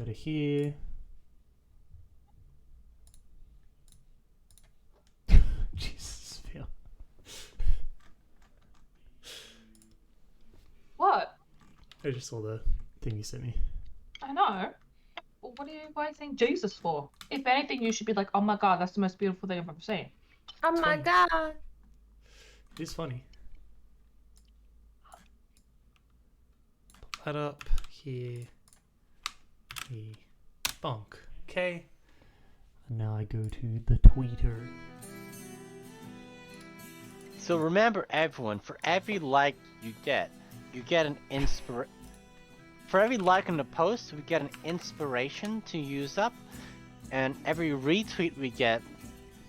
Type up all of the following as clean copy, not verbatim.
go to here. Jesus, Phil. What? I just saw the thing you sent me. I know. Well, why are you saying Jesus for? If anything, you should be like, oh my god, that's the most beautiful thing I've ever seen. Oh It's my funny. god. It is funny. Put that up here. Here. Bonk. Okay. And now I go to the tweeter. So remember, everyone, for every like you get an For every like on the post, we get an inspiration to use up, and every retweet we get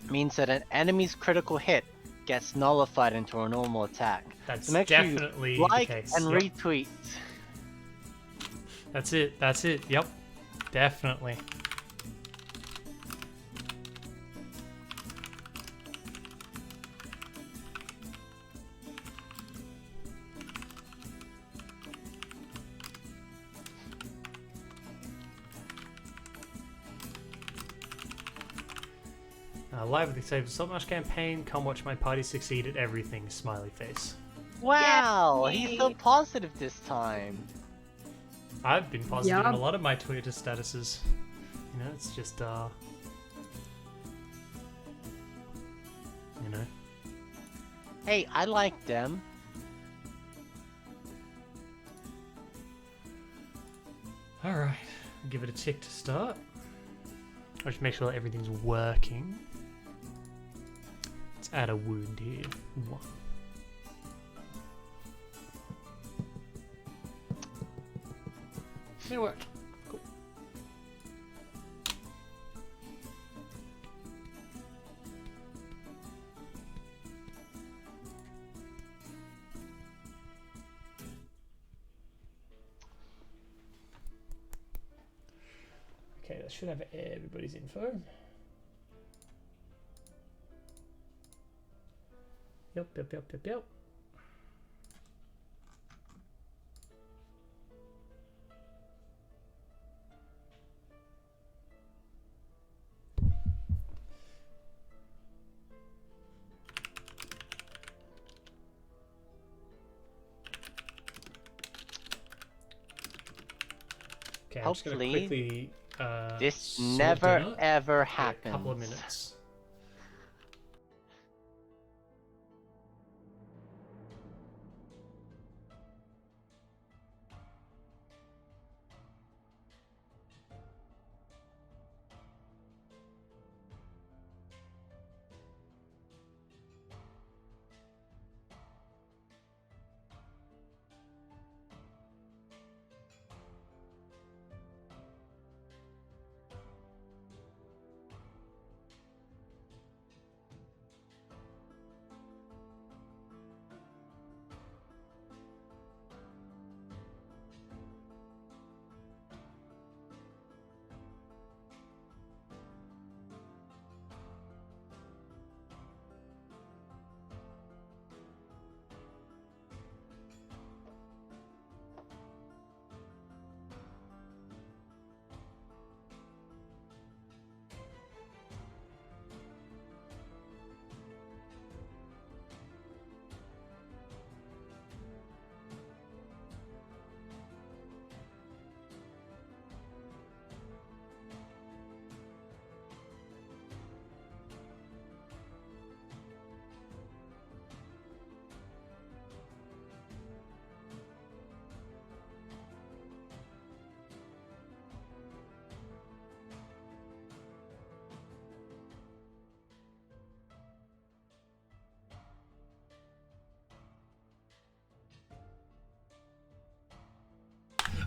means that an enemy's critical hit gets nullified into a normal attack. That's So make definitely sure you like the case. and Yep. retweet. That's it. That's it. Yep. Definitely. Live with the Saltmarsh campaign. Come watch my party succeed at everything. Smiley face. Wow, Yay. he's so positive this time. I've been positive Yeah. in a lot of my Twitter statuses. You know, it's just you know. Hey, I like them. All right, give it a tick to start. I'll just make sure that everything's working. Let's add a wound here. 1. It worked. Cool. Okay, that should have everybody's info. Yep. Okay, I'm just gonna Hopefully, quickly this sort never dinner. ever Yeah, happens. a couple of minutes.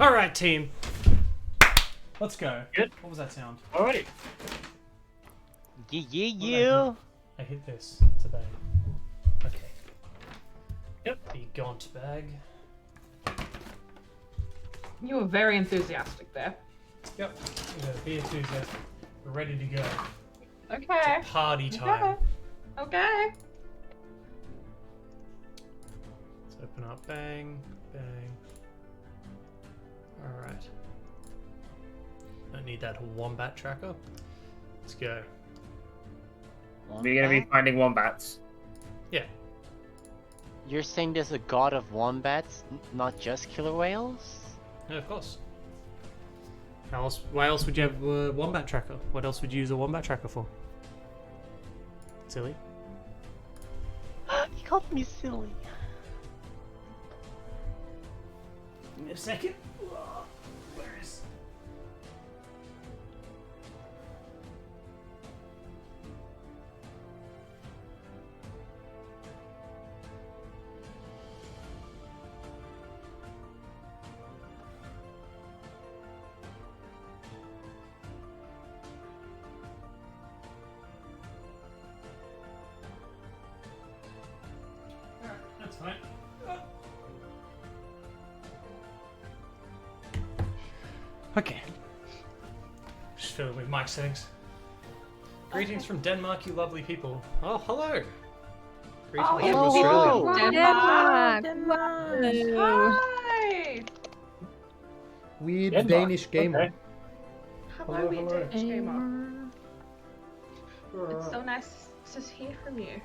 All right, team. Let's go. Good. What was that sound? Alrighty. Yeah. I hit this. It's a bag. Okay. Yep. The gaunt bag. You were very enthusiastic there. Yep. We got a beer Tuesday. We're ready to go. Okay. Party time. Okay. Let's open up. Bang. Bang. Alright. need that wombat tracker. Let's go. We're gonna be finding wombats. Yeah. You're saying there's a god of wombats, not just killer whales? Yeah, of course. How else? Why else would you have a wombat tracker? What else would you use a wombat tracker for? Silly. You called me silly. Give me a second. Where is? Alright, that's fine. Okay. Just fiddling with mic settings. Greetings from Denmark, you lovely people. Oh, hello. Greetings Oh, from yeah, Australia. Denmark. Denmark. Hi. Weird Denmark, Danish gamer. okay. Hello, we hello. Danish gamer. It's so nice to hear from you.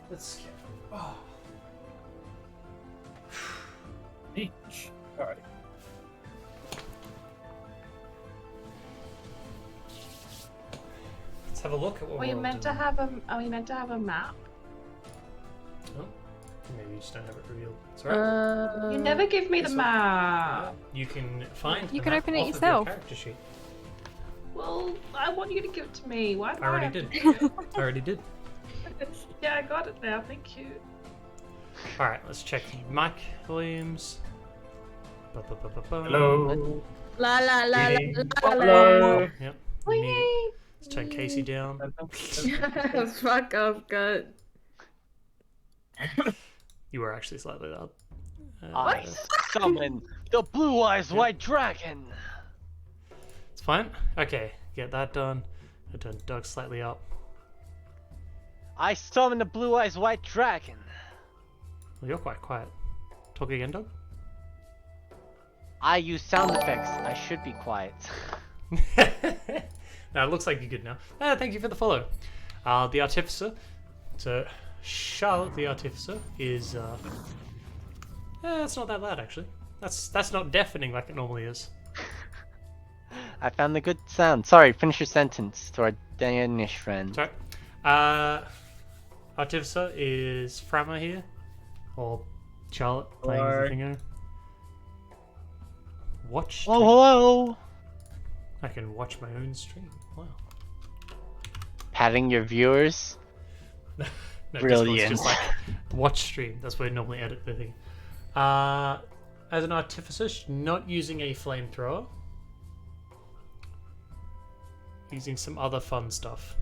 Let's get. Oh. Each. Alright. Let's have a look at what Were you we're meant to doing. have a? Are we meant to have a map? Oh, maybe you just don't have it revealed. It's alright. You never give me the This one. map. You can find. You the can map open it off of your yourself. character sheet. Well, I want you to give it to me. Why? I already did. I already did. Yeah, I got it now. Thank you. All right, let's check mic volumes. Ba-ba-ba-ba-ba. Hello. La la la la Greetings. la la. Hello. Yep. we need it. Whee! Let's turn Casey down. Fuck off, gut. You were actually slightly loud. I summon the blue eyes white dragon. It's fine. Okay, get that done. I turn Doug slightly up. I summon the blue eyes white dragon. Well, you're quite quiet. Talk again, Doug. I use sound effects. I should be quiet. Now it looks like you're good now. Thank you for the follow. The Artificer. So Charlotte the Artificer is it's not that loud actually. That's not deafening like it normally is. I found the good sound. Sorry, finish your sentence to our Danish friend. Sorry. Artificer is Frama here. Or Charlotte playing as the thingo. Watch Oh, stream. hello. I can watch my own stream. Wow. Patting your viewers. No, Brilliant. Discord's just like watch stream. That's where I normally edit the thing. As an artificer, not using a flamethrower. Using some other fun stuff.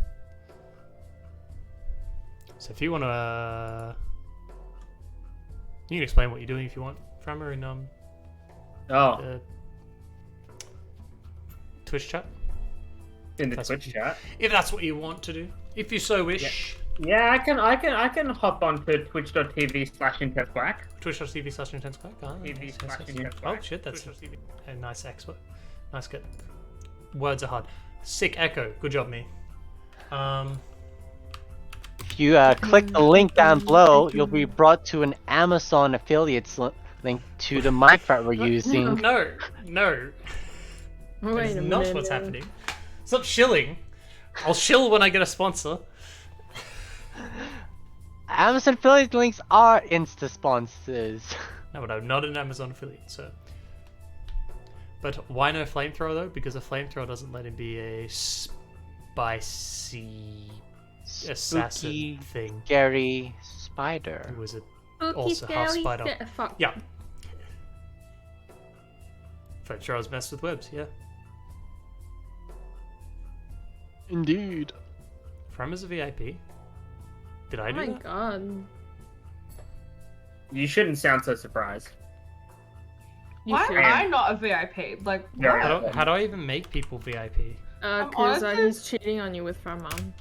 So if you want to... you can explain what you're doing if you want. Framer in Oh, Twitch chat. in the That's Twitch chat. If that's what you want to do. If you so wish. Yeah, I can hop onto twitch.tv/intensquack. Twitch.tv/intensequack. TV/intensequack. Oh shit, that's a nice expert. Nice good. Words are hard. Sick echo. Good job, me. If you click the link down below, you'll be brought to an Amazon affiliates link to the mic that we're using. No. Wait That's a not minute. what's happening. Stop shilling. I'll shill when I get a sponsor. Amazon affiliate links are Insta sponsors. No, but I'm not an Amazon affiliate, so. But why no flamethrower though? Because a flamethrower doesn't let him be a spicy assassin Spooky, thing. scary spider. It was a Spooky, also half scary spider. Fuck. Yeah. Flamethrowers mess with webs, yeah. Indeed. From as a VIP. Did I Oh do my that? god. You shouldn't sound so surprised. You Why should. am I not a VIP? Like, Very what? How do I even make people VIP? Because honestly- he's cheating on you with Farmam.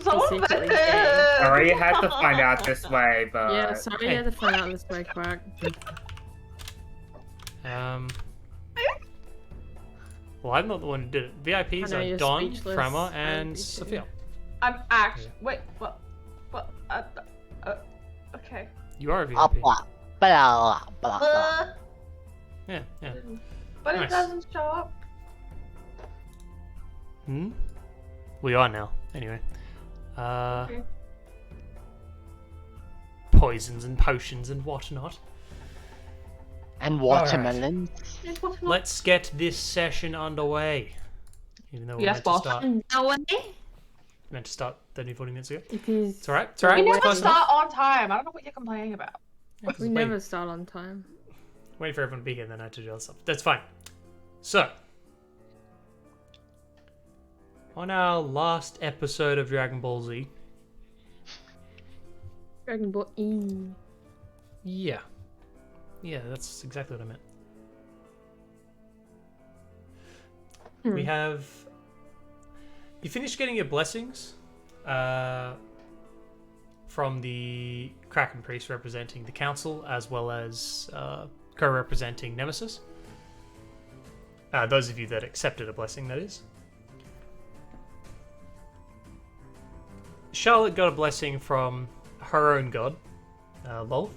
Someone secretly better- gay. Sorry you had to find out this way, but Yeah, sorry hey. I had to find out this way, Quack. Well, I'm not the one who did it. VIPs I know are you're Don, speechless. Frama, I and appreciate Sophia. I'm actually. Wait, what? What? Okay. You are a Blah, VIP. blah, blah, blah, blah. Yeah, yeah. But Nice. it doesn't show up. Hmm? We are now, anyway. Okay. Poisons and potions and whatnot. And watermelons. Yes, what's not? Let's get this session underway. Even though we're Yes, meant, boss. to start, No way. meant to start 30, 40 minutes ago. It is. It's alright, it's alright. We It's never close enough. start on time. I don't know what you're complaining about. Yeah, 'cause We waiting- never start on time. Waiting for everyone to be here, then I had to do other stuff. That's fine. So, on our last episode of Dragon Ball Z, Dragon Ball E. yeah, that's exactly what I meant. We have. You finished getting your blessings from the Kraken priest representing the council, as well as co-representing Nemesis. Those of you that accepted a blessing, that is. Charlotte got a blessing from her own god, Lolth,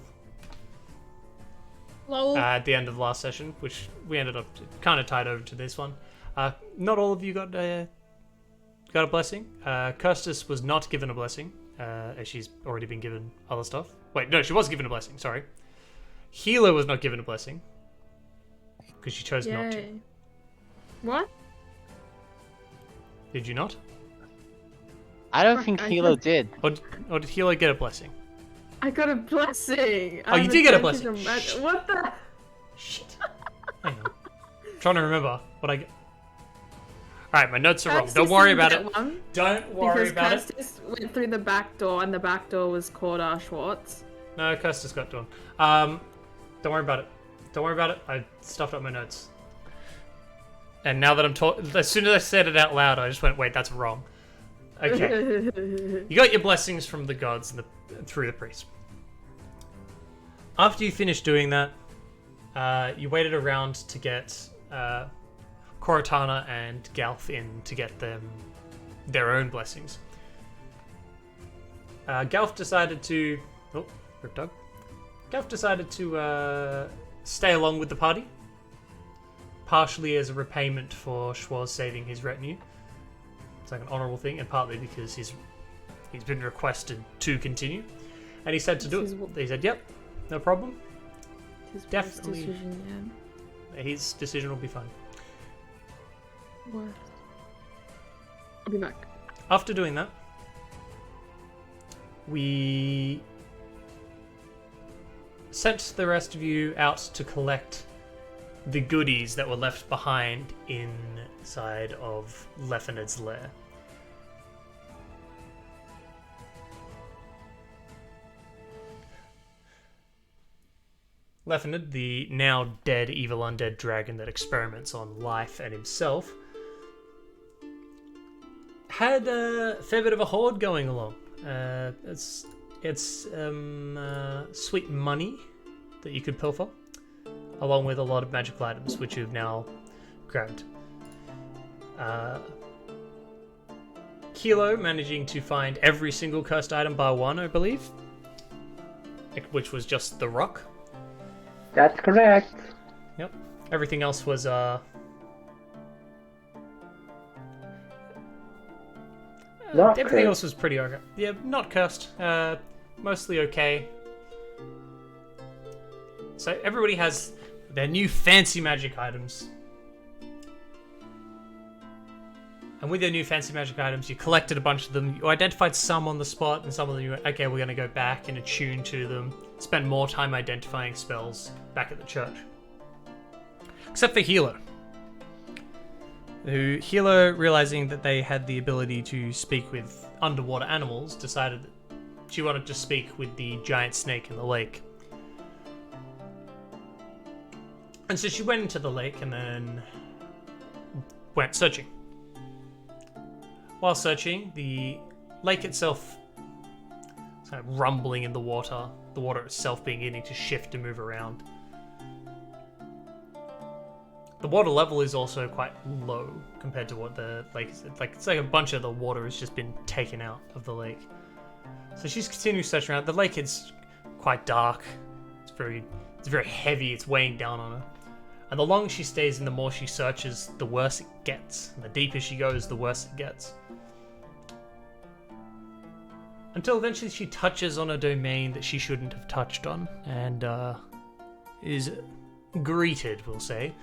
Lol. at the end of the last session, which we ended up kind of tied over to this one. Not all of you got a blessing. Kirstis was not given a blessing, as she's already been given other stuff. Wait, no, she was given a blessing, sorry. Healer was not given a blessing, because she chose not to. Yay. What? Did you not? I don't think I Hilo thought- did. Or did Healer get a blessing? I got a blessing. Oh, you did get a blessing. What the? Shit. Hang on. Trying to remember what I get. Alright, my notes are wrong. Don't worry about it. Don't worry about it. Because went through the back door, and the back door was called Schwartz. No, Kirstis got done. Don't worry about it. Don't worry about it. I stuffed up my notes. And now that I'm talking, as soon as I said it out loud, I just went, wait, that's wrong. Okay. You got your blessings from the gods and through the priest. After you finished doing that, you waited around to get Cortana and Galth in to get them their own blessings. Galth decided to... Oh, Rip Dog. Galth decided to stay along with the party, partially as a repayment for Schwarz saving his retinue. It's like an honourable thing, and partly because he's been requested to continue, and he said to do it. He said, "Yep, no problem. His Definitely. worst decision, His decision will be fine." yeah. Worst. I'll be back. After doing that, we sent the rest of you out to collect the goodies that were left behind inside of Leffinid's lair. Leffinid, the now dead evil undead dragon that experiments on life and himself, had a fair bit of a hoard going along. It's sweet money that you could pilfer, along with a lot of magical items, which you've now grabbed. Kilo managing to find every single cursed item bar one, I believe, which was just the rock. That's correct. Yep. Everything else was Not everything cursed. else was pretty okay. Yeah, not cursed. Mostly okay. So everybody has their new fancy magic items. And with your new fancy magic items, you collected a bunch of them. You identified some on the spot, and some of them you went, okay, we're going to go back and attune to them. Spend more time identifying spells back at the church. Except for Hilo. Who, Hilo, realizing that they had the ability to speak with underwater animals, decided that she wanted to speak with the giant snake in the lake. And so she went into the lake and then went searching. While searching, the lake itself was kind of rumbling in the water itself beginning to shift and move around. The water level is also quite low compared to what the lake is. It's like a bunch of the water has just been taken out of the lake. So she's continuing searching around. The lake is quite dark. It's very heavy. It's weighing down on her. And the longer she stays and the more she searches, the worse it gets. And the deeper she goes, the worse it gets. Until eventually she touches on a domain that she shouldn't have touched on, and is greeted, we'll say,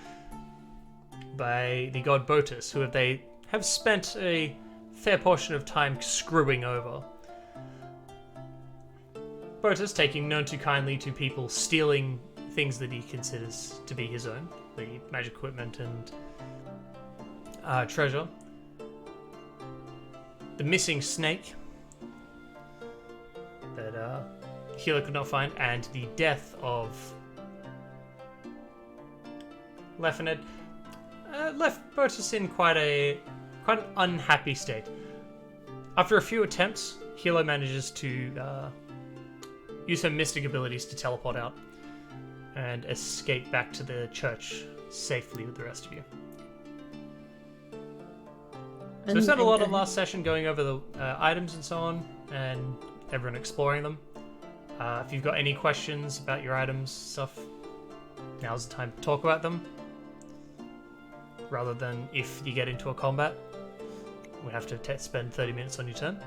by the god Botus, who they have spent a fair portion of time screwing over. Botus taking none too kindly to people stealing things that he considers to be his own, the magic equipment and treasure. The missing snake that Hila could not find, and the death of Leffined left Botus in quite an unhappy state. After a few attempts, Hilo manages to use her mystic abilities to teleport out and escape back to the church safely with the rest of you. So we spent a lot of last session going over the items and so on, and everyone exploring them. If you've got any questions about your items, stuff, now's the time to talk about them. Rather than if you get into a combat, we have to spend 30 minutes on your turn.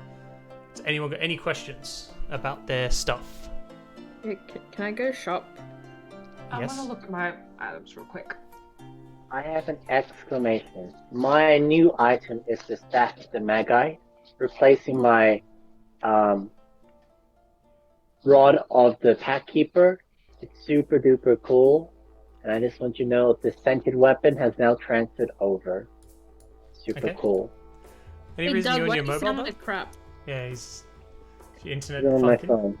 Has anyone got any questions about their stuff? Can I go shop? I'm Yes. gonna look at my items real quick. I have an exclamation. My new item is the Staff of the Magi, replacing my Rod of the Pack Keeper. It's super duper cool. And I just want you to know the scented weapon has now transferred over. Super Okay. cool. Any Hey, reason Doug, you and why your do you mobile? sound though? like crap? Yeah, he's your internet It's on my funky. phone.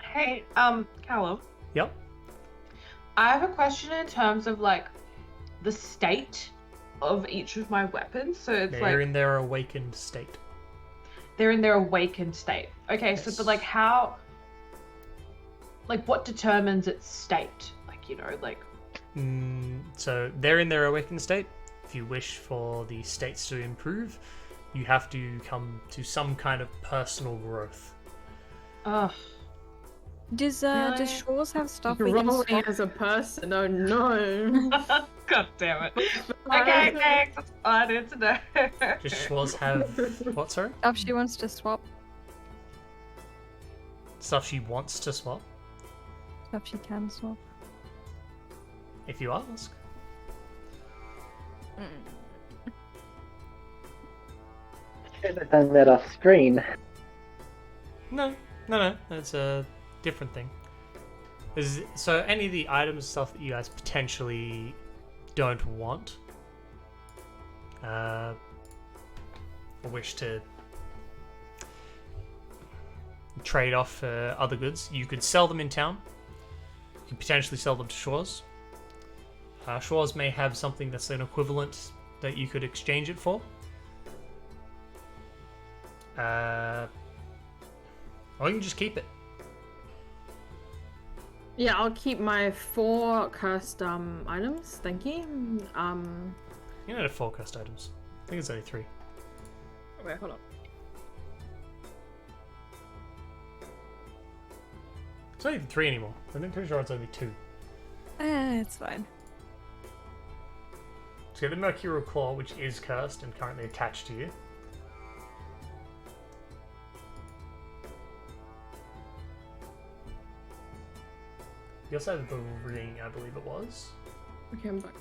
Hey, Callum, Yep. I have a question in terms of like the state of each of my weapons. So it's They're like in their awakened state. they're in their awakened state. Okay, so Yes. but like how, like what determines its state? Like, you know, like So they're in their awakened state. If you wish for the states to improve, you have to come to some kind of personal growth. ugh. Does Really? Shores have stuff we can Roll me swap? as a person. Oh no. God damn it. Okay, thanks. That's all I need to know. Does Schwarz have what, sorry? Stuff she wants to swap? Stuff she wants to swap, Stuff she can swap? if you ask. Should have done that off screen. No, that's a different thing. So any of the items stuff that you guys potentially don't want, or wish to trade off for other goods, you could sell them in town. You can potentially sell them to Shores. Shores may have something that's an equivalent that you could exchange it for. Or you can just keep it. Yeah, I'll keep my 4 cursed items. Thank you. You don't have 4 cursed items. I think it's only 3. Wait, hold on. It's not even 3 anymore. I'm pretty sure it's only 2. It's fine. So you have the Mercurial Claw, which is cursed and currently attached to you. You also have the ring, I believe it was. Okay, I'm back.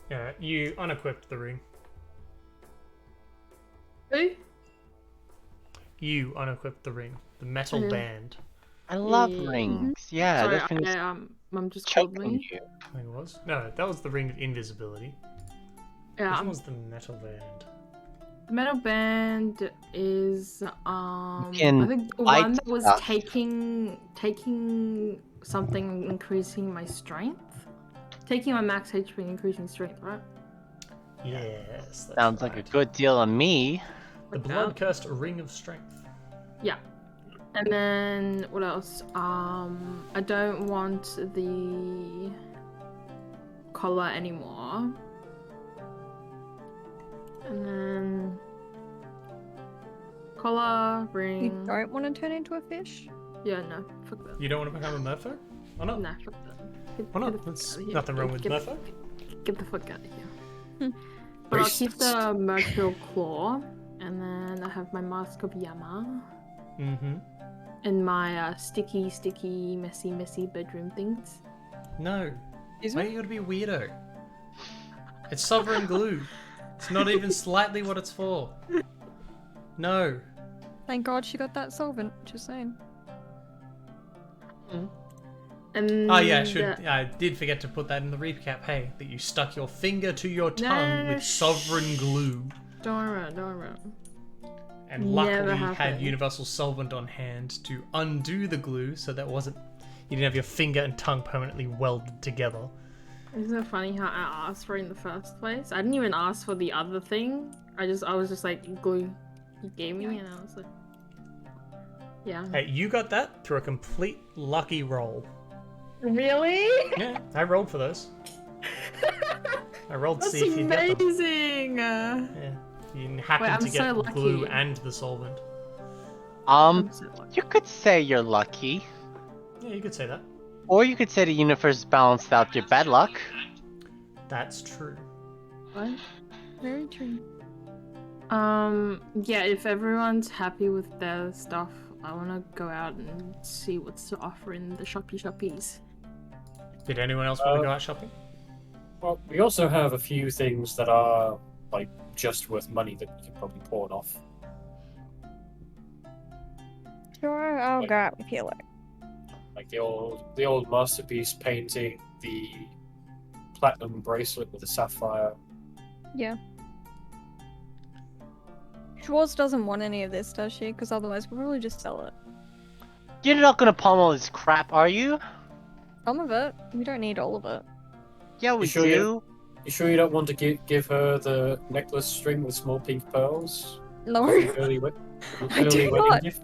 Yeah, you unequipped the ring. Who? You unequipped the ring. The metal Mhm. band. I love Mhm. rings. Yeah, Sorry, this one's Mum just called choking me. you. I think it was. No, that was the ring of invisibility. Yeah, Which one was the metal band? the metal band is can I think the light one that was stuff. taking something, increasing my strength. Taking my max HP and increasing strength, right? Yes. That's Sounds like a right. good deal on me. The Like blood that. cursed ring of strength. Yeah. And then what else? I don't want the collar anymore. And then collar, You ring. don't want to turn into a fish? Yeah, no, fuck that. You don't want to become a merfolk? Or not? Nah, fuck that. Why not? Get the fuck There's outta here. nothing wrong with Get- merfolk. Get the fuck out of here. Hmm. But I'll keep the mercurial claw, and then I have my mask of Yama, Mm-hmm. and my sticky, messy bedroom things. No. Excuse Why me? you gotta be a weirdo? It's sovereign glue. It's not even slightly what it's for. No. Thank God she got that solvent. Just saying. And Oh yeah, I did forget to put that in the recap. Hey, that you stuck your finger to your tongue with sovereign glue, Don't worry. and Never luckily had happened. universal solvent on hand to undo the glue, so that you didn't have your finger and tongue permanently welded together. Isn't it funny how I asked for it in the first place? I didn't even ask for the other thing. I was just like glue. He gave me, and I was like, yeah. Hey, you got that through a complete lucky roll. Really? Yeah, I rolled for those. I rolled to That's see if you'd get them. amazing. Yeah, you happened I'm to get so the glue lucky. and the solvent. I'm so lucky. You could say you're lucky, Yeah, you could say that. or you could say the universe balanced out your bad luck. That's true. What? Very true. Yeah, if everyone's happy with their stuff, I want to go out and see what's to offer in the shoppies. Did anyone else want to go out shopping? Well, we also have a few things that are like just worth money that we can probably pawn off. Sure, I'll go out with Hilo. Like the old masterpiece painting, the platinum bracelet with the sapphire. Yeah. Schwartz doesn't want any of this, does she? Because otherwise we'll probably just sell it. You're not gonna palm all this crap, are you? Some of it. We don't need all of it. Yeah, we sure do. You sure you don't want to give her the necklace string with small pink pearls? No. Early I do wedding not. gift?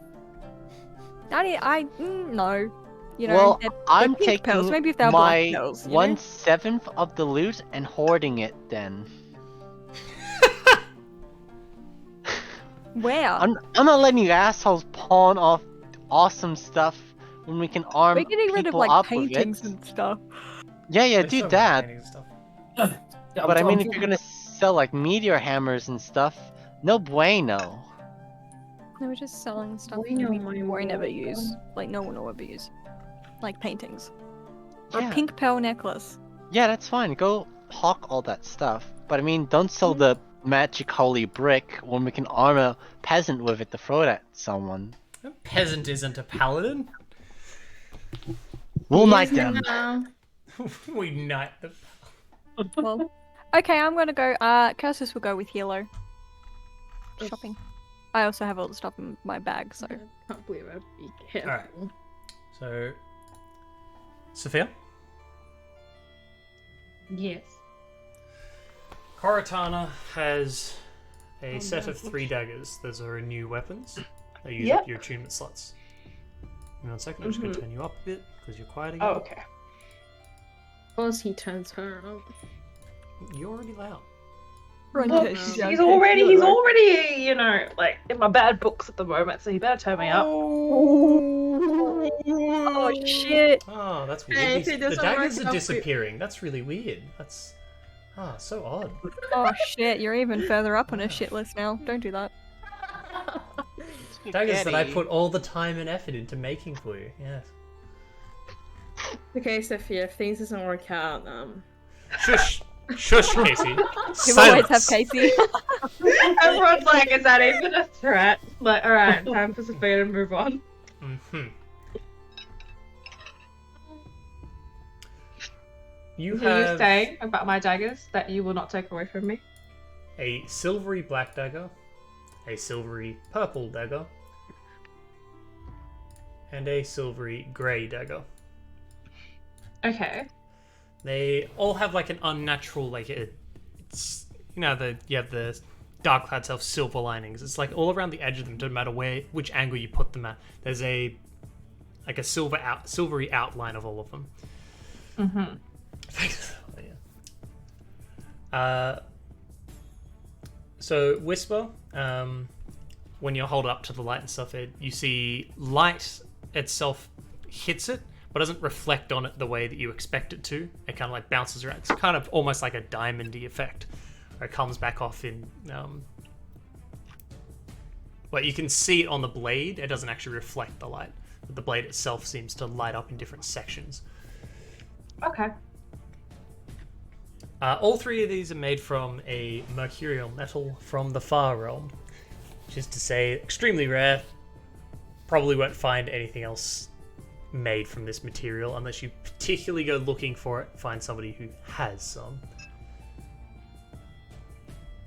No. You know, Well, they're I'm pink taking pearls. Maybe if they're black my pearls. You know? 1/7 of the loot and hoarding it. Then Where? I'm not letting you assholes pawn off awesome stuff when we can arm We're getting rid of people like up paintings with it. and stuff. Yeah, There's do so many that. paintings and stuff. Yeah, But I mean, I'm if you're gonna sell like meteor hammers and stuff, no bueno. No, we're just selling stuff We know we my won't ever world. use. Like no one will ever use. Like paintings. Or Yeah. a pink pearl necklace. Yeah, that's fine. Go hawk all that stuff. But I mean, don't sell the magic holy brick when we can arm a peasant with it to throw it at someone. A peasant isn't a paladin. We'll knight them. We knight them. Well, okay, I'm gonna go. Cursus will go with Hilo. Shopping. I also have all the stuff in my bag, so. Can't believe I'd be careful. Alright. So, Sophia, Yes. Corotana has a set no. of 3 daggers. Those are her new weapons. They use Yep. up your attunement slots. Give me 1 second, I'm just going to turn you up a bit because you're quiet again. Oh, okay. Of course he turns her up. You're already loud. Look, he's already, you know, like in my bad books at the moment, so you better turn me up. Oh shit! Oh, that's weird. Hey, if it the doesn't daggers work are out, disappearing. That's really weird. That's so odd. Oh shit! You're even further up on a shit list now. Don't do that. Daggers that I Spaghetti. put all the time and effort into making for you. Yes. Okay, Sophia, if things doesn't work out, Shush, shush, Casey. You always Silence. have Casey. Everyone's like, is that even a threat? Like, alright, time for Sophia to move on. Mm-hmm. You So you're have saying about my daggers that you will not take away from me? a silvery black dagger, a silvery purple dagger, and a silvery grey dagger. Okay. They all have like an unnatural, like it's you have the dark clouds have silver linings. It's like all around the edge of them, no matter which angle you put them at. There's a silvery outline of all of them. Mm-hmm. So Whisper, when you hold it up to the light and stuff, you see light itself hits it, but doesn't reflect on it the way that you expect it to. It kind of like bounces around. It's kind of almost like a diamondy effect, where it comes back off in. But you can see it on the blade. It doesn't actually reflect the light. But the blade itself seems to light up in different sections. Okay. All three of these are made from a mercurial metal from the Far Realm, which is to say extremely rare. Probably won't find anything else made from this material unless you particularly go looking for it, find somebody who has some.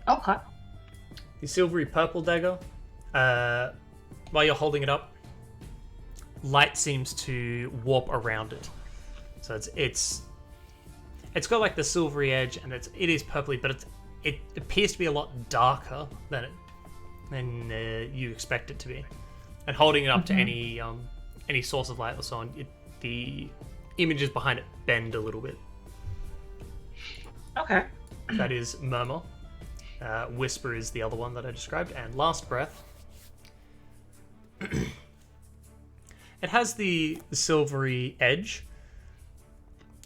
Okay. The silvery purple dagger, while you're holding it up, light seems to warp around it. So it's got like the silvery edge, and it is purpley, but it appears to be a lot darker than you expect it to be. And holding it up to any source of light or so on, the images behind it bend a little bit. Okay. That is Murmur. Whisper is the other one that I described, and Last Breath. It has the silvery edge,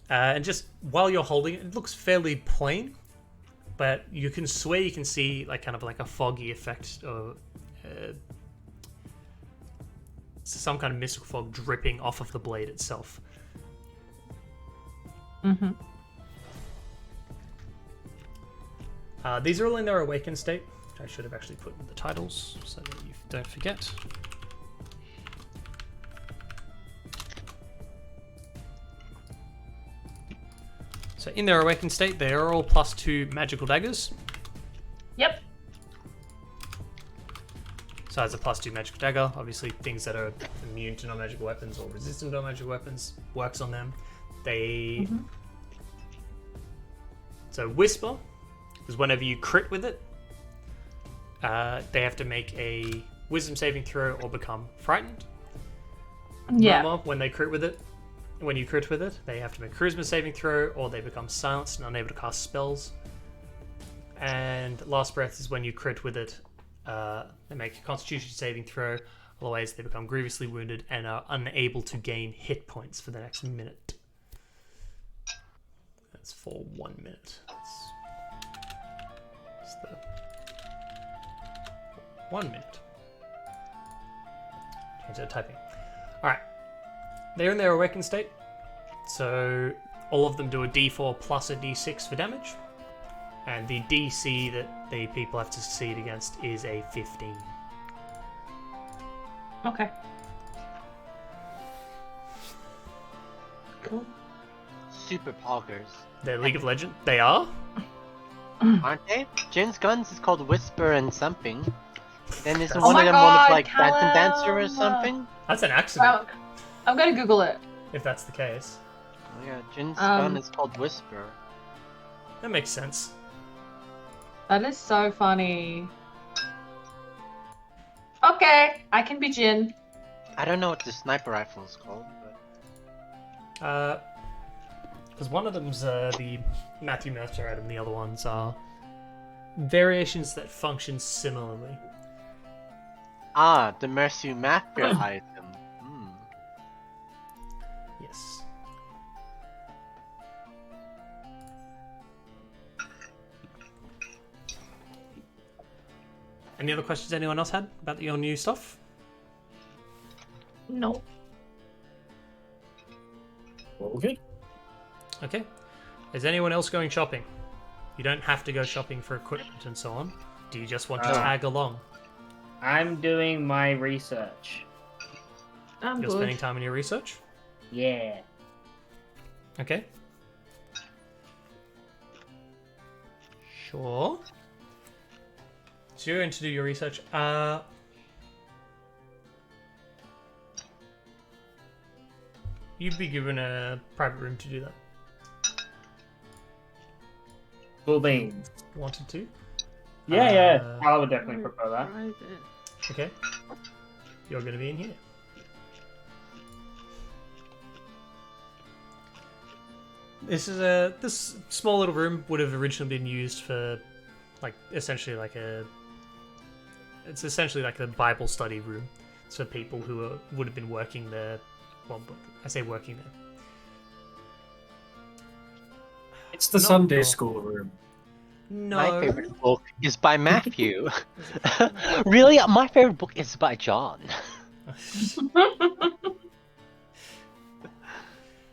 and just while you're holding it, it looks fairly plain, but you can swear you can see like kind of like a foggy effect or some kind of mystical fog dripping off of the blade itself. Mm-hmm. These are all in their awakened state. I should have actually put in the titles so that you don't forget. So in their awakened state, they are all +2 magical daggers. Yep. So as a +2 magical dagger, obviously things that are immune to non-magical weapons or resistant to non-magical weapons works on them. So Whisper is whenever you crit with it, they have to make a wisdom saving throw or become frightened. Yeah. Murmur, when you crit with it, they have to make a charisma saving throw or they become silenced and unable to cast spells. And Last Breath is when you crit with it, they make a constitution saving throw, otherwise they become grievously wounded and are unable to gain hit points for the next minute. That's for 1 minute. That's the 1 minute. Change that typing. Alright. They're in their awakened state, so all of them do a d4 plus a d6 for damage, and the DC that the people have to succeed against is a 15. Okay. Cool. Super poggers. They're League of Legends. They are? Aren't they? Jin's guns is called Whisper and something. Then isn't Oh one my of them God, one of like Phantom Callum! Dancer or something? That's an accident, Well, I'm gonna Google it. if that's the case. Oh yeah, Jin's gun is called Whisper. That makes sense. That is so funny. Okay, I can be Jin. I don't know what the sniper rifle is called, but Because one of them's the Matthew Mercer item, the other ones are variations that function similarly. the Mercy Mapper item. Yes. Any other questions anyone else had about your new stuff? No. All good. Okay. Is anyone else going shopping? You don't have to go shopping for equipment and so on. Do you just want to tag along? I'm doing my research. I'm You're good. spending time on your research? Yeah. Okay. Sure. So you're going to do your research. You'd be given a private room to do that. Cool beans. Wanted to? Yeah. I would definitely prefer that. Private. Okay. You're going to be in here. This small little room would have originally been used for, like, essentially like a Bible study room. It's for people who would have been working there. Well, I say working there. It's the Not Sunday sure. school room. No. My favorite book is by Matthew. Really? My favorite book is by John.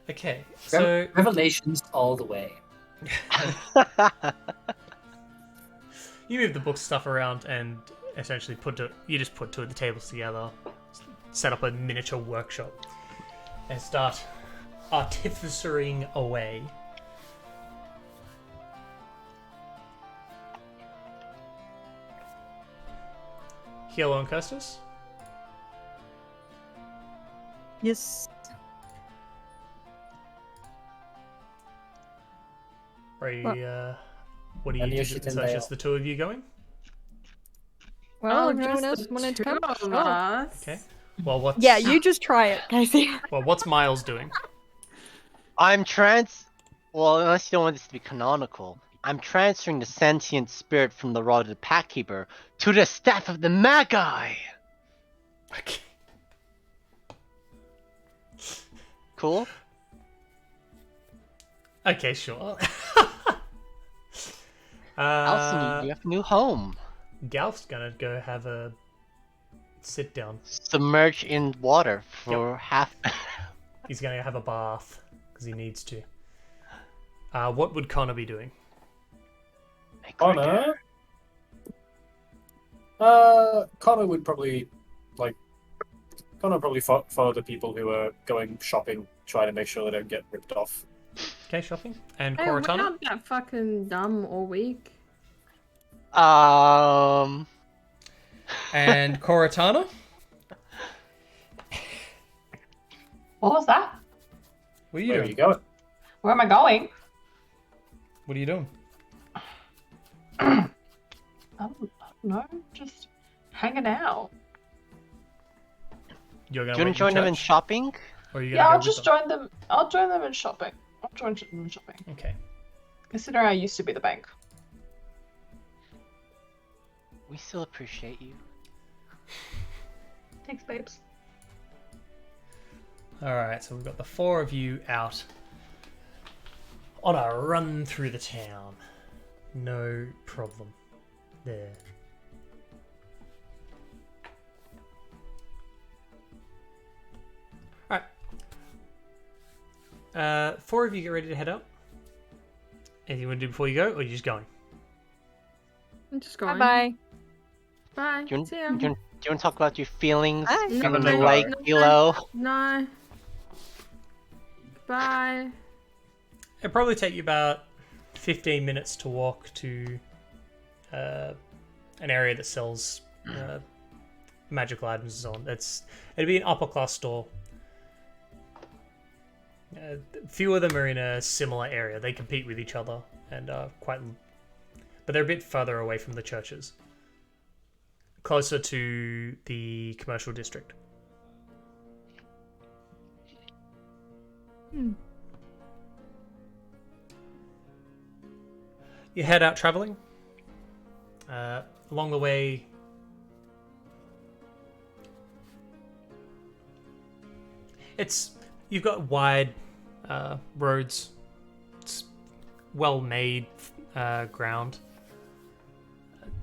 Okay, so Revelations all the way. you move the book stuff around and essentially you just put two of the tables together, set up a miniature workshop, and start artificering away. Hilo and Custis? Yes. Are you, what are And you you doing? should So in it's there. just the two of you going? Well, if just anyone else the wanted to two come, of sure. us. Okay. Well, what's Yeah, you just try it, Casey. Well, what's Miles doing? Well, unless you don't want this to be canonical, I'm transferring the sentient spirit from the rod of the Pack Keeper to the staff of the Magi! Okay. Cool? Okay, sure. Alison, you have a new home. Galf's gonna go have a sit down. Submerge in water for half. He's gonna have a bath because he needs to. What would Connor be doing? Connor would probably follow the people who are going shopping, trying to make sure they don't get ripped off. Okay, shopping. And Hey, we're Cortana? not that fucking dumb all week. And Cortana? What was that? What are you Where are doing? you going? Where am I going? What are you doing? I don't know. Just hanging out. You're Do gonna you want wait to join them in church? shopping? Or are you Yeah, gonna I'll go just with them? join them. I'll join them in shopping. I'll join them in shopping. Okay. Considering I used to be the bank. We still appreciate you. Thanks, babes. Alright, so we've got the four of you out on a run through the town. No problem there. Alright. Four of you get ready to head out. Anything you want to do before you go, or are you just going? I'm just going. Bye Bye. Do you, See ya. do you want to talk about your feelings Bye. in No, the no, lake no. below? No. Bye. It'll probably take you about 15 minutes to walk to an area that sells magical items and so on. It'd be an upper class store. Few of them are in a similar area. They compete with each other and but they're a bit further away from the churches, closer to the commercial district. You head out traveling. Along the way, you've got wide roads. It's well-made ground.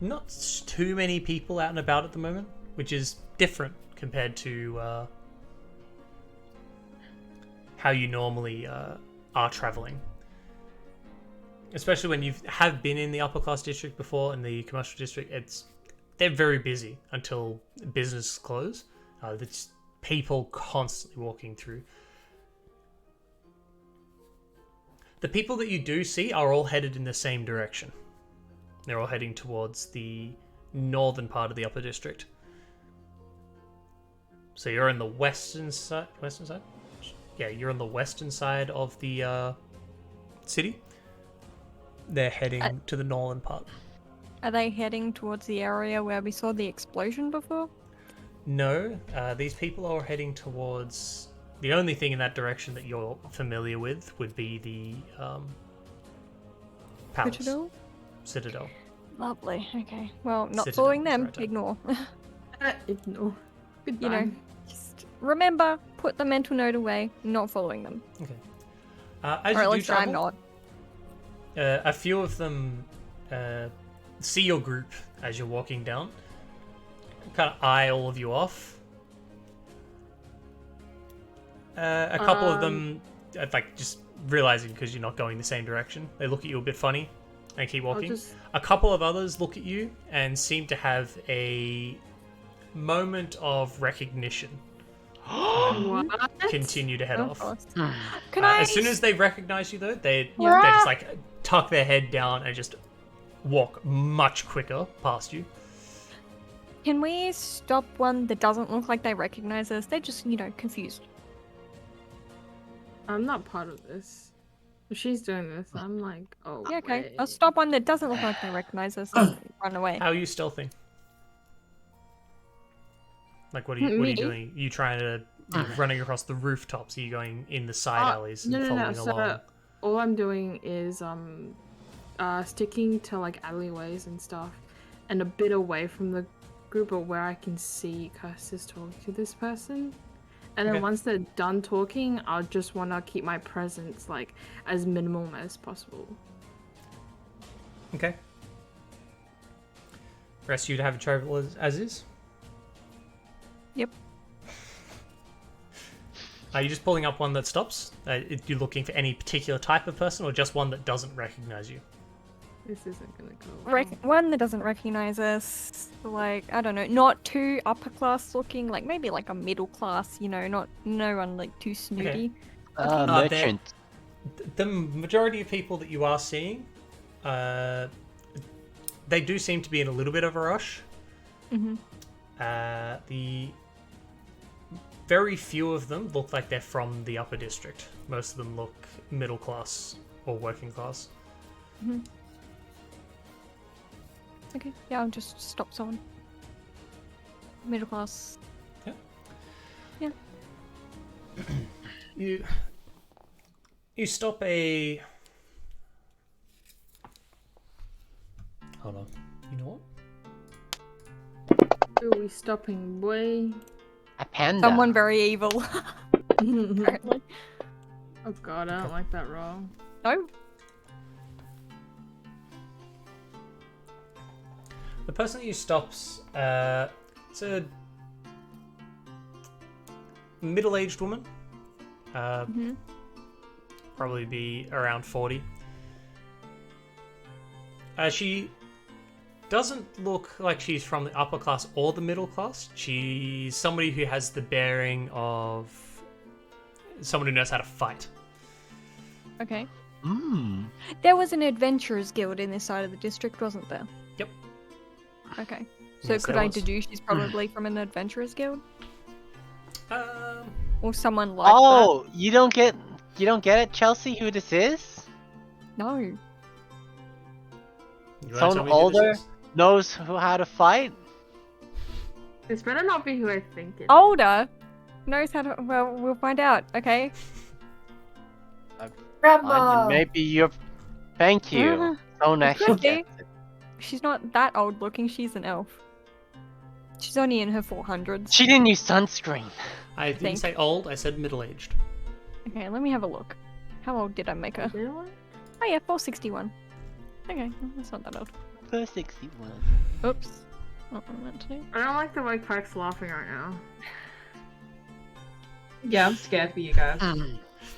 Not too many people out and about at the moment, which is different compared to how you normally are traveling. Especially when you have been in the upper class district before, in the commercial district, they're very busy until business close. There's people constantly walking through. The people that you do see are all headed in the same direction. They're all heading towards the northern part of the upper district. So you're in the western side. Western side? Yeah, you're on the western side of the city. They're heading to the northern part. Are they heading towards the area where we saw the explosion before? No, these people are heading towards. The only thing in that direction that you're familiar with would be the palace. Citadel. Lovely. Okay. Well, not Citadel, following that's them. right. Ignore. Ignore. You know, just remember, put the mental note away. Not following them. Okay. As Or at you do least I'm travel, not. a few of them see your group as you're walking down. Kind of eye all of you off. A couple of them, like, just realizing because you're not going the same direction, they look at you a bit funny and keep walking. A couple of others look at you and seem to have a moment of recognition. What? Continue to head Of off. course. Can I? As soon as they recognize you, though, they just like tuck their head down and just walk much quicker past you. Can we stop one that doesn't look like they recognize us? They're just, confused. I'm not part of this. If she's doing this, I'm like, oh. Yeah, okay. wait. I'll stop one that doesn't look like they recognize us and run away. How are you stealthing? Like, what are you Me? doing? You trying to running across the rooftops? Are you going in the side alleys and No. following So along? all I'm doing is sticking to like alleyways and stuff, and a bit away from the group, but where I can see Curtis talking to this person. And then Okay. once they're done talking, I'll just want to keep my presence like as minimal as possible. Okay. Rest of you to have a travel as is. Yep. Are you just pulling up one that stops? You're looking for any particular type of person, or just one that doesn't recognize you? This isn't gonna go. One that doesn't recognize us, like, I don't know, not too upper class looking, like maybe like a middle class, not no one like too snooty. Merchant. The majority of people that you are seeing, they do seem to be in a little bit of a rush. Mm-hmm. The very few of them look like they're from the upper district. Most of them look middle class or working class. Mm-hmm. Okay, yeah, I'll just stop someone. Middle class. Yeah. You stop a. Hold on. You know what? Who are we stopping, boy? A panda. Someone very evil. Apparently. Oh god, I don't like that roll. No. The person that you stops, it's a middle-aged woman. Probably be around 40. She doesn't look like she's from the upper class or the middle class. She's somebody who has the bearing of someone who knows how to fight. Okay. Mm. There was an adventurers guild in this side of the district, wasn't there? Yep. Okay. So Yes, could there I was. deduce she's probably from an adventurers guild? Um, Or someone like Oh, you don't get it, Chelsea, who this is? that? No. you wanna Someone tell me who this older? is? Knows how to fight? This better not be who I think it is. Older? Knows how to. Well, we'll find out, okay? Maybe you're... Thank you. So nice. could be. She's not that old looking, she's an elf. She's only in her 400s. She didn't use sunscreen. I didn't think. say old, I said middle-aged. Okay, let me have a look. How old did I make her? Really? Oh yeah, 461. Okay, that's not that old. Per 61. Oops. Not what I meant to do. I don't like the way Clark's laughing right now. Yeah, I'm scared for you guys.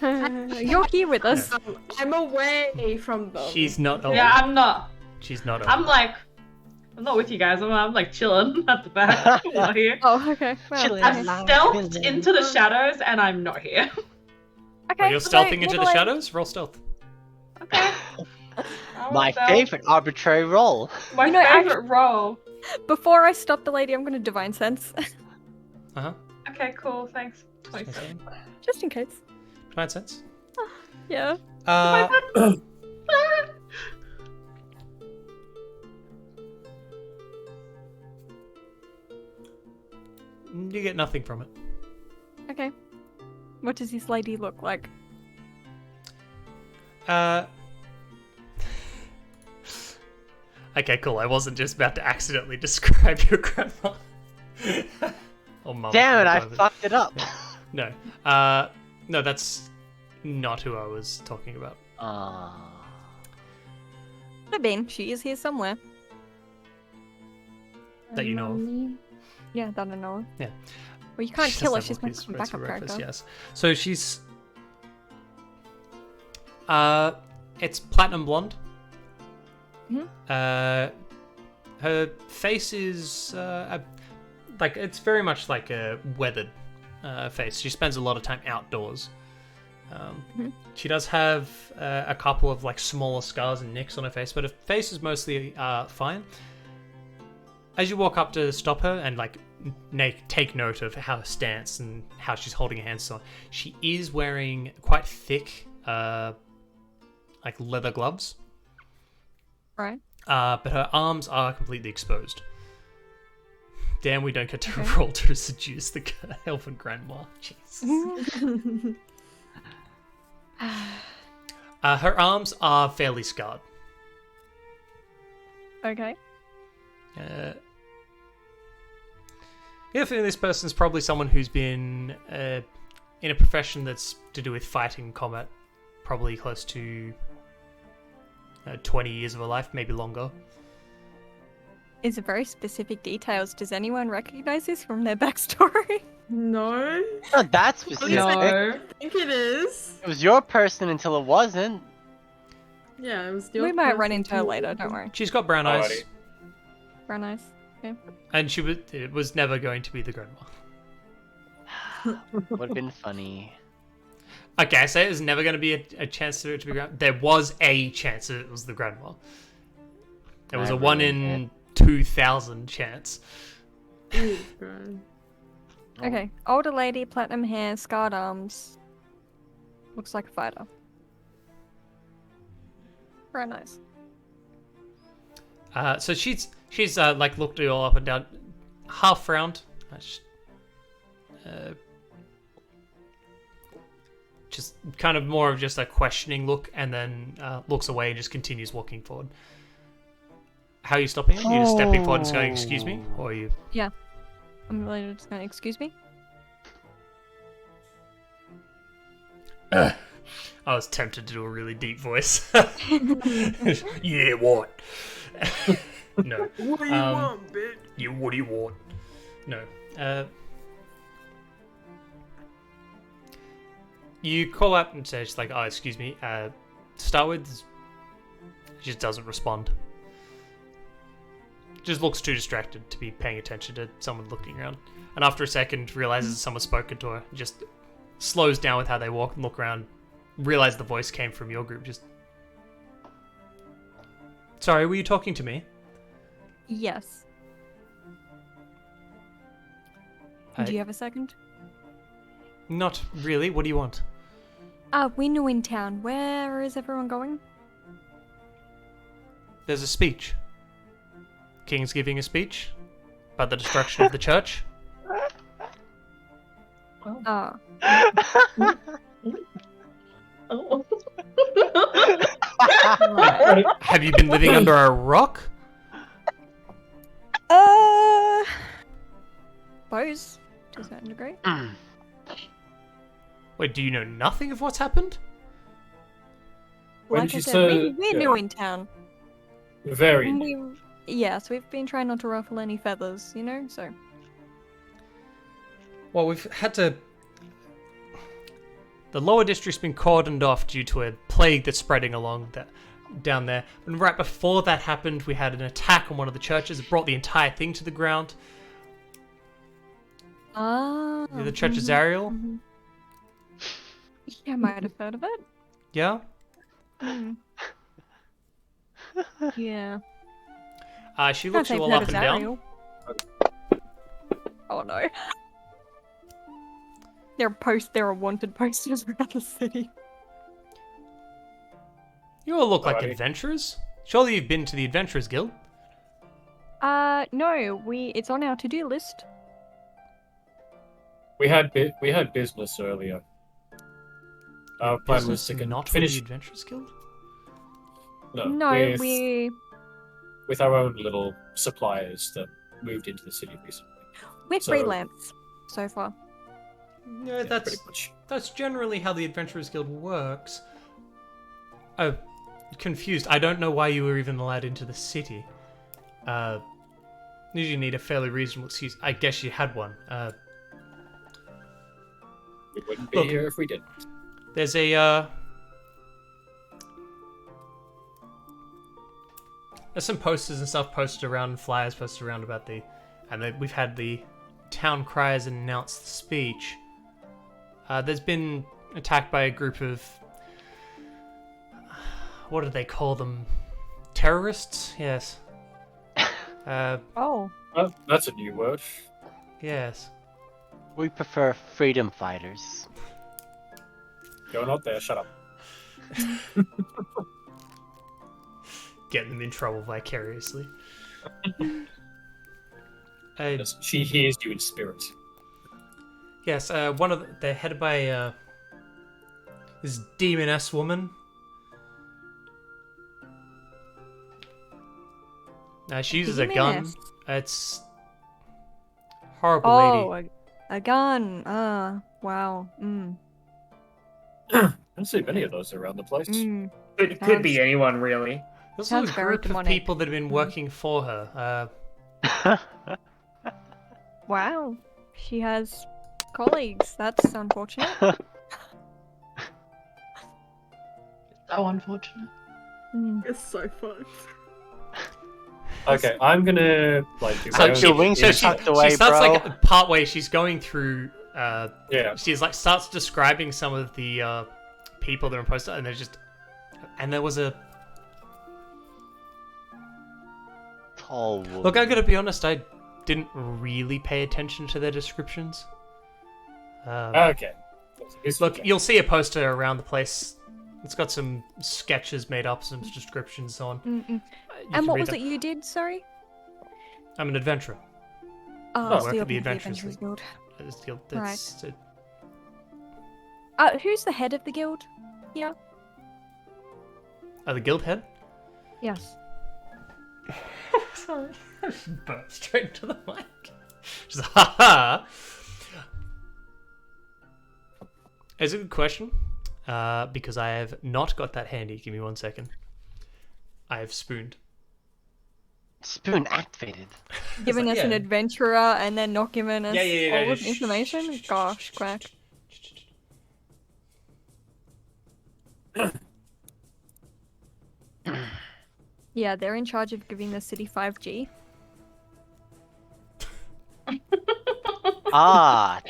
You're here with us. I'm away from them. She's not old. Yeah, I'm not. She's not old. I'm not with you guys. I'm like chilling at the back. I'm not here. Oh, okay. Well, Chilling. I've Loud stealthed villain. into the shadows and I'm not here. okay. You're so stealthing into the middle-aged- shadows? Roll stealth. Okay. I My will stealth. favorite arbitrary role. My favorite role. Before I stop the lady, I'm gonna divine sense. Uh-huh. Okay, cool. Thanks. 27. Just in case. Divine sense. Yeah. You get nothing from it. Okay. What does this lady look like? Okay, cool. I wasn't just about to accidentally describe your grandma. Or mum. Damn it! I whatever. fucked it up. No. No, that's not who I was talking about. Could have been. She is here somewhere. That you know of. Yeah, that I know of. Yeah. Well, you can't She kill her. does She's have my Lucky's fucking Race for backup breakfast, character. yes. So she's... it's platinum blonde. Mhm. Her face is... like, it's very much like a weathered face. She spends a lot of time outdoors. She does have a couple of like smaller scars and nicks on her face, but her face is mostly fine. As you walk up to stop her and like take note of how her stance and how she's holding her hands on, she is wearing quite thick like leather gloves. Right. But her arms are completely exposed. Damn, we don't get to roll to seduce the elven grandma. Jesus. Her arms are fairly scarred. Okay. Yeah, I think this person's probably someone who's been in a profession that's to do with fighting combat, probably close to 20 years of her life, maybe longer. Is it very specific details? Does anyone recognize this from their backstory? No. Not that specific. No. I think it is. It was your person until it wasn't. Yeah, it was the We old might run person into her too. later, don't worry. She's got brown eyes, Alrighty. Very nice. and it was never going to be the grandma. Would have been funny. Okay, I say it was never going to be a chance for it to be grandma. There was a chance that it was the grandma. There was I a 1 ruined in 2,000 chance. Jesus Christ. Okay. Older lady, platinum hair, scarred arms. Looks like a fighter. Very nice. So she's like looked you all up and down, half frowned, just kind of more of just a questioning look, and then looks away and just continues walking forward. How are you stopping her? You're just stepping forward and just going, "Excuse me," or are you? I'm really just gonna excuse me. I was tempted to do a really deep voice. Yeah, what? No. What do you want, bitch? You, what do you want? No. You call out and say, just like, "Oh, excuse me." To start with, she just doesn't respond. Just looks too distracted to be paying attention to someone looking around. And after a second, realizes someone's spoken to her. Just slows down with how they walk and look around. Realize the voice came from your group. Just, sorry, were you talking to me? Yes. Do you have a second? Not really. What do you want? We knew in town. Where is everyone going? There's a speech. King's giving a speech about the destruction of the church. Oh. Have you been living under a rock? Suppose to a certain degree. Wait, do you know nothing of what's happened? When Like she I said, said, we're new in town. very And new. Yes, we've been trying not to ruffle any feathers, you know, so. Well, we've had to... The lower district's been cordoned off due to a plague that's spreading along down there. And right before that happened, we had an attack on one of the churches. It brought the entire thing to the ground. Ah. The Church of Zariel? Yeah, I might have heard of it. Yeah? Yeah. She looks you I've all heard up of and down. Zariel. Oh no. There are wanted posters around the city. You all look like Alrighty. adventurers. Surely you've been to the Adventurers Guild. No, it's on our to-do list. We had business earlier. Our plan was Business to not finish. with the Adventurers Guild? No, with, we with our own little suppliers that moved into the city recently. we're So- freelance so far. Yeah, Pretty much. that's generally how the Adventurers Guild works. Oh, confused. I don't know why you were even allowed into the city. Usually need a fairly reasonable excuse. I guess you had one. We wouldn't be Look. here if we didn't. There's a there's some posters and stuff posted around, flyers posted around about we've had the town criers announce the speech. There's been attacked by a group of what do they call them? Terrorists? Yes. Oh, Oh, that's a new word. Yes. We prefer freedom fighters. You're not there. Shut up. Getting them in trouble vicariously. Yes, she hears you in spirit. Yes, they're headed by this demoness woman. She uses a gun. Demoness? It's horrible lady. a gun. Wow. I don't see many of those around the place. It could be anyone, really. There's sounds a very group of demonic. people that have been working for her. Wow. She has colleagues. That's unfortunate. So unfortunate. It's so fun. Okay, I'm gonna do So my own your thing. wings are tucked away, she starts bro. like part way. She's going through. Yeah. She's like starts describing some of the people that are posted, and there was a. Tall woman. Look, I gotta be honest. I didn't really pay attention to their descriptions. Okay. Look, you'll see a poster around the place. It's got some sketches made up, some descriptions, so on. Mm-mm. You And can what read was them. it you did? Sorry. I'm an adventurer. Oh, work the at the Adventurers Adventurers Guild. That's Who's the head of the guild? Yeah. the guild head? Yes. Sorry. I just burped straight to the mic. Just haha. It's a good question. Because I have not got that handy. Give me 1 second. I have spooned. Spoon activated. Giving us an adventurer and then not giving us Yeah, all of shh, the information? Gosh, crack. Yeah, they're in charge of giving the city 5G. Ah,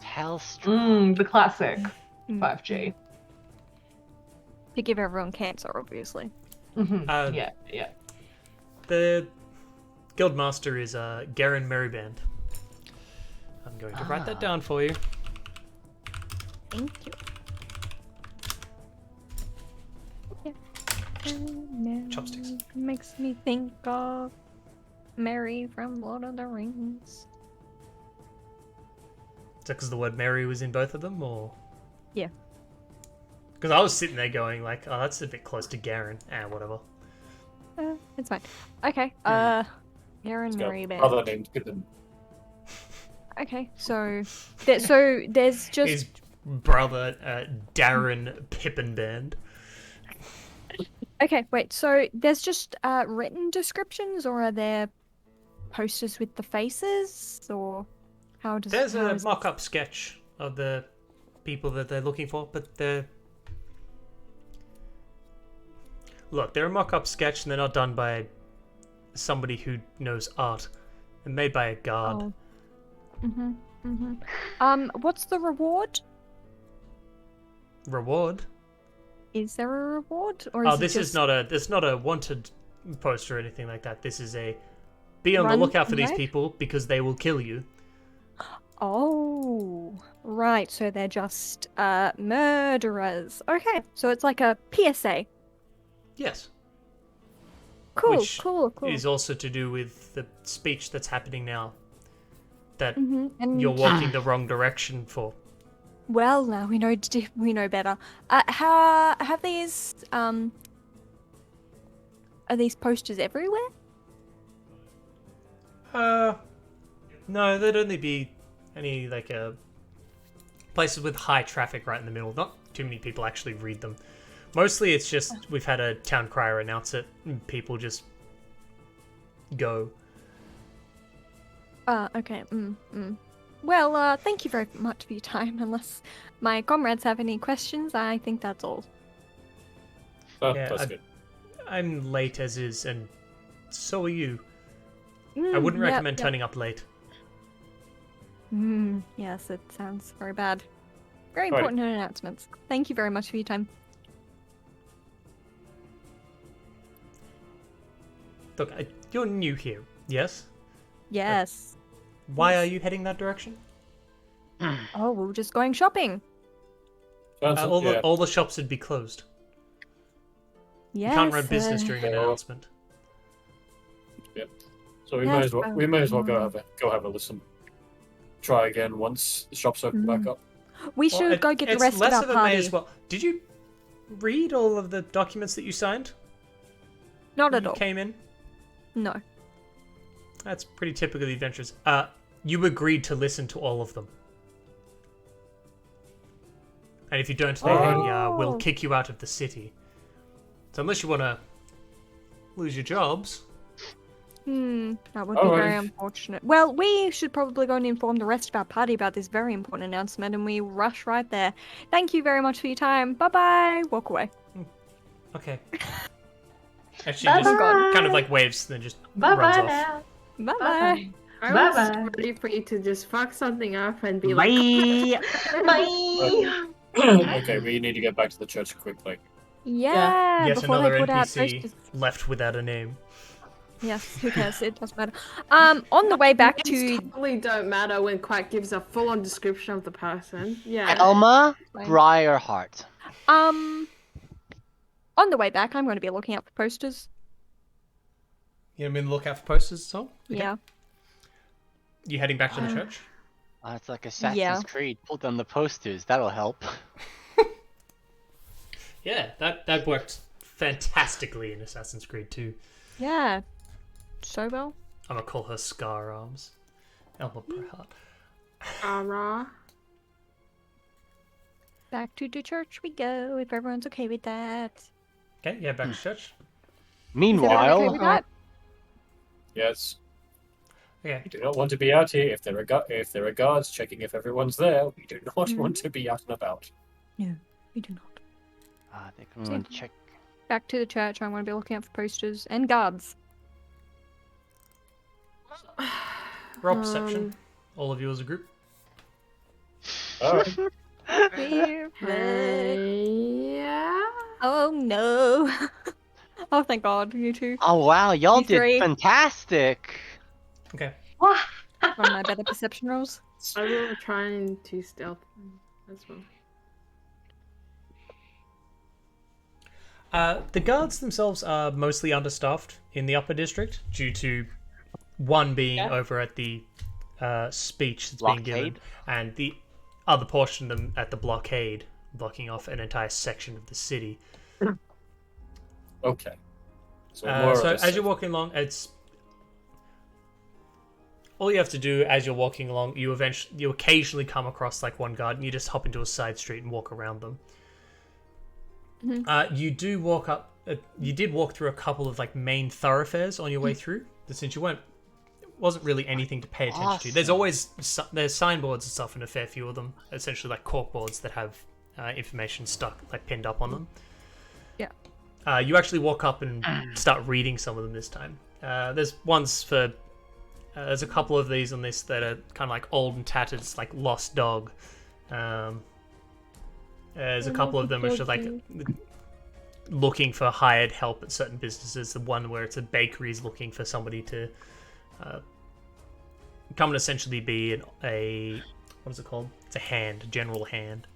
Telstra. The classic Mm. 5G. To give everyone cancer, obviously. Yeah. The guildmaster is Garen Merryband. I'm going to write that down for you. Thank you. Chopsticks. Makes me think of Mary from Lord of the Rings. Is that because the word Mary was in both of them, or? Yeah. Because I was sitting there going like, oh, that's a bit close to Garen. Whatever. It's fine. Okay. Garen Mary Band. Other names good than. Okay, so there's just His brother, Darren Pippenband. okay. Wait, so there's just written descriptions, or are there posters with the faces, or how does? There's how a is mock-up sketch of the people that they're looking for, but they're... Look, they're a mock-up sketch and they're not done by somebody who knows art. They're made by a guard. What's the reward? Reward? Is there a reward, or is Oh, it this just... is not a wanted poster or anything like that. This is a be on the Run lookout for these red? people because they will kill you. Oh, right. So they're just murderers. Okay, so it's like a PSA. Yes. Cool, Which cool. is also to do with the speech that's happening now. that And you're walking the wrong direction for. well, now we know better. How have these are these posters everywhere? No, there'd only be any like places with high traffic right in the middle. Not too many people actually read them. Mostly it's just we've had a town crier announce it and people just go. Okay. Well, thank you very much for your time. Unless my comrades have any questions, I think that's all. Oh, Yeah, that's good. I'm late as is, and so are you. I wouldn't recommend turning up late. Yes, it sounds very bad. Very Right. important announcements. Thank you very much for your time. Look, you're new here, yes? Yes. Why are you heading that direction? Oh, we were just going shopping. All the shops would be closed. Yes. You can't run business during an Yeah. announcement. So we Yes, may as well go have a listen. Try again once the shops open back up. We should go get the it's rest of less our of a party. may as well. Did you read all of the documents that you signed Not when at you all. came in? No. That's pretty typical of the adventurers. You agreed to listen to all of them. And if you don't, then we'll Oh. kick you out of the city. So unless you want to lose your jobs. That would be very Alright. unfortunate. Well, we should probably go and inform the rest of our party about this very important announcement, and we rush right there. Thank you very much for your time. Bye-bye. Walk away. Okay. And she just kind of like waves, then just runs Bye-bye off. now. Bye-bye. I Bye-bye. was ready for you to just fuck something up and be like, Bye. Bye. Okay, we need to get back to the church quickly. Yeah, Yet before another they put out NPC posters. left without a name. Yes, who cares? It doesn't matter. On the way back Names to totally don't matter when Quack gives a full-on description of the person. Yeah. Elma Fine. Briarheart. on the way back, I'm going to be looking out for posters. You know what I mean? Look out for posters, so? Okay. Yeah. You heading back to the church? It's like Assassin's Yeah. Creed. Pull down the posters. That'll help. Yeah, that worked fantastically in Assassin's Creed 2. Yeah. So well. I'm gonna call her Scar Arms. Elma Briarheart. Rah. Back to the church we go, if everyone's okay with that. Okay, yeah, back to church. Is everyone okay Meanwhile, with that? Yes. Okay. We do not want to be out here if there are guards checking if everyone's there. We do not want to be out and about. No, we do not. they can want to check. Back to the church, I'm going to be looking out for posters and guards. Roll perception. All of you as a group. All right. Yeah. Oh no. Oh, thank God, you two. Oh wow, y'all You three. did fantastic. Okay. One of my better perception rolls. I will try and to stealth as well. The guards themselves are mostly understaffed in the upper district due to one being over at the speech that's being given, Blockade? and the other portion of them at the blockade, blocking off an entire section of the city. Okay. So more So of a as you're walking along, it's all you have to do as you're walking along. You occasionally come across like one guard, and you just hop into a side street and walk around them. You do walk up. You did walk through a couple of like main thoroughfares on your way through. But since you wasn't really anything to pay attention to. There's always there's signboards and stuff, and a fair few of them. Essentially, like corkboards that have information stuck, like pinned up on them. Yeah. You actually walk up and start reading some of them this time. There's ones for. There's a couple of these on this that are kind of like old and tattered. It's like Lost Dog. There's a couple of them which are like looking for hired help at certain businesses. The one where it's a bakery is looking for somebody to come and essentially be a what is it called? It's a general hand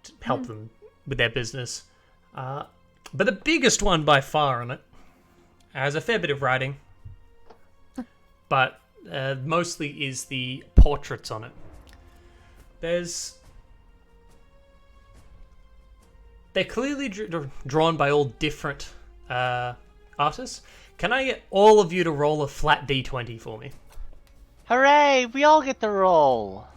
to help them with their business. But the biggest one by far on it has a fair bit of writing, but mostly is the portraits on it. They're clearly drawn by all different artists. Can I get all of you to roll a flat d20 for me? Hooray! We all get the roll.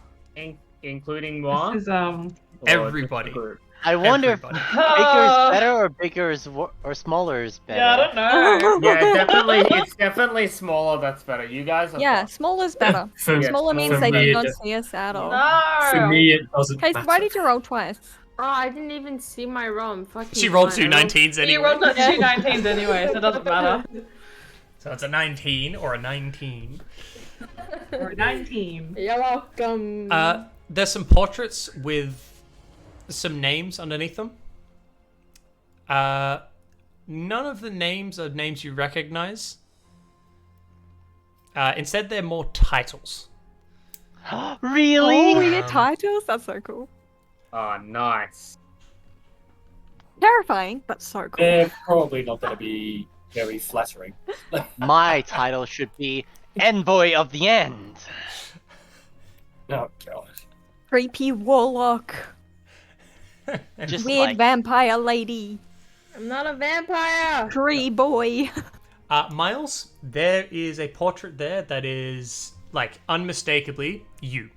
Including moi? This is Or just Everybody. the group? I wonder if Everybody. bigger is better or bigger is or smaller is better. Yeah, I don't know. Yeah, definitely. It's definitely smaller. That's better. You guys are. Yeah, fine. smaller is better. For, Yeah, Smaller means for they me, did not it- see us at all. No. For me, it doesn't Casey, matter. why did you roll twice? Oh, I didn't even see my roll. I'm fucking She rolled fine. two I rolled- 19s You anyway. rolled us 2 19s anyway, so it doesn't matter. So it's a 19 or a 19. Or 19. You're welcome. There's some portraits with some names underneath them. None of the names are names you recognize. Instead, they're more titles. Really? Oh, we get titles? That's so cool. Oh, nice. Terrifying, but so cool. They're probably not going to be very flattering. My title should be Envoy of the End. Oh god. Creepy warlock. Just Weird like vampire lady. I'm not a vampire. Tree boy. Miles, there is a portrait there that is, like, unmistakably you.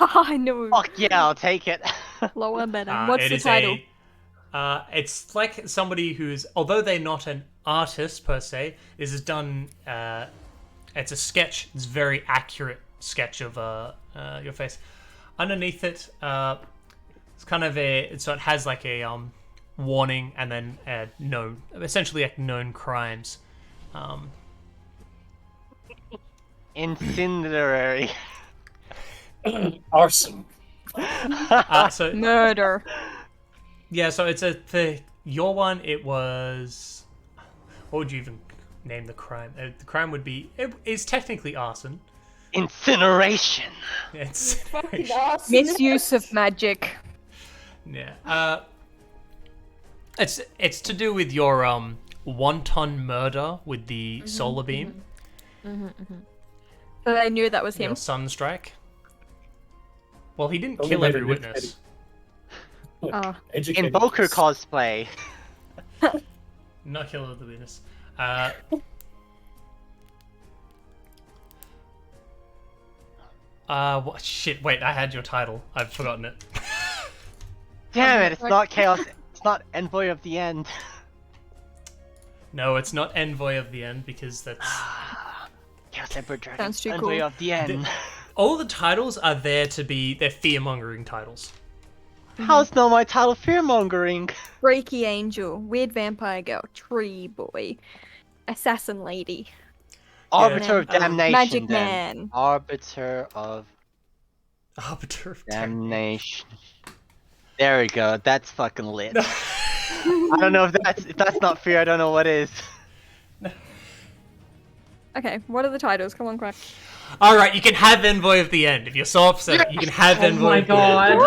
I knew. fuck yeah, I'll take it. Lower better. What's It the is title? It's like somebody who's, although they're not an artist per se, this is done. It's a sketch. It's a very accurate sketch of your face. Underneath it, it's kind of so it has like a warning and then known, essentially like known crimes. Incendiary. Arson. So Murder. yeah, so it's for your one. It was, what would you even name the crime? The crime would be, it is technically arson. Incineration. It's Fucking awesome. Misuse of magic. yeah. It's to do with your wanton murder with the solar beam, So they knew that was him. your sunstrike. Well, he didn't Only kill made every it witness. Oh. Educated Invoker guess. cosplay. Not kill every witness. What, shit, wait, I had your title. I've forgotten it. Damn it, it's not Chaos. It's not Envoy of the End. No, it's not Envoy of the End because that's... Chaos Emperor Dragon. Sounds too Envoy cool. of the End. All the titles are there to be... They're fear-mongering titles. How's not my title fear-mongering? Freaky angel. Weird vampire girl. Tree boy. Assassin lady. Arbiter of um, Damnation. Magic then. man. Arbiter of Arbiter of Damnation. There we go. That's fucking lit. I don't know if that's not fear. I don't know what is. Okay, what are the titles? Come on, crack. Alright, you can have Envoy of the End. If you're so upset, you can have Oh Envoy my of the End.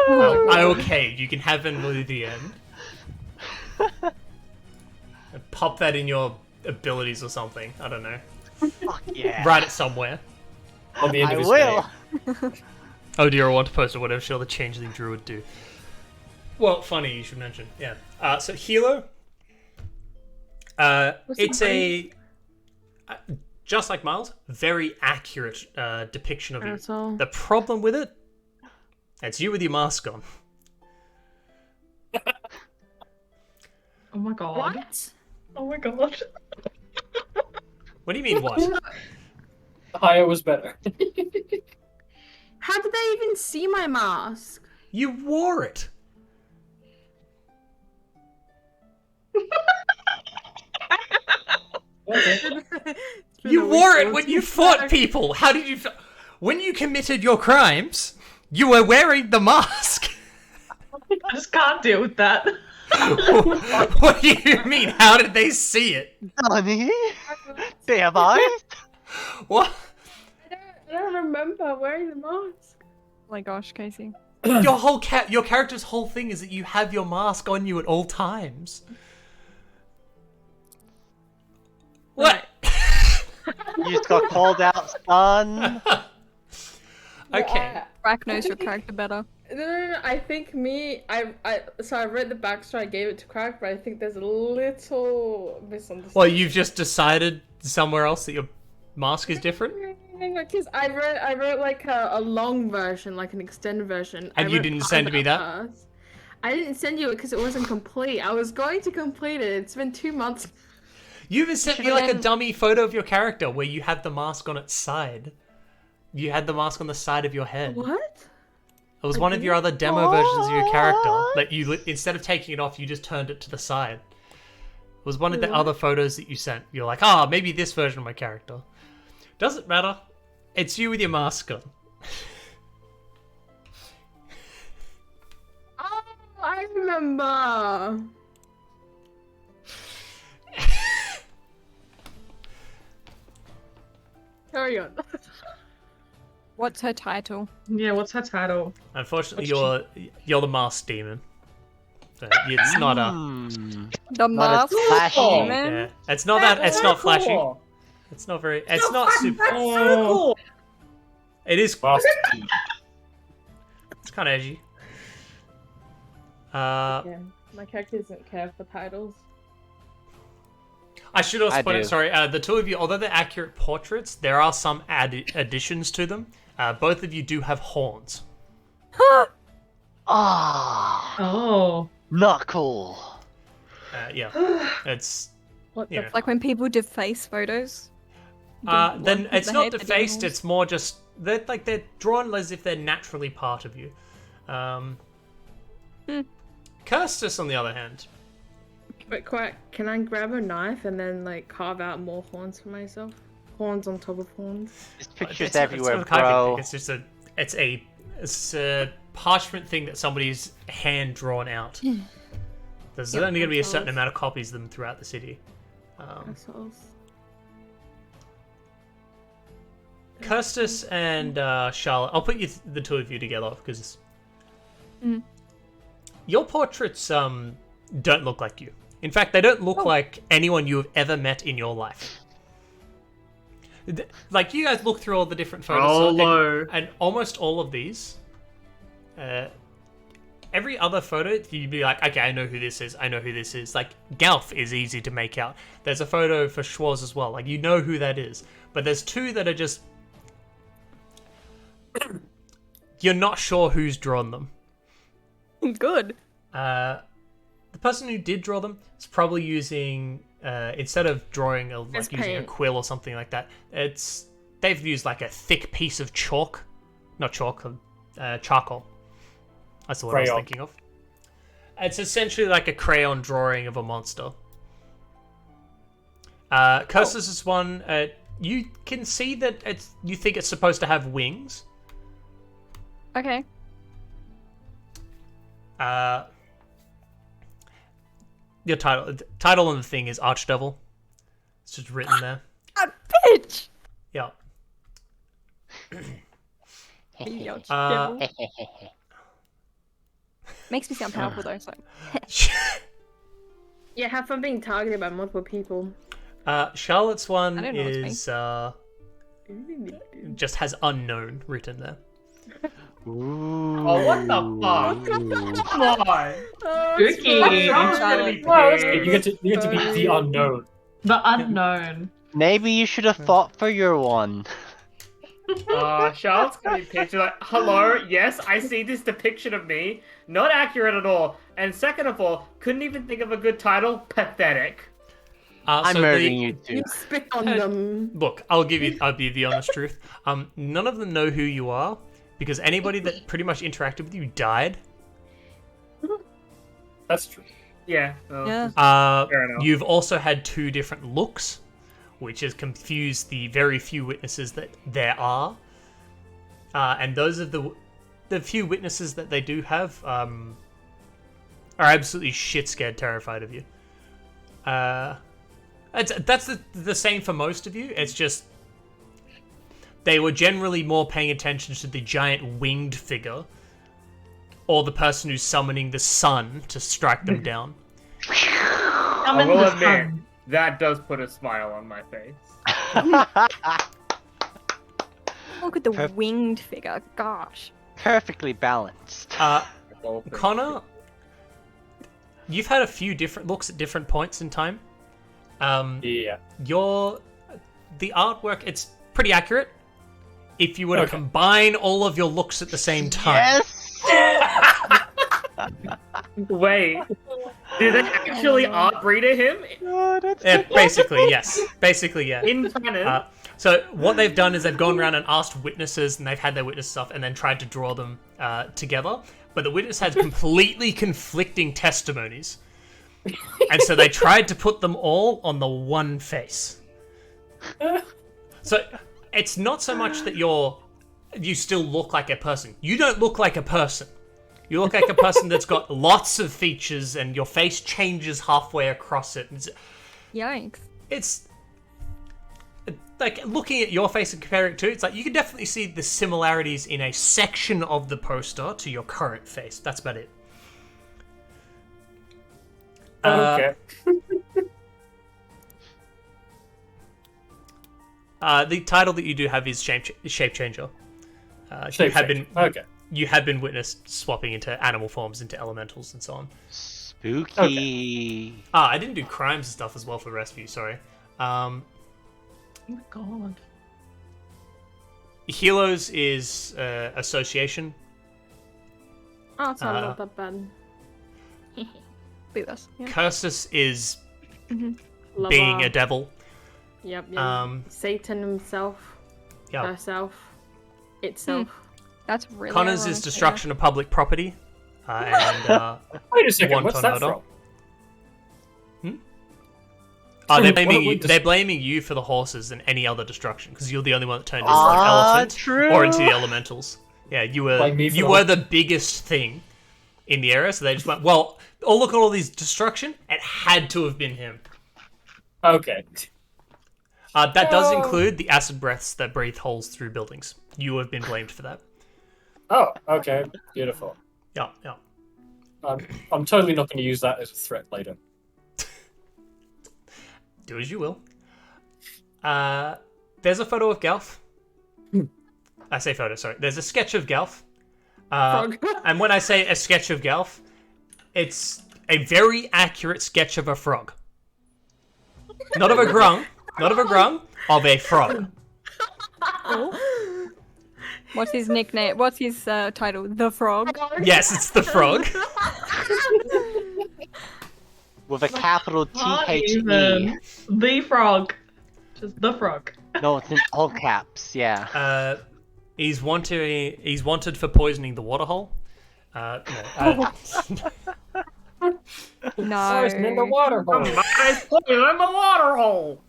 god. Okay, you can have Envoy of the End. Pop that in your abilities or something. I don't know. Fuck yeah. Write it somewhere. On the end I of his will. name. Oh, do you want to post or whatever shall the changeling druid do? Well, funny you should mention. Yeah. So Hilo. It's a just like Miles, very accurate depiction of you. Asshole. The problem with it, it's you with your mask on. Oh my god. What? Oh my god. What do you mean what? Higher was better. How did they even see my mask? You wore it. Okay. You wore it when you fought people. How did you? When you committed your crimes, you were wearing the mask. I just can't deal with that. What do you mean? How did they see it? Donnie? They have eyes? What? I don't remember wearing the mask. Oh my gosh, Casey. Your whole your character's whole thing is that you have your mask on you at all times. What? You just got called out, son. Okay. Brack knows your character better. No. I think so I read the backstory, I gave it to Crack, but I think there's a little misunderstanding. Well, you've just decided somewhere else that your mask is different? Because I wrote like a long version, like an extended version. And I you wrote didn't part send of me it that? first. I didn't send you it because it wasn't complete. I was going to complete it. It's been 2 months. You even sent me like a dummy photo of your character where you had the mask on its side. You had the mask on the side of your head. What? It was one of your other demo versions of your character. That you, instead of taking it off, you just turned it to the side. It was one of the other photos that you sent. You're like, maybe this version of my character. Doesn't matter. It's you with your mask on. Oh, I remember. Carry on. What's her title? Yeah, what's her title? Unfortunately, you're the mask demon. So it's not a. The Not mask as flashy. demon? Yeah, it's not that. It's not flashy. It's not very. It's not super. cool. It is. Mask. It's kind of edgy. Yeah, my character doesn't care for titles. I should also I point out, do. sorry, the two of you, although they're accurate portraits, there are some additions to them. Both of you do have horns. Ah, Oh. not cool. Yeah, it's What the you know. Like when people deface photos. Then it's the not head, the defaced. animals. It's more just they're drawn as if they're naturally part of you. Kirstus, on the other hand, But Quack, can I grab a knife and then like carve out more horns for myself? Horns on top of horns. There's it's pictures not everywhere, a carving bro. thing, it's just it's a parchment thing that somebody's hand drawn out. There's only going to be a certain assholes. amount of copies of them throughout the city. Assholes. Kirstus and Charlotte, I'll put the two of you together because your portraits don't look like you. In fact, they don't look like anyone you have ever met in your life. Like, you guys look through all the different photos, and almost all of these, every other photo, you'd be like, okay, I know who this is, I know who this is. Like, Galf is easy to make out. There's a photo for Schwarz as well. Like, you know who that is. But there's two that are just... You're not sure who's drawn them. Good. The person who did draw them is probably using instead of drawing using a paint. quill or something like that. They've used like a thick piece of chalk, not chalk, charcoal. That's the word I was Crayon. thinking of. It's essentially like a crayon drawing of a monster. Cursus is one. You can see that you think it's supposed to have wings. Okay. Your title on the thing is Archdevil. It's just written there. Bitch! Yeah. Devil. Makes me sound powerful though, so. Yeah, have fun being targeted by multiple people. Charlotte's one I don't know what's is just has unknown written there. Oh, what the fuck? Come on. Spooky. Someone's gonna be You pissed. get to be the unknown. The unknown. Maybe you should have fought for your one. Charlotte's gonna be pissed. You're like, hello, yes, I see this depiction of me. Not accurate at all. And second of all, couldn't even think of a good title. Pathetic. I'm So murdering you too. You spit on them. Look, I'll be the honest truth. None of them know who you are because anybody that pretty much interacted with you died. That's true. Yeah. Well, Yeah. Fair enough. You've also had two different looks, which has confused the very few witnesses that there are. And those are the few witnesses that they do have are absolutely shit scared, terrified of you. That's the same for most of you. It's just they were generally more paying attention to the giant winged figure or the person who's summoning the sun to strike them down. I will admit, that does put a smile on my face. Look at the Perf- winged figure. Gosh. Perfectly balanced. Connor, you've had a few different looks at different points in time. Yeah. The artwork, it's pretty accurate. If you were to combine all of your looks at the same time. Yes! Wait, did they actually art breeder him Basically, yes. Basically, yeah. in canon? So what they've done is they've gone around and asked witnesses, and they've had their witness stuff, and then tried to draw them together. But the witness had completely conflicting testimonies, and so they tried to put them all on the one face. So it's not so much that you still look like a person. You don't look like a person. You look like a person that's got lots of features, and your face changes halfway across it. Yikes. It's like looking at your face and comparing it to, it's like you can definitely see the similarities in a section of the poster to your current face. That's about it. Okay. The title that you do have is Shape Changer. You have been witnessed swapping into animal forms, into elementals, and so on. Spooky. I didn't do crimes and stuff as well for the rest of you. Sorry. Oh my god. Helos is association. Oh, it's not that bad. Be this. Yeah. Cursus is Lover. being a devil. Yep. Satan himself. Yeah. Herself. Itself. That's really Connor's ironic, is destruction of public property. And Wait a second, what's Wonton that murder. from? They're blaming you for the horses and any other destruction because you're the only one that turned into like elephant true. or into the elementals. Yeah, you Blame me for you the- were the biggest thing in the area, so they just went, well, oh look at all these destruction. It had to have been him. Okay. That does include the acid breaths that breathe holes through buildings. You have been blamed for that. Oh, okay. Beautiful. Yeah. I'm totally not going to use that as a threat later. Do as you will. There's a photo of Galf. I say photo, sorry. There's a sketch of Galf. And when I say a sketch of Galf, it's a very accurate sketch of a frog. Not of a grung, of a frog. What's his nickname? What's his title? The Frog. Yes, it's the frog. With a capital Not THE. even. The frog. Just the frog. No, it's in all caps, yeah. He's wanted for poisoning the waterhole. No. Poison in the water hole. Nice point in the water hole.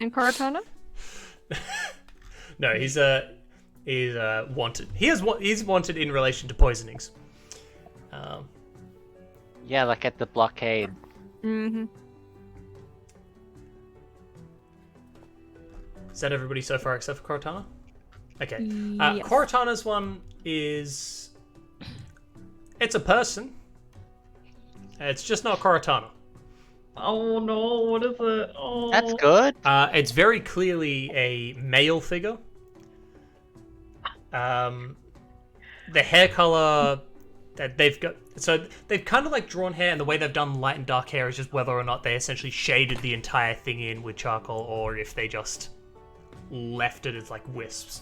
And Cortana? No, he's wanted. He's wanted in relation to poisonings. Yeah, like at the blockade. Mm-hmm. Is that everybody so far except for Cortana? Okay. Yes. Cortana's one is... It's a person. It's just not Cortana. Oh no, what is it? Oh. That's good. It's very clearly a male figure. The hair color that they've got... So they've kind of like drawn hair, and the way they've done light and dark hair is just whether or not they essentially shaded the entire thing in with charcoal, or if they just left it as like wisps.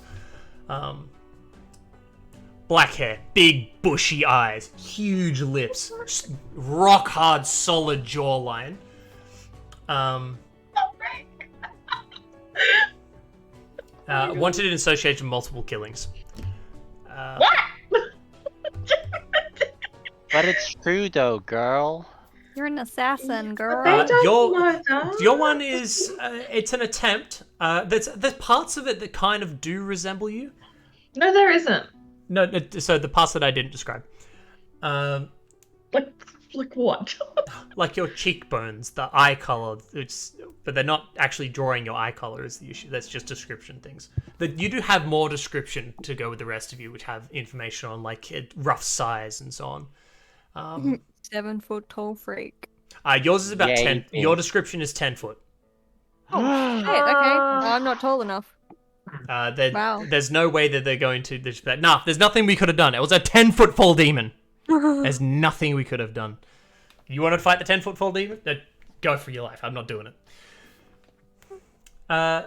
Black hair, big bushy eyes, huge lips, rock hard solid jawline. Wanted in association with multiple killings. But it's true though, girl. You're an assassin, girl. Your one is it's an attempt. There's parts of it that kind of do resemble you. No, there isn't. No, so the parts that I didn't describe, Like what? like your cheekbones, the eye color. But they're not actually drawing your eye color is the issue. That's just description things. That you do have more description to go with the rest of you, which have information on like rough size and so on. 7 foot tall freak. Yours is about Yeah, 10. yeah. Your description is 10 foot. Oh shit! Okay, I'm not tall enough. Wow. There's no way that they're going to. Nah, there's nothing we could have done. It was a 10-foot fall demon. There's nothing we could have done. You want to fight the 10-foot fall demon? Go for your life. I'm not doing it.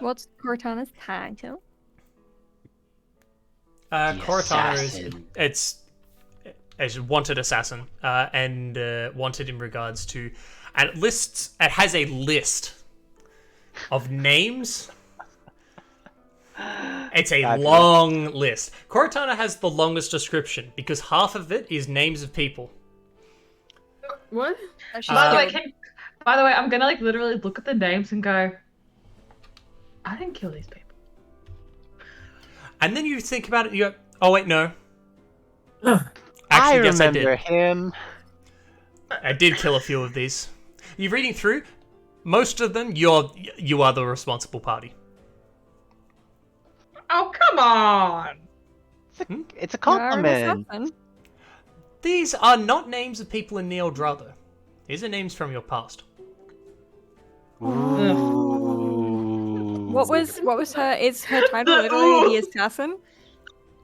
What's Cortana's title? Cortana is a wanted assassin, and wanted in regards to, and it has a list of names. It's a long list. Cortana has the longest description because half of it is names of people. What? By the way, I'm gonna like literally look at the names and go, I didn't kill these people. And then you think about it, you go, oh wait, no. I Actually, yes, I remember did. him. I did kill a few of these. You're reading through, most of them, you are the responsible party. Oh, come on! It's a compliment. These are not names of people in Neeldratha. These are names from your past. What was her? Is her title literally the assassin?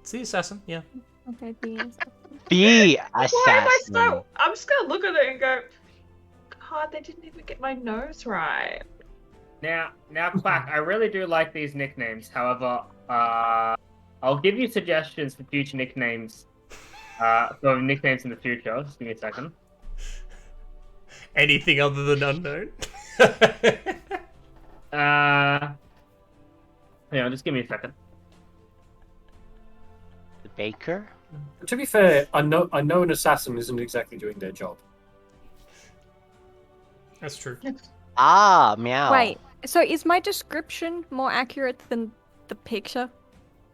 It's the assassin, yeah. Okay, the assassin. The Why assassin. am I so? I'm just gonna look at it and go, God, they didn't even get my nose right. Now, Quack, I really do like these nicknames. However, I'll give you suggestions for future nicknames. For nicknames in the future. Just give me a second. Anything other than unknown? Yeah, just give me a second. The baker? To be fair, I know an assassin isn't exactly doing their job. That's true. Ah, meow. Wait, so is my description more accurate than the picture?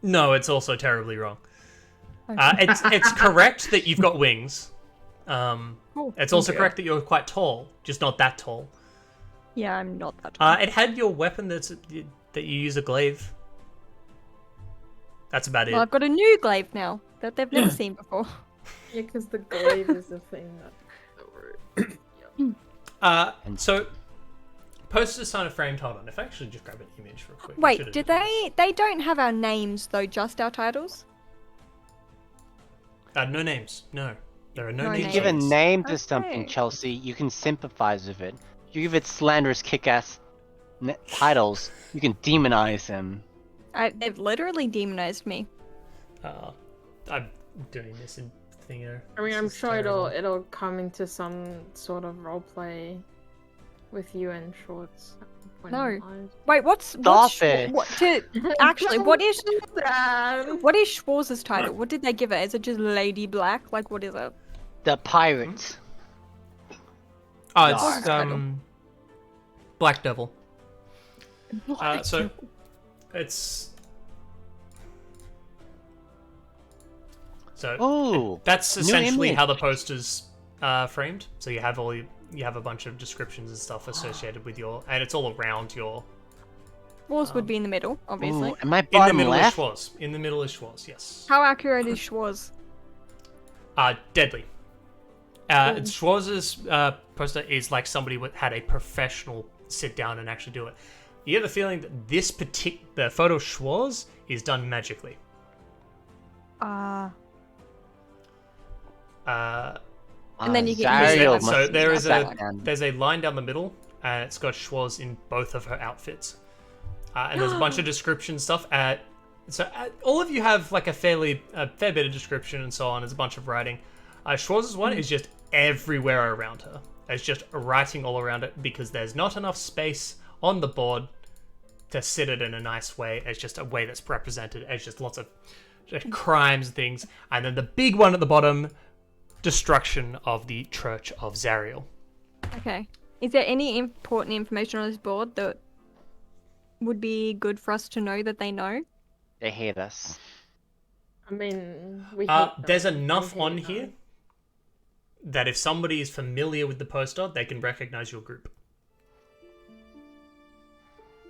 No, it's also terribly wrong. Okay. It's correct that you've got wings. Cool. It's also Okay. correct that you're quite tall, just not that tall. Yeah, I'm not that tall. It had your weapon that you use a glaive. That's about Well, it. I've got a new glaive now that they've never seen before. Yeah, because the glaive is the thing that. So, poster sign of framed. Hold on, if I actually just grab an image real quick. I Wait, should've did done they don't have our names though, just our titles? this. No names. No, there are no No names. You give a names. name to something, Okay. Chelsea, you can sympathize with it. You give it slanderous kick-ass titles, you can demonize him. They've literally demonized me. I'm doing this in thingo. I mean, I'm This is sure terrible. it'll come into some sort of roleplay with you and Shorts. at one point No. in life. Wait, what's Stop Sch- it. What to actually? What is Dad. Schwarz's title? What did they give it? Is it just Lady Black? Like, what is it? The pirates. Oh, Dark. it's Black Devil. So it's Ooh, that's new essentially image. how the poster's framed. So you have you have a bunch of descriptions and stuff associated with and it's all around your. Schwarz would be in the middle, obviously. Ooh, am I In the bottom middle left? is Schwarz. In the middle is Schwarz. Yes. How accurate is Schwarz? Deadly. Schwarz's poster is like somebody had a professional sit down and actually do it. You have a feeling that the photo Schwarz is done magically. And Ah, then you get Zariel used to it. So must there be is back. there's a line down the middle, and it's got Schwarz in both of her outfits, and there's a bunch of description stuff. All of you have like a fair bit of description and so on. There's a bunch of writing. Schwarz's one is just everywhere around her. It's just writing all around it because there's not enough space on the board to sit it in a nice way. It's just a way that's represented as just lots of crimes and things. And then the big one at the bottom, destruction of the Church of Zariel. Okay. Is there any important information on this board that would be good for us to know that they know? They hate us. I mean, we. hate them. There's We enough hate on them. here that if somebody is familiar with the poster, they can recognize your group.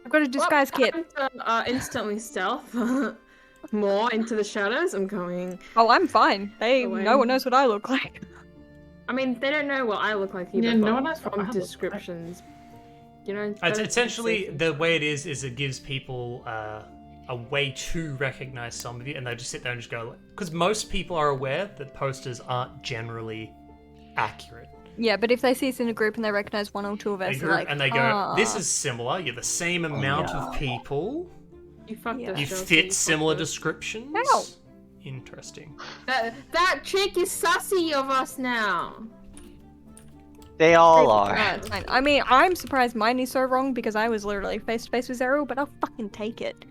I've got a disguise kit. I'm to, instantly stealth more into the shadows. I'm going. Oh, I'm fine. Away. No one knows what I look like. I mean, they don't know what I look like either. Yeah, no but one knows what I from look like. descriptions. You know, It's better to be essentially safe. the way it is it gives people a way to recognize some of you, and they just sit there and just go, because most people are aware that posters aren't generally accurate. Yeah, but if they see us in a group and they recognize one or two of us, they're like, And they go, "This "Ah." is similar. You're the same amount of people. You fucked Yeah. us, You Chelsea, fit fucked similar us. descriptions." Ow. Interesting. That chick is sussy of us now. They all Crazy are. girl. It's fine. I mean, I'm surprised mine is so wrong because I was literally face to face with Zerial, but I'll fucking take it.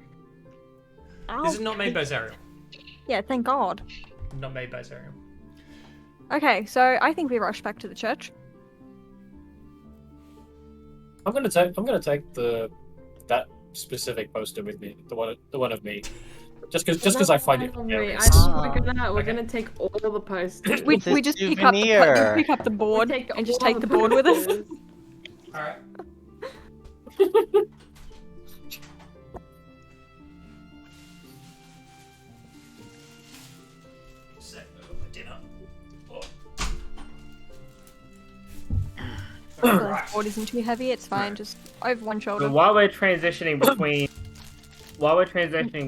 This is not made by Zariel. Yeah, thank God. Not made by Zariel. Okay, so I think we rush back to the church. I'm gonna take that specific poster with me, the one of me, just because I find it I hilarious. think we're Okay. gonna take all the posters. We It's a just souvenir. pick up the board We take and just all take the board with us. posters. Alright. The board isn't too heavy, it's fine, just over one shoulder. So while we're transitioning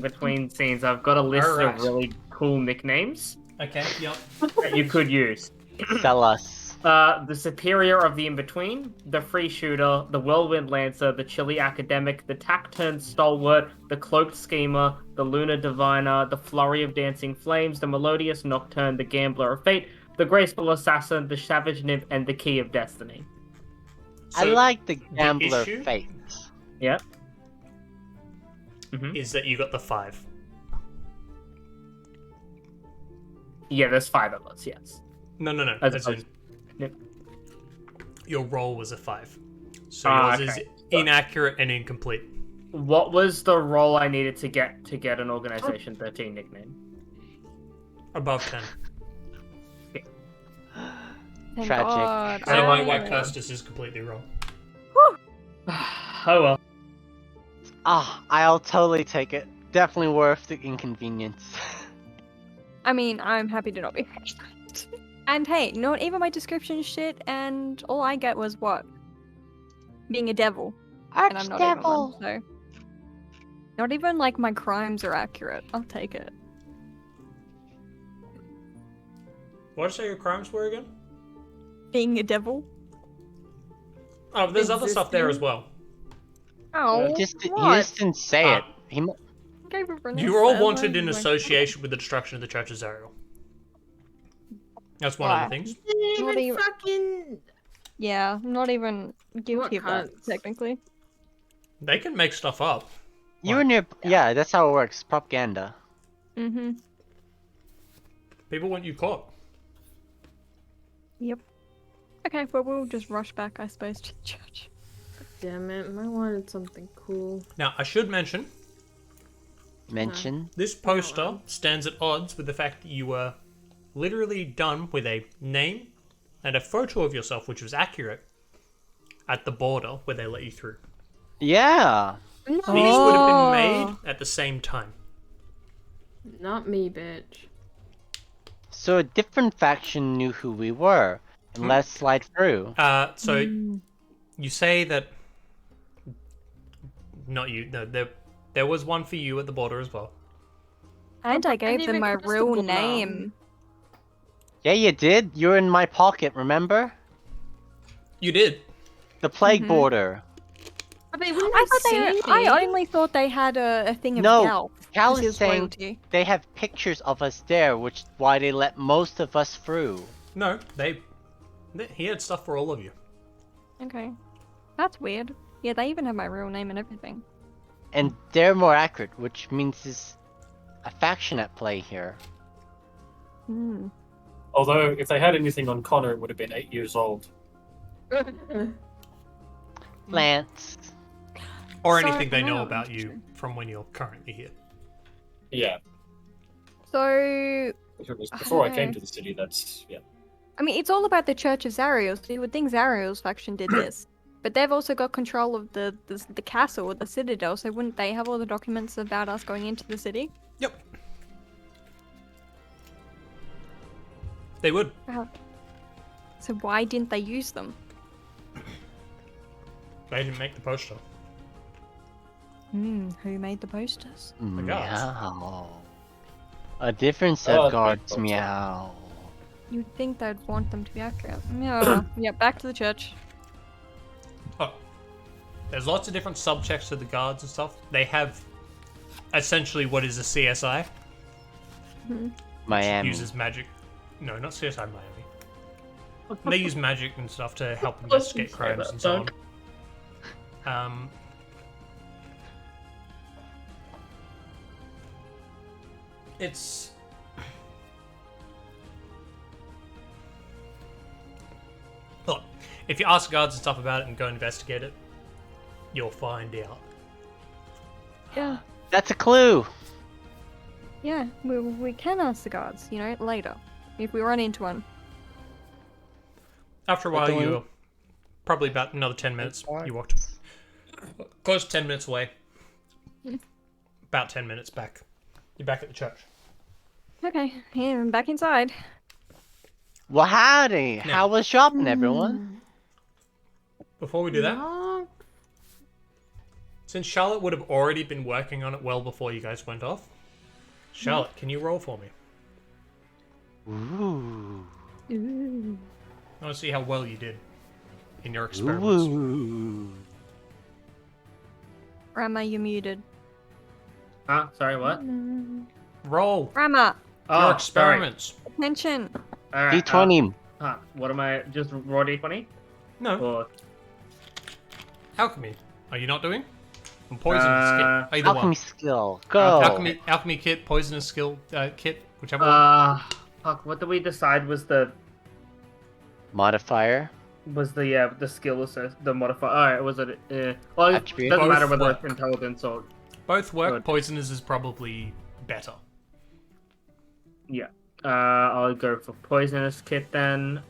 between scenes, I've got a list Alright. of really cool nicknames Okay, yep. that you could use. Tell us. The Superior of the In-Between, the Free Shooter, the Whirlwind Lancer, the Chilly Academic, the Taciturn Stalwart, the Cloaked Schemer, the Lunar Diviner, the Flurry of Dancing Flames, the Melodious Nocturne, the Gambler of Fate, the Graceful Assassin, the Savage Nymph, and the Key of Destiny. I So, like the Gambler issue? Fate. Yep. is that you got the 5. Yeah, there's 5 of us, yes. No. As As opposed- in, Yep. your roll was a 5. So Ah, yours okay. is inaccurate and incomplete. What was the role I needed to get an Organization 13 nickname? Above 10. Thank Tragic. God. I don't know why Oh. Kirstus is completely wrong. Oh well. I'll totally take it. Definitely worth the inconvenience. I mean, I'm happy to not be. And hey, not even my description shit, and all I get was what? Being a devil. And I'm not even one, so. Not even like my crimes are accurate. I'll take it. What did you say your crimes were again? Being a devil. Oh, there's other stuff there as well. Oh, He just what? didn't say Ah. it. He, mu- Gave it You were all Vanessa, wanted in like- association with the destruction of the Church of Zariel. That's one of the Why? things. Didn't Not even even- fucking. Yeah, not even guilty What of that, cunts. technically. They can make stuff up. you were near. Yeah, that's how it works. Propaganda. Mm-hmm. People want you caught. Yep. Okay, well, we'll just rush back, I suppose, to the church. Damn it! I wanted something cool. Now, I should mention, Mention. this poster stands at odds with the fact that you were literally done with a name and a photo of yourself, which was accurate, at the border where they let you through. Yeah. These would have been made at the same time. Not me, bitch. So a different faction knew who we were, and let's slide through. So you say that not you. No, there was one for you at the border as well. And I gave them even my crossed the real border. name. Yeah, you did. You were in my pocket, remember? You did. The plague border. But they wouldn't I have thought seen I me. only thought they had a thing of No, Gal. Cal because he is was saying royalty. they have pictures of us there, which is why they let most of us through. No, he had stuff for all of you. Okay. That's weird. Yeah, they even have my real name and everything. And they're more accurate, which means there's a faction at play here. Hmm. Although, if they had anything on Connor, it would have been 8 years old. Lance. Or So- anything they know oh, about you interesting. from when you're currently here. Yeah. So, If it was I before I don't came know. to the city, that's yeah. I mean, it's all about the Church of Zariel, so you would think Zariel's faction did this. But they've also got control of the castle or the citadel, so wouldn't they have all the documents about us going into the city? Yep. They would. So why didn't they use them? They didn't make the poster. Who made the posters? The guards. Meow. A different set Oh, of guards. big Meow. You'd think they'd want them to be accurate. Yeah, yeah, back to the church. Oh. There's lots of different subchecks to the guards and stuff. They have essentially what is a CSI. Miami. Uses magic. No, not CSI Miami. They use magic and stuff to help investigate crimes and so on. It's... Look, if you ask guards and stuff about it and go investigate it, you'll find out. Yeah. That's a clue. Yeah, we can ask the guards, later. If we run into one. After a while, you're probably about another 10 minutes. You walked close to 10 minutes away. About 10 minutes back. You're back at the church. Okay, yeah, I'm back inside. Well, howdy. How was shopping, everyone? Before we do that, since Charlotte would have already been working on it well before you guys went off, Charlotte, can you roll for me? Ooh. I want to see how well you did in your experiments. Ooh. Rama, you muted. Sorry, what? Roll Rama, your experiments. attention. All right, D20. what am I? Just raw D20? No, Or alchemy. Are you not doing? And poisonous kit. Either Alchemy one. skill. Go. Alchemy kit, poisonous skill kit, whichever one. fuck. What did we decide was the Modifier. skill assess the modifier? All right, was it? Well, it Attribute. doesn't matter Both whether work. it's intelligence or Both work. Good. Poisonous is probably better. yeah. I'll go for poisonous kit then. Is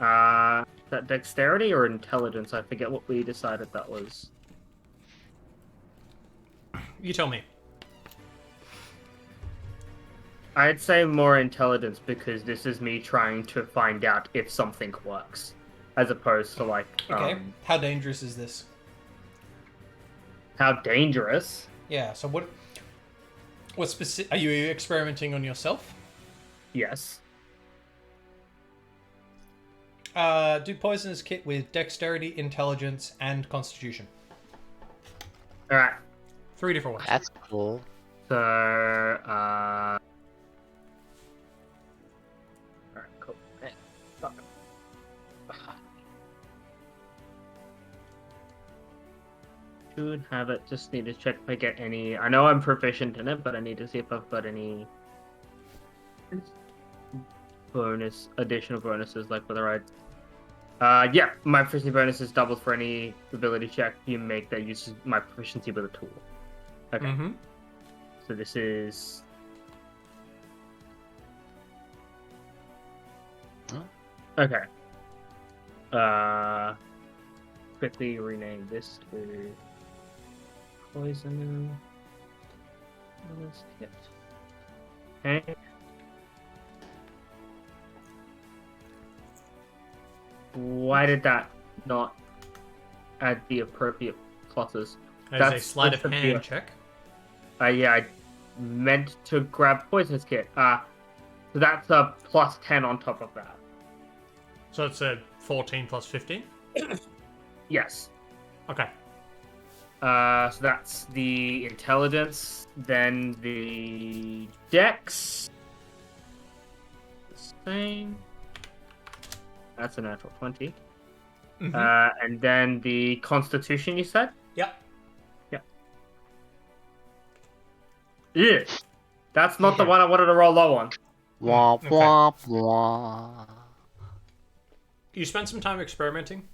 that dexterity or intelligence? I forget what we decided that was. You tell me. I'd say more intelligence because this is me trying to find out if something works, as opposed to like How dangerous is this? how dangerous. Yeah. So what specific? Are you experimenting on yourself? Yes. Do poisonous kit with dexterity, intelligence, and constitution. All right. 3 different ones. That's cool. So, alright, cool. Fuck. Should have it. Just need to check if I get any. I know I'm proficient in it, but I need to see if I've got any additional bonuses, like whether yeah, my proficiency bonus is doubled for any ability check you make that uses my proficiency with a tool. Okay. Mm-hmm. So this is. Okay. Quickly rename this to poison. Kit. Okay. Why did that not add the appropriate pluses? That is a That's sleight of supposed to be hand a- check. Yeah, I meant to grab poisonous kit. So that's a plus 10 on top of that. So it's a 14 plus 15. Yes. Okay. So that's the intelligence, then the dex. The same. That's a natural 20. Mhm. And then the constitution, you said? Yep. Yeah. That's not the one I wanted to roll low on. Womp Okay. womp womp. You spent some time experimenting,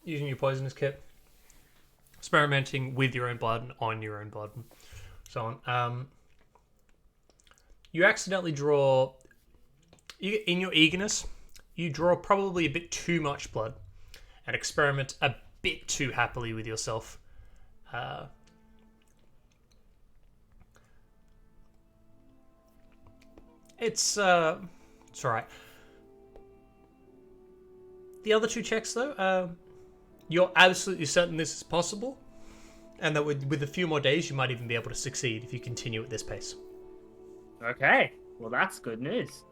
using your poisonous kit, experimenting with your own blood and on your own blood, and so on. You accidentally draw. In your eagerness, you draw probably a bit too much blood, and experiment a bit too happily with yourself. It's alright. The other two checks, though, you're absolutely certain this is possible, and that with a few more days, you might even be able to succeed if you continue at this pace. Okay, well that's good news.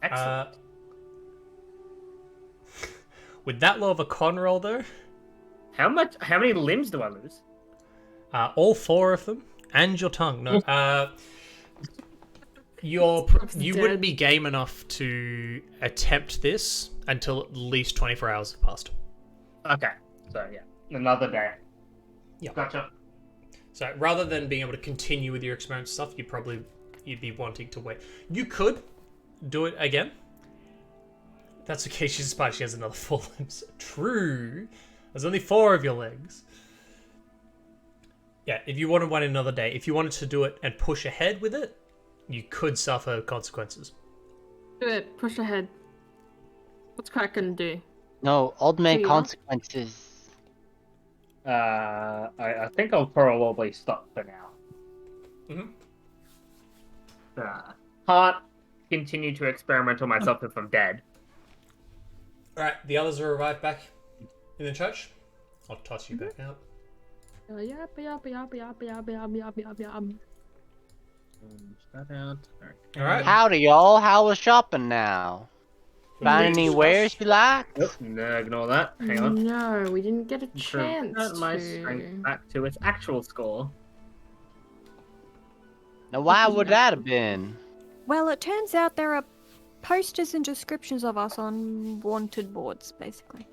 Excellent. With that low of a con roll, though, How many limbs do I lose? all 4 of them, and your tongue. No, you wouldn't be game enough to attempt this until at least 24 hours have passed. Okay, so yeah, another day. Yeah. Gotcha. So rather than being able to continue with your experiment stuff, you'd be wanting to wait. You could do it again. That's okay. She's a spider. She has another 4 limbs. True. There's only 4 of your legs. Yeah, if you wanted one another day, if you wanted to do it and push ahead with it, you could suffer consequences. Do it. Push ahead. What's Crack gonna do? No, ultimate Yeah. consequences. I think I'll probably stop for now. Mhm. Can't continue to experiment on myself if I'm dead. Alright, the others are arrived back in the church. I'll toss you back out. Alright. Howdy, y'all. How was shopping now? Found any wares you like? Nope, no, ignore that. Hang on. No, we didn't get a chance Turn my to. strength back to its actual score. Now, why would that have been? Well, it turns out there are posters and descriptions of us on wanted boards, basically.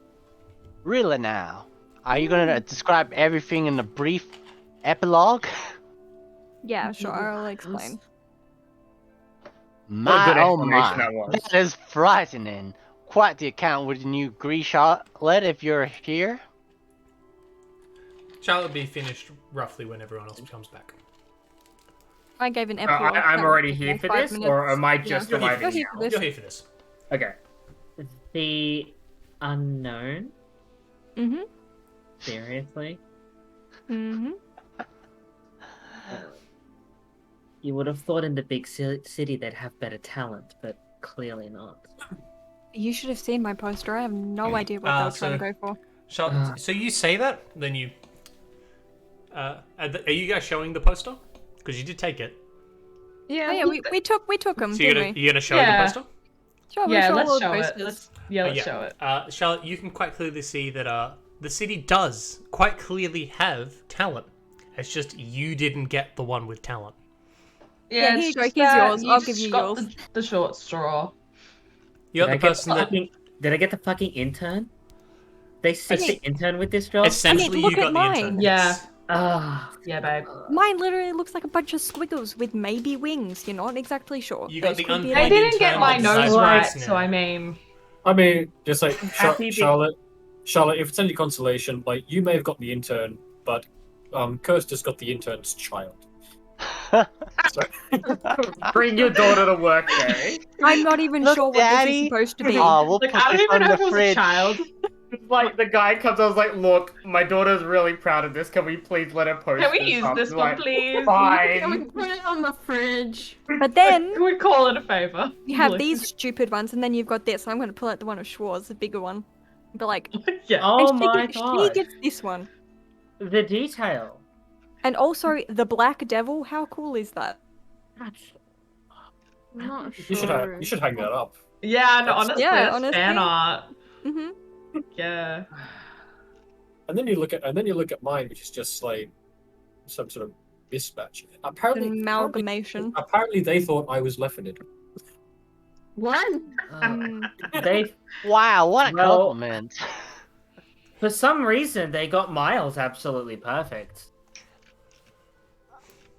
Really now? Are you gonna describe everything in a brief epilogue? Yeah, sure, I'll explain. My good oh explanation my, that was. that is frightening. Quite the account with the new Grease Charlotte if you're here. Charlotte will be finished roughly when everyone else comes back. I gave an epilogue. I'm that already was here like for 5 this, minutes. or am I just You're here for arriving this. now? You're here for this. Okay. The unknown? Mm-hmm. Seriously? Mm-hmm. You would have thought in the big city they'd have better talent, but clearly not. You should have seen my poster. I have no idea what they were trying to go for. Charlotte, so you say that, then you... are you guys showing the poster? Because you did take it. Yeah, Oh, yeah, we took them, So didn't you're gonna show Yeah. the poster? Sure, Yeah, we let's all the show it. posters. Let's show it. Charlotte, you can quite clearly see that the city does quite clearly have talent. It's just you didn't get the one with talent. Yeah, it's here you go, just here's that yours. I'll give just you got yours. The short straw. You got the person that Did I get the fucking intern? They sent Okay. the intern with this job? essentially look you got at the mine. intern. Yeah. Yes. Yeah, babe. Mine literally looks like a bunch of squiggles with maybe wings. You're not exactly sure. You got Those the could be unpaid I didn't intern get my that nose decides right, race so now. I mean, I mean, just like Happy Charlotte, if it's any consolation, like you may have got the intern, but Kirst just got the intern's child. So, Bring your daughter to work, Gary. I'm not even Look, sure what this Daddy. is supposed to be. Oh, we'll like put I don't this even on know if the it was a fridge. child. Like, the guy comes, I was like, look, my daughter's really proud of this. Can we please let her post Can we this use up?" this He's one, like, please? Can we Fine. put it on the fridge? But then Can we call it a favor? you have Like- these stupid ones, and then you've got this. I'm going to pull out the one of Schwartz, the bigger one. And be like, Yeah. Oh and my she god. gets this one. The detail. And also the Black Devil. How cool is that? I'm not you sure. should hang that up. Yeah, no, That's- honestly, Yeah, that's honestly. fan art. Mm-hmm. Yeah. And then you look at mine, which is just like some sort of mismatch. Apparently, Amalgamation. apparently they thought I was left-handed. What? They, Wow, what a Well- compliment. for some reason, they got Miles absolutely perfect.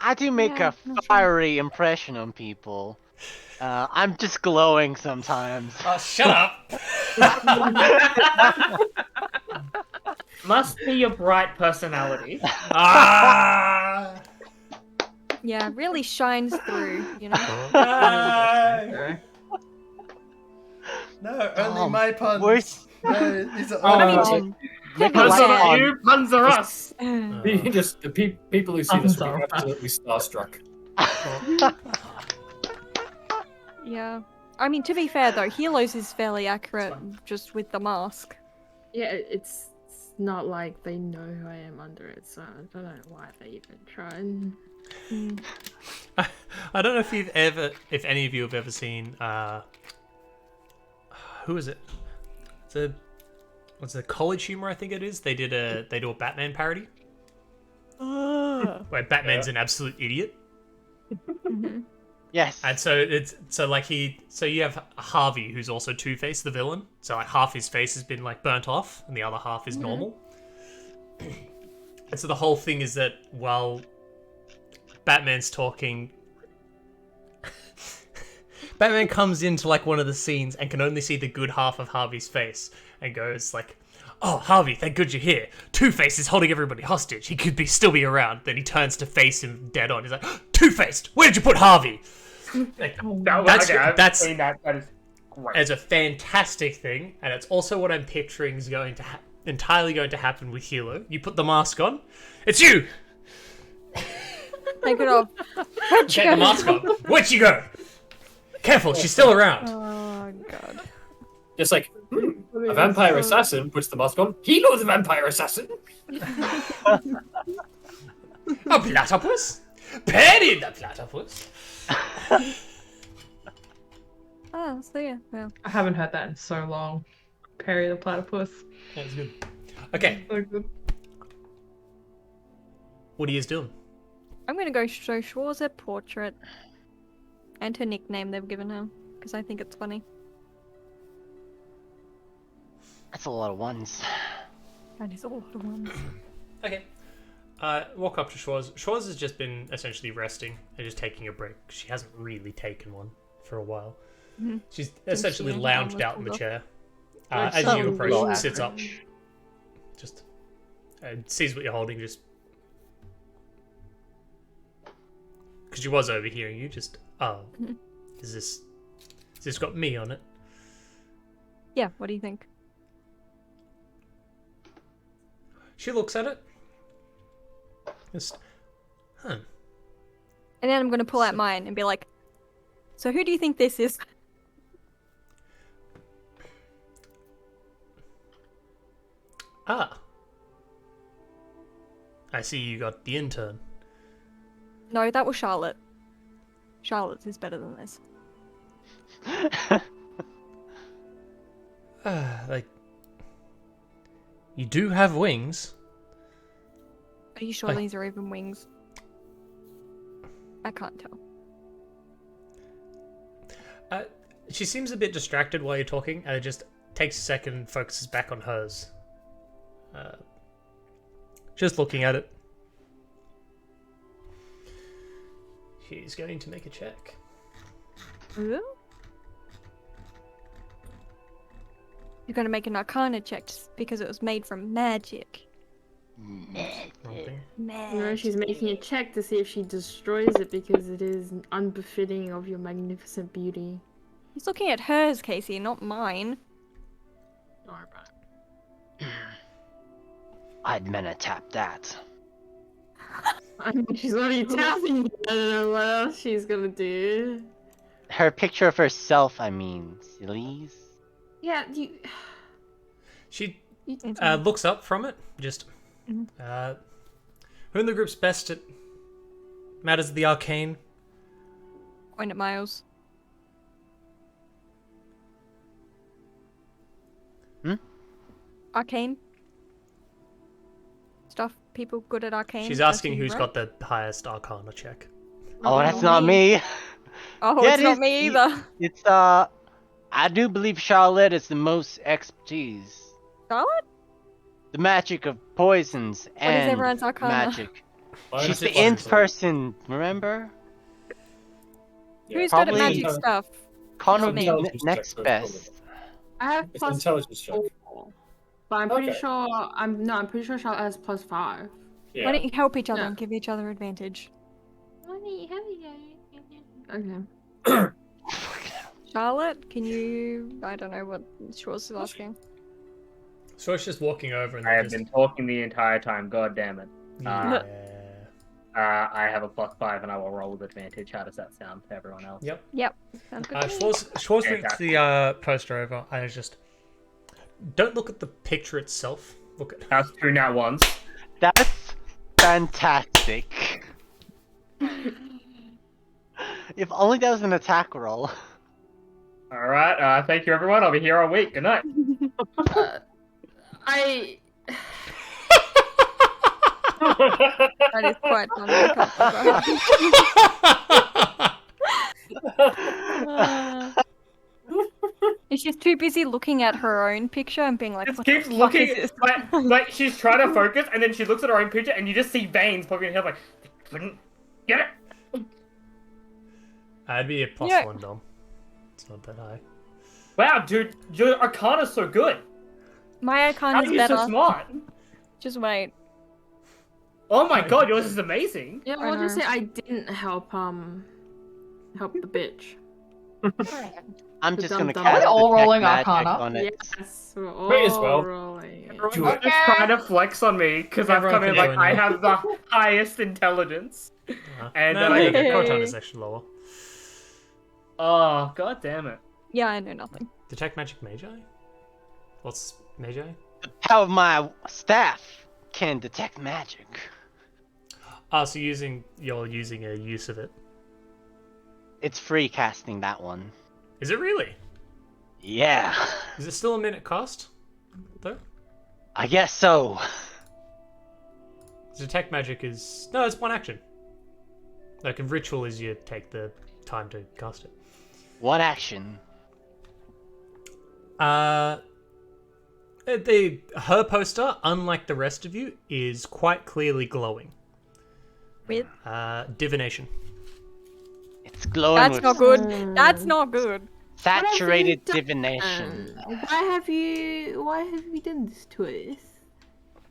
I do make Yeah, a not sure. fiery impression on people. I'm just glowing sometimes. Oh, shut up! Must be your bright personality. Ah! Yeah, really shines through, you know? Ah! No, only Oh, my puns. where's- No, these are I mean, all- Make a Puns light are on. you, puns are us. Just the people who see this will be I'm sorry. absolutely starstruck. Yeah. I mean, to be fair though, Helos is fairly accurate just with the mask. Yeah, it's not like they know who I am under it, so I don't know why they even tried. I don't know if any of you have ever seen, who is it? What's the College Humor? I think it is. They do a Batman parody where Batman's an absolute idiot. Yes. And so you have Harvey, who's also Two-Face, the villain. So like half his face has been like burnt off, and the other half is normal. And so the whole thing is that while Batman's talking, Batman comes into like one of the scenes and can only see the good half of Harvey's face, and goes like, "Oh, Harvey, thank God you're here. Two-Face is holding everybody hostage. He could still be around." Then he turns to face him dead on. He's like, "Two-Faced, where did you put Harvey?" Like, that's seen that. That is great. It's a fantastic thing, and it's also what I'm picturing is going to entirely going to happen with Hilo. You put the mask on, it's you. Take it off. Take the mask off. Where'd you go? Careful, she's still around. Oh god. Just like, a vampire assassin puts the mask on. Hilo's a vampire assassin. A platypus? Perry the platypus. Oh, so yeah. Well. I haven't heard that in so long. Perry the platypus. That's good. Okay, So good. what are you doing? I'm gonna go show Schwarz a portrait. And her nickname they've given her. Because I think it's funny. That's a lot of ones. That is a lot of ones. Okay. Walk up to Schwarz. Schwarz has just been essentially resting and just taking a break. She hasn't really taken one for a while. Mhm. She's essentially see her lounged arm out in the was chair. Like As you some approach, low sits up. average. Just sees what you're holding, just because she was overhearing you. Just is this got me on it? Yeah, what do you think? She looks at it. Just, And then I'm gonna pull out mine and be like, so who do you think this is? Ah. I see you got the intern. No, that was Charlotte. Charlotte's is better than this. Like, you do have wings. Are you sure I- these are even wings? I can't tell. She seems a bit distracted while you're talking, and it just takes a second and focuses back on hers. Just looking at it. She's going to make a check. Ooh? You're gonna make an Arcana check just because it was made from magic. Okay. No, she's making a check to see if she destroys it because it is unbefitting of your magnificent beauty. He's looking at hers, Casey, not mine. Alright. I'd mena tap that. I mean, she's already tapping. I don't know what else she's gonna do. Her picture of herself, I mean, sillies. Yeah, you. She It's looks up from it. Just, Mhm. who in the group's best at matters of the arcane? Point at Miles. Arcane? Stuff, people good at arcane. She's that's asking who you who's wrote? got the highest arcana check. Oh, that's not me. Oh, Yeah, it's it not is- me either. It's I do believe Charlotte is the most expertise. Charlotte? The magic of poisons and everyone's arcana? magic. Mine's She's the just int like- person, remember? Yeah. Who's good at Probably- magic stuff? Connor would me. be Intelligence next check, best. I have It's plus intelligence check. 4, but I'm pretty Okay. sure I'm pretty sure Charlotte has plus 5. Yeah. Why don't you help each other Yeah. and give each other advantage? Okay. Charlotte, can you... I don't know what Schwarz is asking. So it's just walking over and I they're have just, been talking the entire time. God damn it. yeah. I have a +5 and I will roll with advantage. How does that sound to everyone else? Yep. Yep. Sounds good. To me. Schwartz reads the poster over and it's just... Don't look at the picture itself. Look at... That's 2 nat ones. That's fantastic. If only that was an attack roll. Alright, thank you everyone. I'll be here all week. Good night. That is quite funny. I can't And she's too busy looking at her own picture and being like, Just what keeps the fuck looking, is this? like she's trying to focus, and then she looks at her own picture, and you just see veins poking in her head, like, couldn't get it. I'd be a +1, Dom. It's not that high. Wow, dude, your Arcana's so good. My How Arcana's are you better. so smart? Just wait. Oh my god, yours is amazing. Yeah, we'll just say I didn't help help the bitch. I'm just Dum gonna dum. cast Are we all detect rolling magic Arcana? on it. Yes, we're all May as well. rolling. Do it. Just trying to flex on me, because I've Everyone come in can like, join I in. have the highest intelligence. And no, then there I you go. get... Croton is actually lower. Oh, god damn it. Yeah, I know nothing. Detect magic magi? What's magi? The power of my staff can detect magic. Ah, so you're using a use of it. It's free casting that one. Is it really? Yeah. Is it still a minute cost? Though? I guess so. Detect magic is... No, it's one action. Like, a ritual is you take the time to cast it. One action. Her poster, unlike the rest of you, is quite clearly glowing. With? Divination. It's glowing That's with not good. That's not good. saturated What have you divination. Why have you done this to us?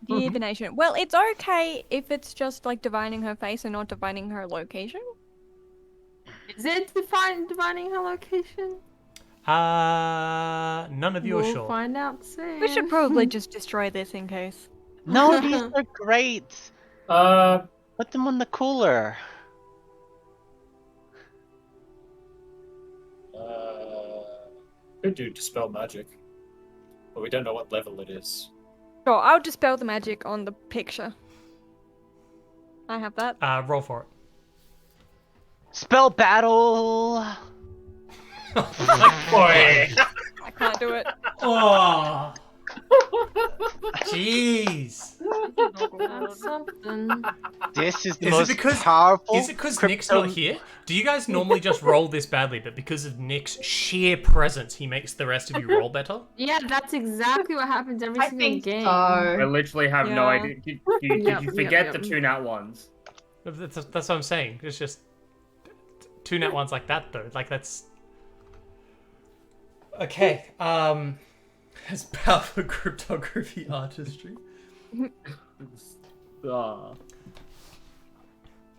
Divination. Well, it's okay if it's just like divining her face and not divining her location. Is it divining her location? None of you are We'll sure. find out soon. We should probably just destroy this in case. No, these are great. Put them on the cooler. Could do dispel magic, but we don't know what level it is. Sure, I'll dispel the magic on the picture. I have that. Roll for it. Spell battle. Boy. I can't do it. Oh. Jeez. That's something. This is the Is it most because- powerful. Is it because Nick's not here? Do you guys normally just roll this badly, but because of Nick's sheer presence, he makes the rest of you roll better? Yeah, that's exactly what happens every I single think game. I so. literally have no Yeah. idea. Did Yep, you yep, forget yep. the 2 nat ones? That's what I'm saying. It's just 2 nat ones like that, though. Like, that's... Okay, has powerful cryptography artistry. They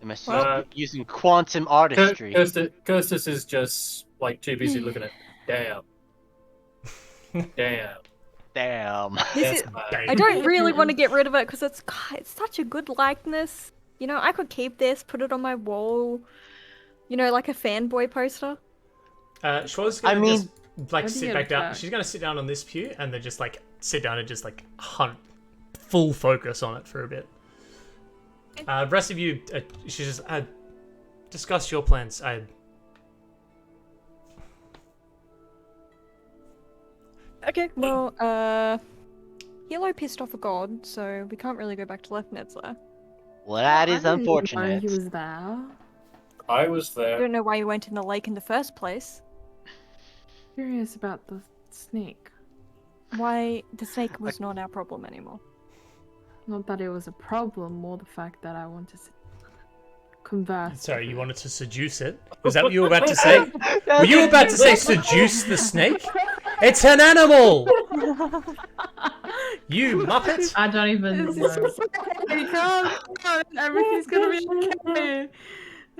must be using quantum artistry. Kirstus is just like too busy looking at. Damn. Damn. Damn. This is, Bad. I don't really want to get rid of it because it's such a good likeness. You know, I could keep this, put it on my wall. You know, like a fanboy poster. Schwartz gonna just, like, What do sit you back down. attack? She's gonna sit down on this pew and then just, like, sit down and just, like, hunt full focus on it for a bit. Rest of you, she just, discuss your plans. Okay, well, Hilo pissed off a god, so we can't really go back to Left Netzler. Well, that is I didn't know unfortunate. He was there. I was I there. don't know why you went in the lake in the first place. Curious about the snake. Why the snake was not our problem anymore. Not that it was a problem, more the fact that I wanted to converse. Sorry, you wanted to seduce it? Was that what you were about to say? Were you about to say seduce the snake? It's an animal! You muppet! I don't even know. Everything's gonna be okay.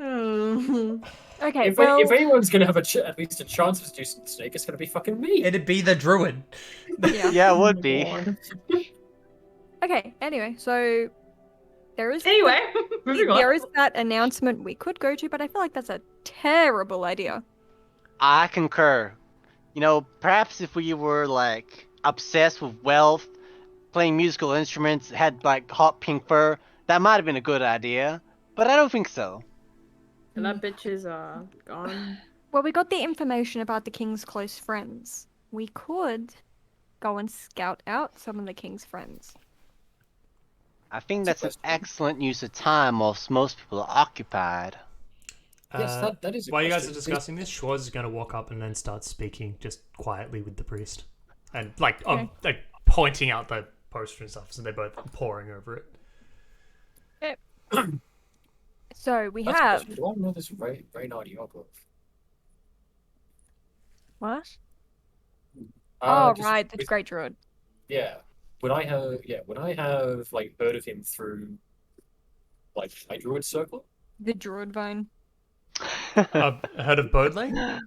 Oh. Okay, If, well, if anyone's gonna have at least a chance of seducing the snake, it's gonna be fucking me. It'd be the druid. yeah. Yeah, it would be. Okay, anyway, so There is Anyway, moving on. there is that announcement we could go to, but I feel like that's a terrible idea. I concur. You know, perhaps if we were like obsessed with wealth, playing musical instruments, had like hot pink fur, that might have been a good idea. But I don't think so. And that bitch is gone. Well, we got the information about the king's close friends. We could go and scout out some of the king's friends. I think that's an excellent use of time whilst most people are occupied. Yes, that is a While you guys are question. discussing this, Schwartz is going to walk up and then start speaking just quietly with the priest. And, like pointing out the poster and stuff, so they're both poring over it. So we That's a have... question. Do I know this Reynard Yogurt? What? Oh, Just right, the with- Great Druid. Yeah. Would I have like heard of him through like my druid circle? The Druid Vine. Heard of Bodley? No,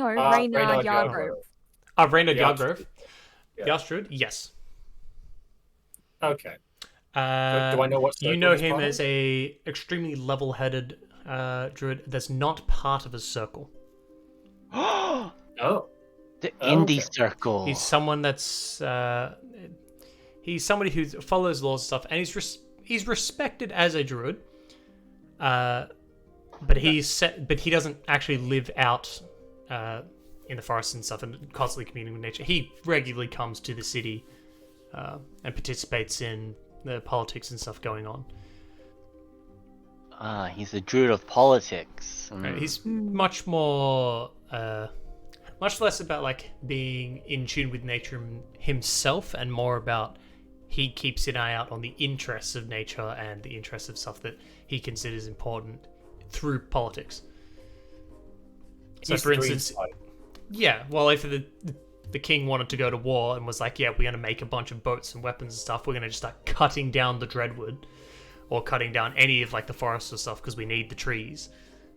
Reynard Reynard Yargrove. Yargrove. Reynard The Yargrove. Yeah. The Archdruid? Yes. Okay. Do I know what You circle know he's him part of? as a extremely level-headed druid that's not part of a circle. Oh. The Oh, indie okay. circle. He's someone that's he's somebody who follows laws and stuff, and he's respected as a druid. But he doesn't actually live out in the forest and stuff, and constantly communing with nature. He regularly comes to the city and participates in the politics and stuff going on. He's a druid of politics. Right, he's much more, much less about like being in tune with nature himself, and more about he keeps an eye out on the interests of nature and the interests of stuff that he considers important through politics. So, He's for the instance, green side. yeah, well, if the king wanted to go to war and was like, yeah, we're going to make a bunch of boats and weapons and stuff, we're going to just start cutting down the Dreadwood or cutting down any of like the forests or stuff because we need the trees.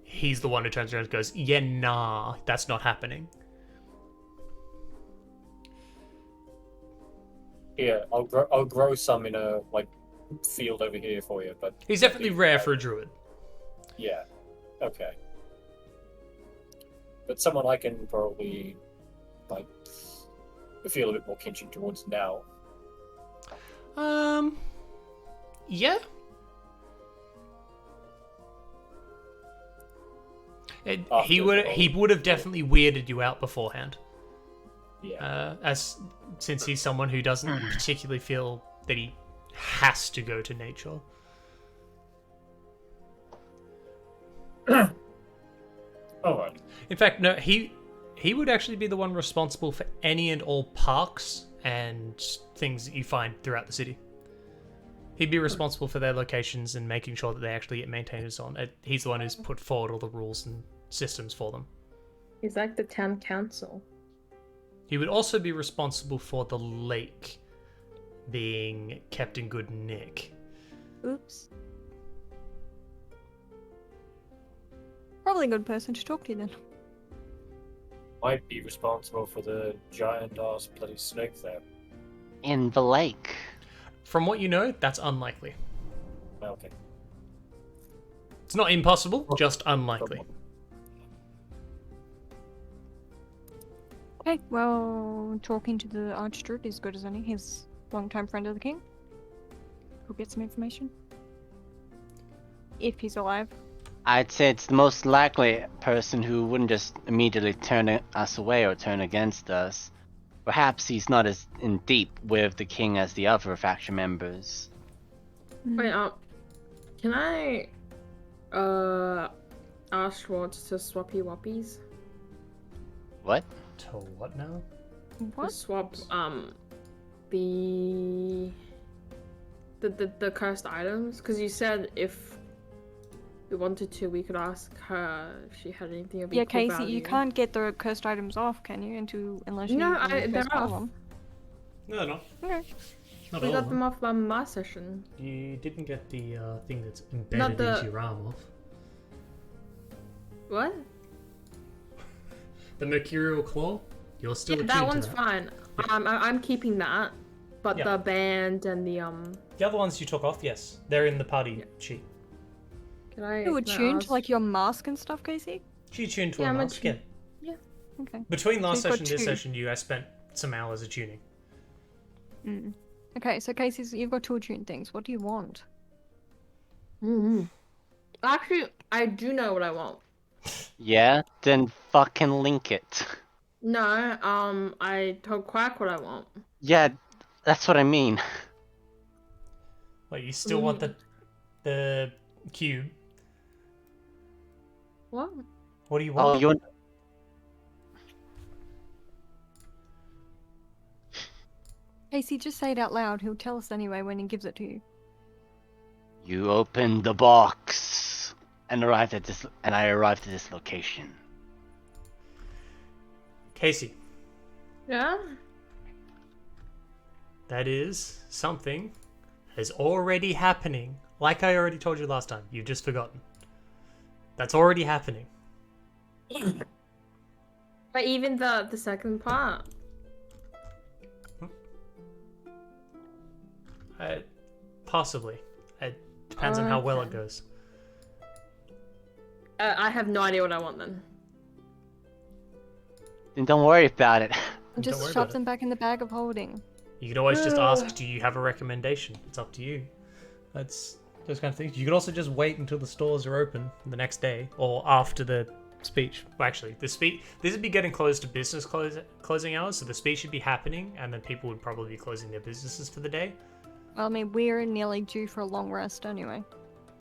He's the one who turns around and goes, yeah, nah, that's not happening. Yeah, I'll grow some in a like field over here for you, but He's definitely rare for a druid. yeah, okay. But someone I can probably like feel a bit more kinship towards now. Yeah. He would have definitely weirded you out beforehand. Yeah. Since he's someone who doesn't particularly feel that he has to go to nature. Alright. In fact, no, he would actually be the one responsible for any and all parks and things that you find throughout the city. He'd be responsible for their locations and making sure that they actually get maintained and so on. He's the one who's put forward all the rules and systems for them. He's like the town council. He would also be responsible for the lake being kept in good nick. Oops. Probably a good person to talk to then. Might be responsible for the giant ass bloody snake there. In the lake. From what you know, that's unlikely. Okay. It's not impossible, just unlikely. Okay, well, talking to the Archdruid is good as any. He's a long-time friend of the king. We'll get some information. If he's alive. I'd say it's the most likely person who wouldn't just immediately turn us away or turn against us. Perhaps he's not as in deep with the king as the other faction members. Wait, can I ask Schwartz to swappy whoppies? What? To what now? What? To swap the cursed items, because you said if we wanted to, we could ask her if she had anything of Yeah, equal Casey, value. you can't get the cursed items off, can you? Unless you No, use they're first level off. one. No, no. Okay. Not We all got of them off last session. You didn't get the thing that's embedded Not the- into your arm off. What? The mercurial claw? You're still Yeah, attuned that to one's that. fine. I'm keeping that, but Yeah. the band and the The other ones you took off, yes, they're in the party sheet. Can I? You can I attuned to ask- like your mask and stuff, Casey? She tuned to Yeah, a I'm mask, yeah. attuned. Okay. Between last you've got session and this two. session, you guys spent some hours attuning. Mm. Okay, so Casey's, you've got 2 attuned things. What do you want? Actually, I do know what I want. Yeah, then fucking link it. No, I told Quack what I want. Yeah, that's what I mean. Like, you still want the cube. What? What do you Oh, want? you want... Casey, just say it out loud. He'll tell us anyway when he gives it to you. You opened the box and I arrived at this location. Casey, Yeah. that is something that is already happening. Like I already told you last time. You've just forgotten. That's already happening. But even the second part. Possibly. It depends on how well it Okay. goes. I have no idea what I want then. Then don't worry about it. Don't Just worry shove about it. them back in the bag of holding. You could always just ask, do you have a recommendation? It's up to you. That's those kind of things. You could also just wait until the stores are open the next day or after the speech. Well, actually, this would be getting close to business closing hours, so the speech should be happening, and then people would probably be closing their businesses for the day. Well, I mean, we're nearly due for a long rest anyway.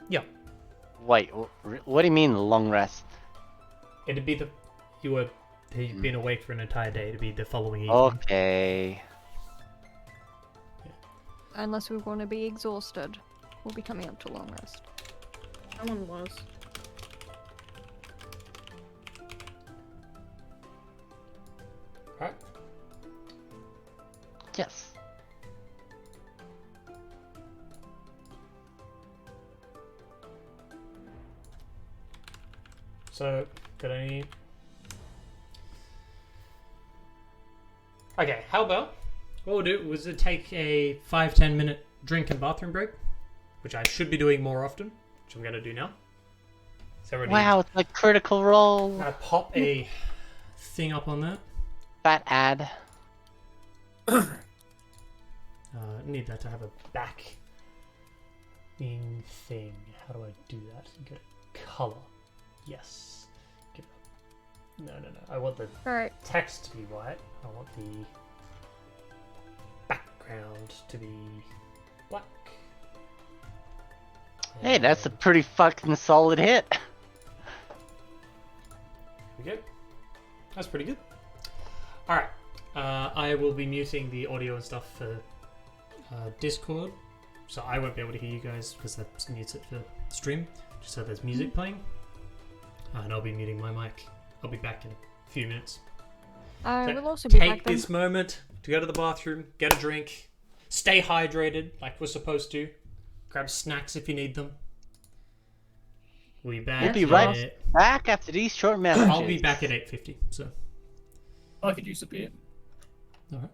Yeah, Wait, what do you mean long rest? it'd be you've been awake for an entire day. It'd be the following evening. Okay. Unless we want to be exhausted. We'll be coming up to long rest. Someone was. Right. Yes. So, got any? Okay, how about what we'll do was take a 5-10 minute drink and bathroom break, which I should be doing more often, which I'm going to do now. So we're Wow, it's like Critical Role. going to pop a thing up on that. Fat ad. Need that to have a backing thing. How do I do that? Get a color. Yes. Give it no. I want the Alright. text to be white. I want the background to be black. Hey, that's a And pretty fucking solid hit. here we go. That's pretty good. Alright. I will be muting the audio and stuff for Discord, so I won't be able to hear you guys because that mutes it for stream, just so there's music playing. And I'll be muting my mic. I'll be back in a few minutes. I So will also be back Take then. this moment to go to the bathroom, get a drink, stay hydrated like we're supposed to, grab snacks if you need them. We'll be back. We'll be right at- back after these short messages. I'll be back at 8:50. So, I could use a beer. all right.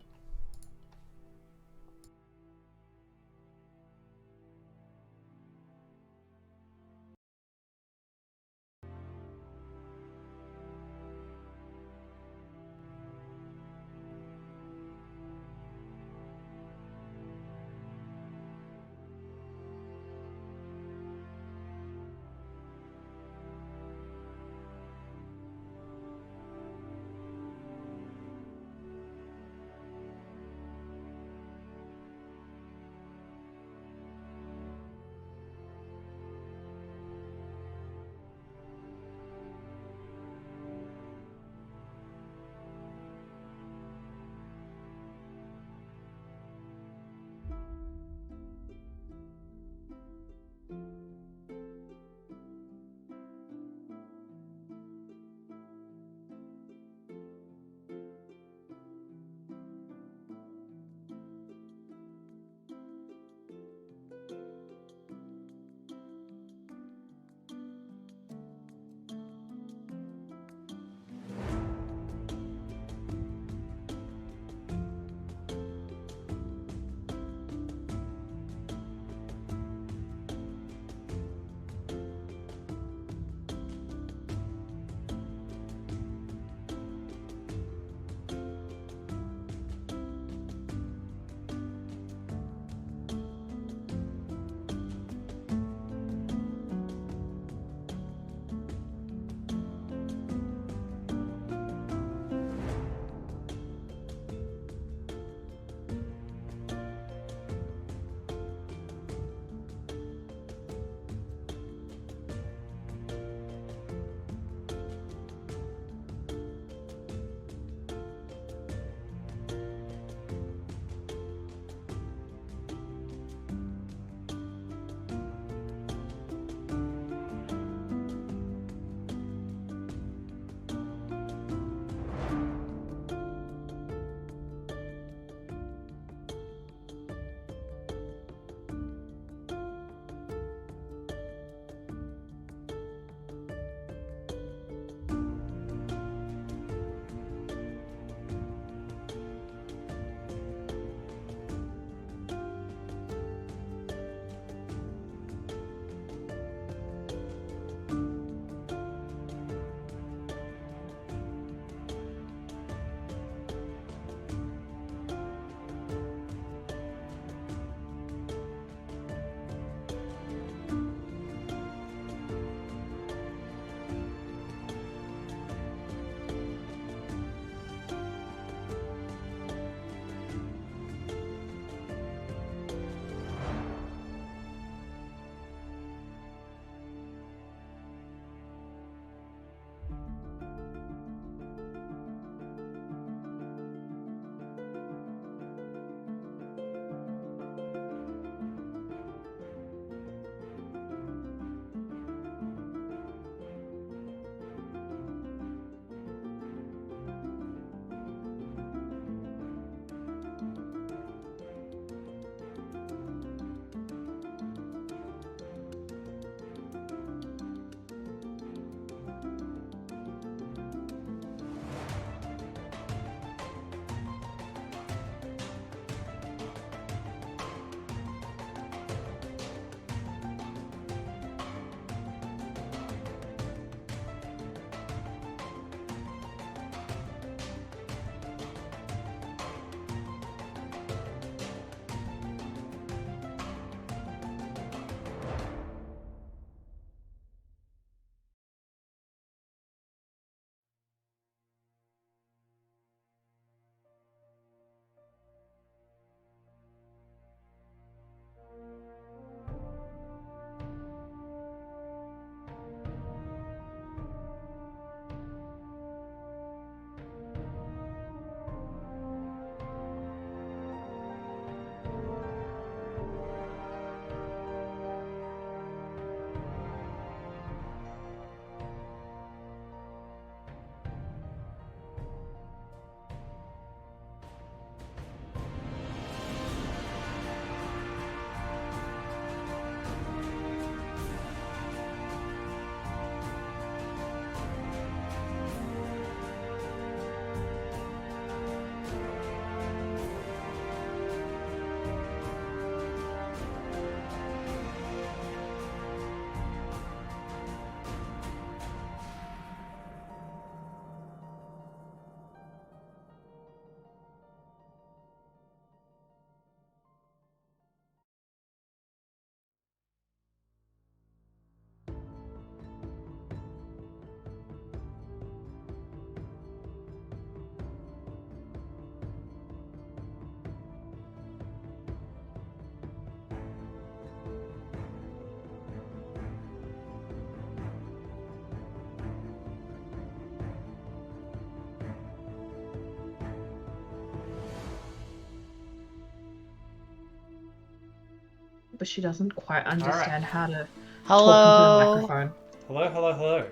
but she doesn't quite understand how to talk Hello. into the microphone. Hello, hello, hello.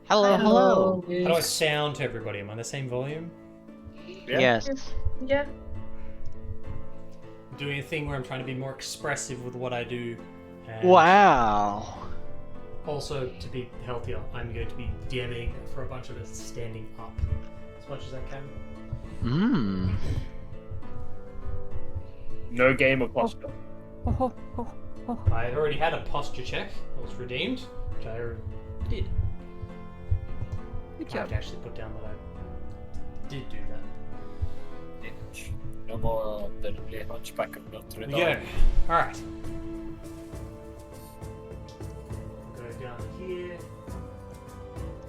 Hello, hello. How do I sound to everybody? Am I the same volume? Yeah. Yes. Yeah. I'm doing a thing where I'm trying to be more expressive with what I do. And Wow. also, to be healthier, I'm going to be DMing for a bunch of us standing up as much as I can. Mmm. No game of posture. Oh, oh, oh. I already had a posture check that was redeemed, which I did. Good I have job. to actually put down that I did do that. No more than a hunchback of Notre There Dame. we go. Alright. Go down here.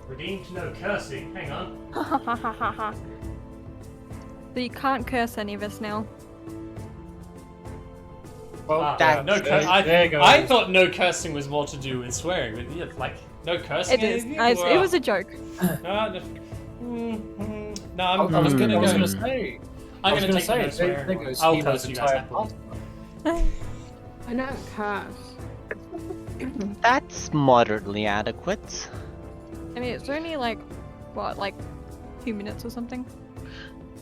Redeemed no cursing. Hang on. So you can't curse any of us now. Well, That- no there I goes. thought no cursing was more to do with swearing, but yeah, like no cursing. It is. anything? It was a joke. No, I'm I was gonna gonna go. say. I'm I was gonna gonna take say, no swearing. there goes I'll Evo's curse you guys entire happily. past. I don't curse. That's moderately adequate. I mean, it's only like, what, like 2 minutes or something?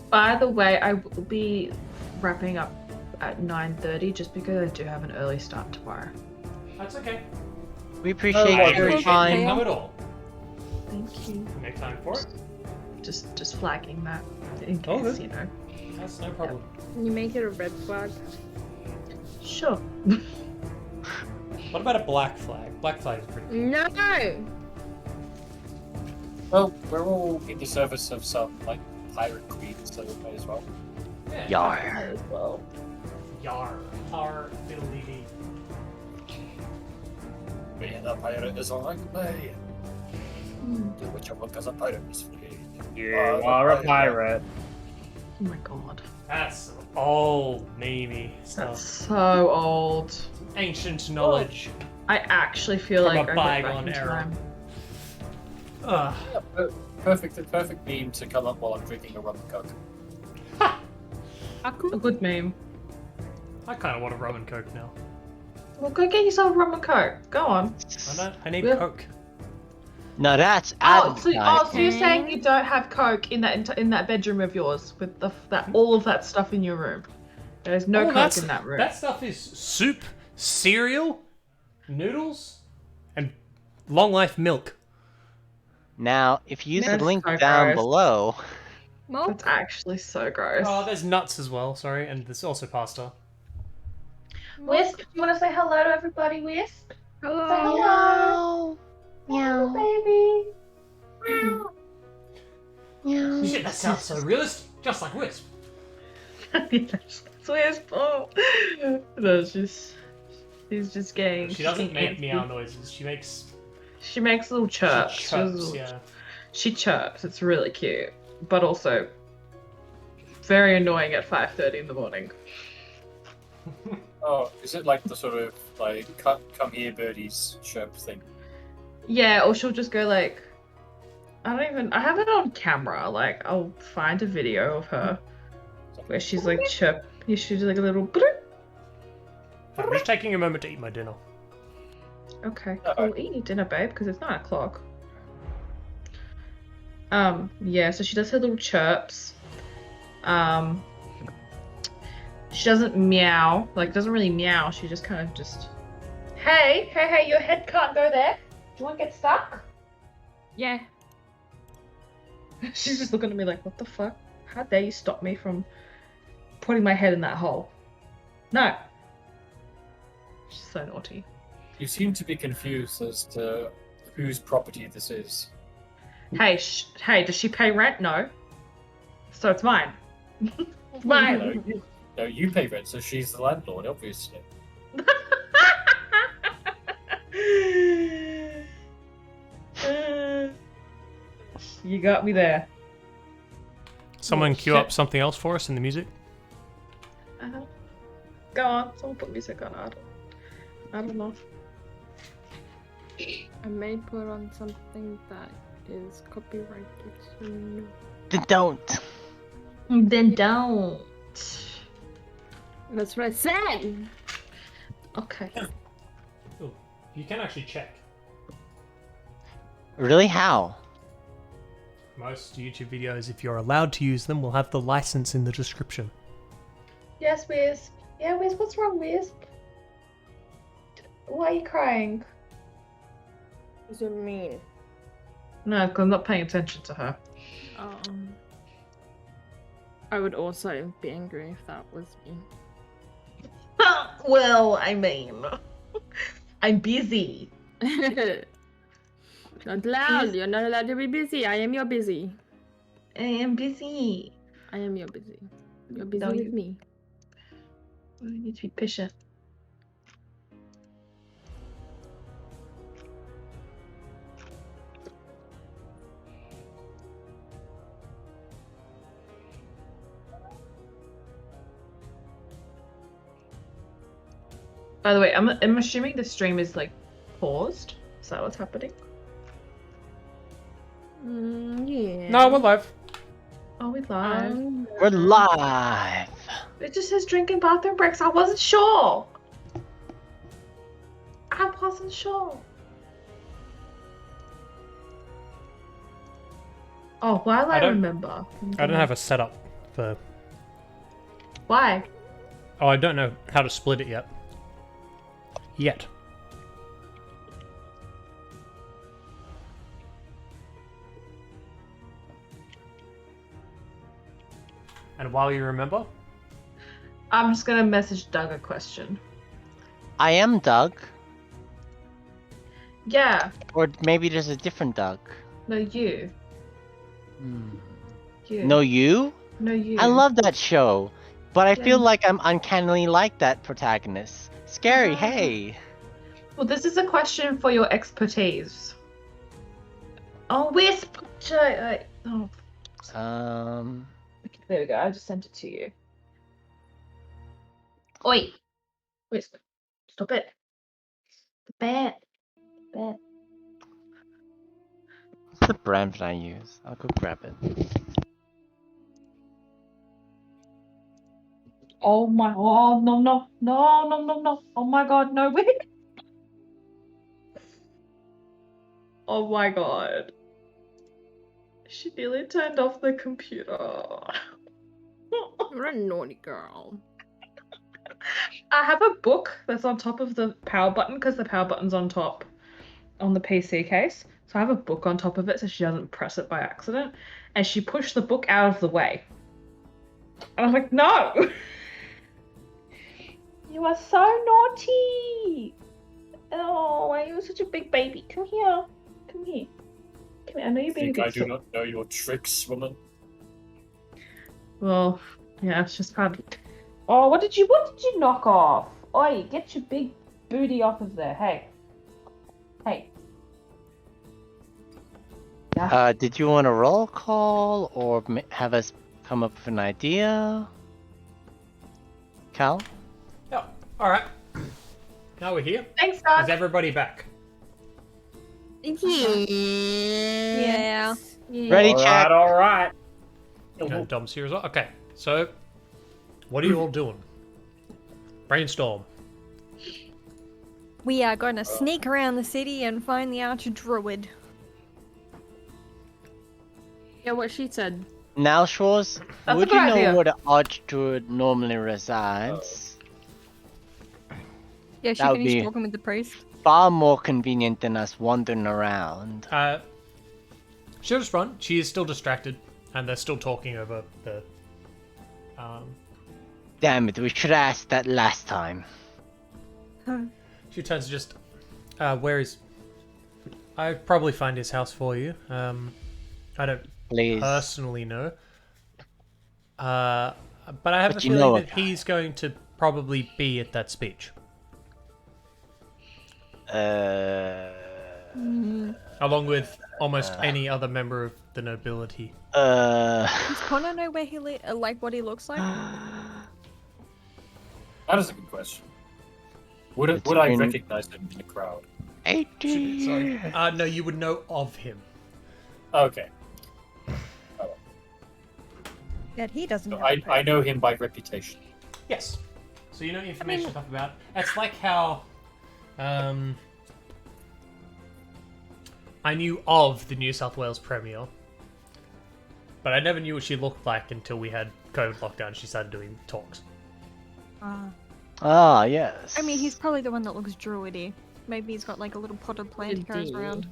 By the way, I will be wrapping up at 9:30 just because I do have an early start tomorrow. That's okay. We appreciate I your appreciate time. you come at all. Thank you. Make time for it. Just flagging that in Oh, case, good. you know. That's no problem. Can you make it a red flag? Sure. What about a black flag? Black flag is pretty cool. No! Well, we're all in the service of some like pirate queen, so we may as well. Yeah. Yar. As well. Yar. Har. Fiddle dee dee. Being a pirate is like me. Do what you want as a pirate is free. You are a pirate. Oh my god. That's old namey That's stuff. so old. Ancient knowledge. I actually feel From like a I went back bygone in era. time. Ugh. Perfect meme to come up while I'm drinking a rum and coke. A good meme. I kind of want a rum and coke now. Well, go get yourself a rum and coke. Go on. I need Yeah. coke. No, that's Oh, so advertising. you're saying you don't have coke in that bedroom of yours with that all of that stuff in your room? There's no coke in that room. That stuff is soup, cereal, noodles, and long life milk. Now, if you use the That's link so down gross. below, That's actually so gross. Oh, there's nuts as well. Sorry, and there's also pasta. Wisp, you want to say hello to everybody, Wisp? Hello! Say hello. Hello, baby. Shit, that sounds so realistic, just like Wisp. That's Wisp. Oh. No, she's just gay. She doesn't make meow noises. She makes She makes little chirps. she chirps, yeah. She chirps. It's really cute, but also very annoying at 5:30 in the morning. Oh, is it like the sort of like come here birdies chirp thing? Yeah, or she'll just go like, I have it on camera. Like, I'll find a video of her where she's like chirp. She's like a little. I'm just taking a moment to eat my dinner. Okay, Uh-oh. cool. Eat your dinner, babe, because it's 9 o'clock. Yeah, so she does her little chirps. She doesn't meow, like, doesn't really meow. She just kind of just, hey, your head can't go there. Do you want to get stuck? Yeah. She's just looking at me like, what the fuck? How dare you stop me from putting my head in that hole? No. She's so naughty. You seem to be confused as to whose property this is. Hey, hey, does she pay rent? No. So it's mine. It's mine. No, you pay rent, so she's the landlord, obviously. You got me there. Someone Oh, cue shit. up something else for us in the music. Go on. Someone put music on. I don't know. I may put on something that is copyrighted, so no. then don't. Then don't. That's what I said! Okay. Ooh, you can actually check. Really? How? Most YouTube videos, if you're allowed to use them, will have the license in the description. Yes, Wisp. Yeah, Wisp, what's wrong, Wisp? Why are you crying? Is it mean? No, because I'm not paying attention to her. I would also be angry if that was me. Well, I mean, I'm busy. Not loud. You're not allowed to be busy. I am your busy. I am busy. I am your busy. You're busy No, with you- me. We need to be patient. By the way, I'm assuming the stream is like paused. Is that what's happening? Yeah. No, we're live. Oh, we live. We're live. It just says drinking bathroom breaks. I wasn't sure. I wasn't sure. Oh, while I don't- remember. I don't have a setup for... Why? Oh, I don't know how to split it yet. And while you remember, I'm just gonna message Doug a question. I am Doug. Yeah. Or maybe there's a different Doug. No, you. Hmm. You. No, you? No, you. I love that show, but I feel Yeah. like I'm uncannily like that protagonist. Scary, Ah. hey. Well, this is a question for your expertise. Oh, Wisp! Oh, okay, there we go. I just sent it to you. Oi! Wisp. Stop it. The bat. The bat. what's the brand that I use? I'll go grab it. Oh my, oh no, no, no, no, no, no. Oh my god, no, wait. Oh my god. She nearly turned off the computer. You're a naughty girl. I have a book that's on top of the power button because the power button's on top on the PC case. So I have a book on top of it so she doesn't press it by accident. And she pushed the book out of the way. And I'm like, no! You are so naughty! Oh, you were such a big baby. Come here. Come here. Come here. I know you're being a Think bit I do sick. not know your tricks, woman. Well, yeah, it's just hard. Oh, what did you knock off? Oi, get your big booty off of there. Hey. Hey. Yeah. Did you want a roll call or have us come up with an idea? Cal? yeah, alright. Now we're here. Thanks, Is Doug. everybody back? Yeah. Ready, check. Alright. Okay, Dom's here as well. Okay, so what are you all doing? Brainstorm. We are going to sneak around the city and find the Archdruid. Yeah, what she said. Now, Shores, That's would a you good know idea. where the Archdruid normally resides? Yeah, she That would finished be- talking with the priest. Far more convenient than us wandering around. She'll just run. She is still distracted, and they're still talking over the. Damn it, we should have asked that last time. She turns to just. Where is? I'd probably find his house for you. I don't Please. personally know. But I have But a you know feeling a that guy. he's going to probably be at that speech. Along with almost any other member of the nobility. Does Connor know where he like what he looks like? That is a good question. Would It's I been- recognize him in the crowd? 80. Sorry. No, you would know of him. Okay. That he doesn't So have. I know him by reputation. Yes. So you know information stuff about. It's like how, I knew of the New South Wales Premier, but I never knew what she looked like until we had COVID lockdown. She started doing talks. Ah, yes. I mean, he's probably the one that looks druidy. Maybe he's got like a little potted plant he carries around.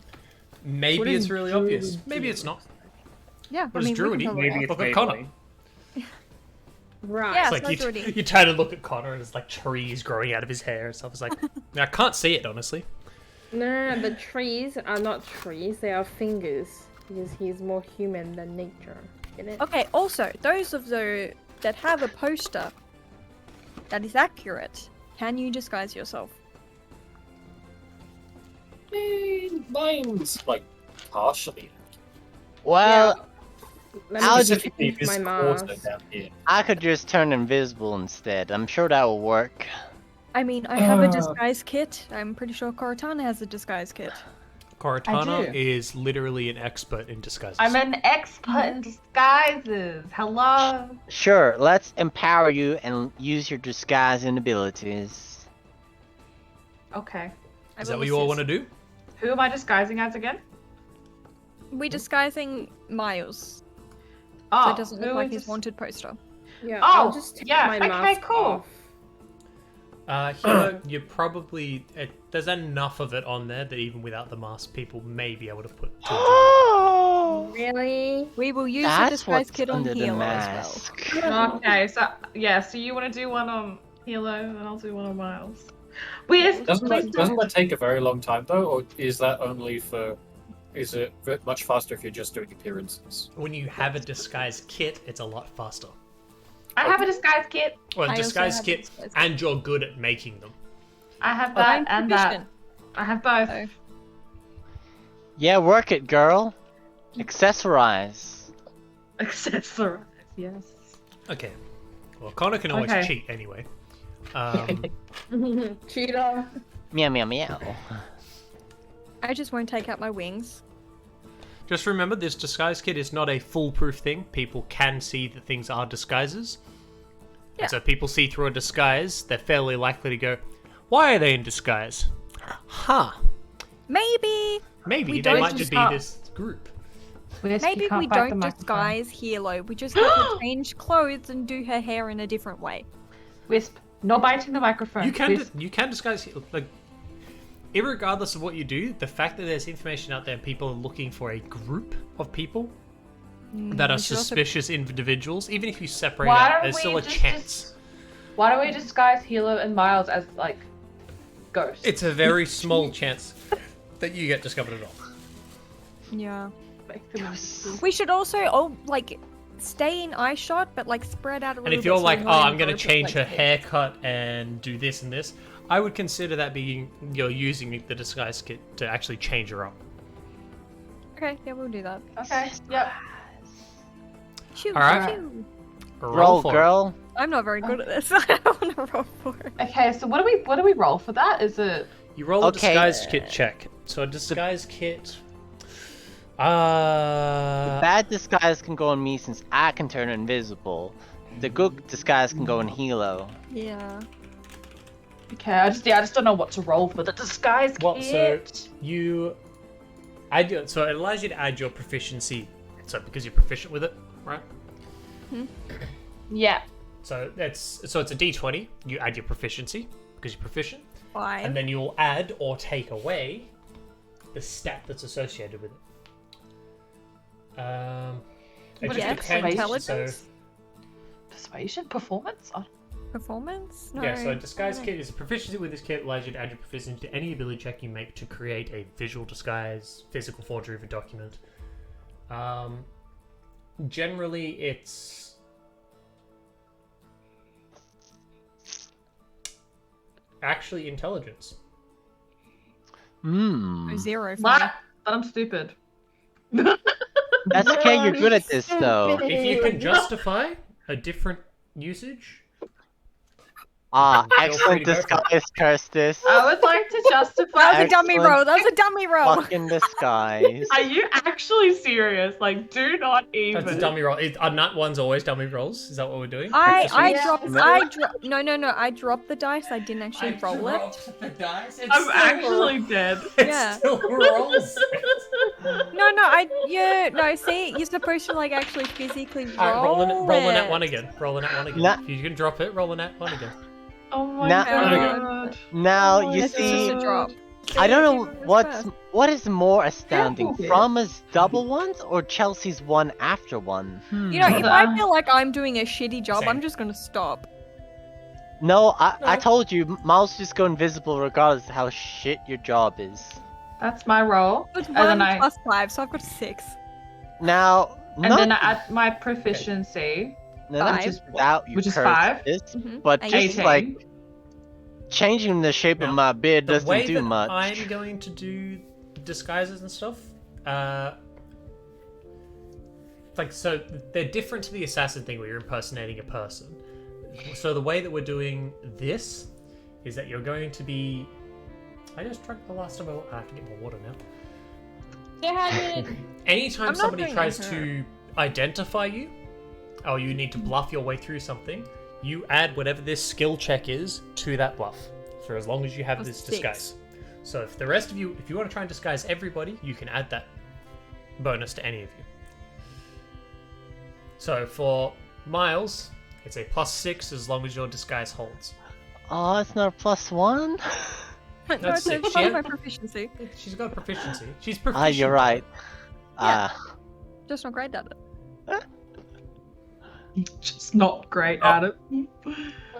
Maybe What it's is really druid obvious. Maybe it's not. Yeah, What I is mean, we druidy? can totally Maybe it's Look at Connor. vaguely. Right. Yeah, It's it's like not druidy. you turn and look at Connor, and there's like trees growing out of his hair and stuff. It's like I can't see it honestly. No, the trees are not trees, they are fingers. Because he's more human than nature. Get it? Okay, also, those of the that have a poster that is accurate, can you disguise yourself? Mine's like partially. Well, Let I'll me just- Specifically, finish this my quarter mask. down here. I could just turn invisible instead. I'm sure that will work. I mean, I have a disguise kit. I'm pretty sure Cortana has a disguise kit. Cortana do. is literally an expert in disguises. I'm an expert in disguises. Hello. Sure, let's empower you and use your disguising abilities. Okay. Is that what you all want to do? Who am I disguising as again? We disguising Miles, Oh, so it doesn't look who like is his this- wanted poster. Yeah, Oh, I'll just take yeah, my okay, mask cool. off. Hero, you probably there's enough of it on there that even without the mask, people may be able to put two. Really? We will use the That's disguise what's kit on under the Hilo as well. mask. Okay, so you want to do one on Hilo and I'll do one on Miles. Wait, Doesn't that take a very long time though, or is that only for? Is it much faster if you're just doing appearances? When you have a disguise kit, it's a lot faster. I have a disguise kit. Well, I also disguise have a kit, disguise kit. and you're good at making them. I have I'm that and that. proficient. I have both. So- Yeah, work it, girl. Accessorize. Accessorize, yes. Okay. Well, Connor can always Okay. cheat anyway. Cheetah. Meow meow meow. I just won't take out my wings. Just remember, this disguise kit is not a foolproof thing. People can see that things are disguises. Yeah. And so people see through a disguise, they're fairly likely to go, why are they in disguise? Huh. Maybe Maybe We they don't might just just be this group. Maybe we don't disguise Hilo. We just have her change clothes and do her hair in a different way. Wisp, not biting the microphone. You can Wisp. you can disguise, like, irregardless of what you do, the fact that there's information out there and people are looking for a group of people that are we should also- suspicious individuals, even if you separate Why out, don't there's we still a just chance. Why don't we disguise Hilo and Miles as like ghosts? It's a very small chance that you get discovered at all. Yeah. Make them- We should also stay in eye shot, but like spread out a little And bit. if you're so like, we're oh, not in I'm going to groups of, change like, her six. haircut and do this and this, I would consider that being you're using the disguise kit to actually change her up. Okay, yeah, we'll do that. Okay. Yep. Shoo, All right. shoo. Roll, for it. girl. I'm not very good at this. I don't want to roll for it. Okay, so what do we roll for that? Is it You roll a Okay. disguise kit check. So a disguise kit. Bad disguise can go on me since I can turn invisible. The good disguise can go on Hilo. Yeah. okay? I just don't know what to roll for the disguise Well, kit. so you add so it allows you to add your proficiency. So because you're proficient with it, right? Yeah. So it's a D20. You add your proficiency because you're proficient, Fine. and then you'll add or take away the stat that's associated with it. It What just is it? depends. Intelligence? Persuasion, performance. Oh, Performance? No. Yeah, so a disguise kit is a proficiency with this kit allows you to add your proficiency to any ability check you make to create a visual disguise, physical forgery of a document. Generally, it's actually intelligence. Hmm. Zero for me. what? But I'm stupid. That's okay, you're good at this though. If you can justify a different usage, Ah, Feel free excellent to go for it. disguise, Kirstis. I would like to justify. That was a dummy Excellent. roll. That was a dummy roll. Fucking disguise. Are you actually serious? Like, do not even. That's a dummy roll. Are nut ones always dummy rolls? Is that what we're doing? I Yes. dropped. No. I dropped the dice. I didn't actually roll it. The dice. It's I'm still actually dead. It Yeah. still rolls. No. See, you're supposed to like actually physically roll. Alright, roll an it. at one again. Roll an at one again. Nah. If you can drop it, roll an at one again. Oh my Now- god. Now Oh, you It's see, just a drop. I don't See, know whoever's what is more astounding, Careful, Fromma's double ones or Chelsea's one after one. You know, if I feel like I'm doing a shitty job, Same. I'm just gonna stop. No, I No. told you, Miles just go invisible regardless of how shit your job is. That's my roll. It's And then 1 plus 5, so I've got 6. Now, and not then I add my proficiency. not five. just without you Which is curse 5. this, Mhm. but 18. just like changing the shape Now, of my beard The doesn't way do that much. I'm going to do disguises and stuff, like, so they're different to the assassin thing where you're impersonating a person. So the way that we're doing this is that you're going to be. I just drank the last of my. I have to get more water now. Anytime I'm not somebody doing tries that. to identify you, or you need to bluff your way through something, you add whatever this skill check is to that bluff, for as long as you have Plus this 6. disguise. So if the rest of you, if you want to try and disguise everybody, you can add that bonus to any of you. So for Miles, it's a +6 as long as your disguise holds. Oh, it's not a +1? No, That's it's six, part of yeah. my proficiency. She's got proficiency. She's proficient. Ah, you're right. Yeah. Just not great at it. Just not great at it.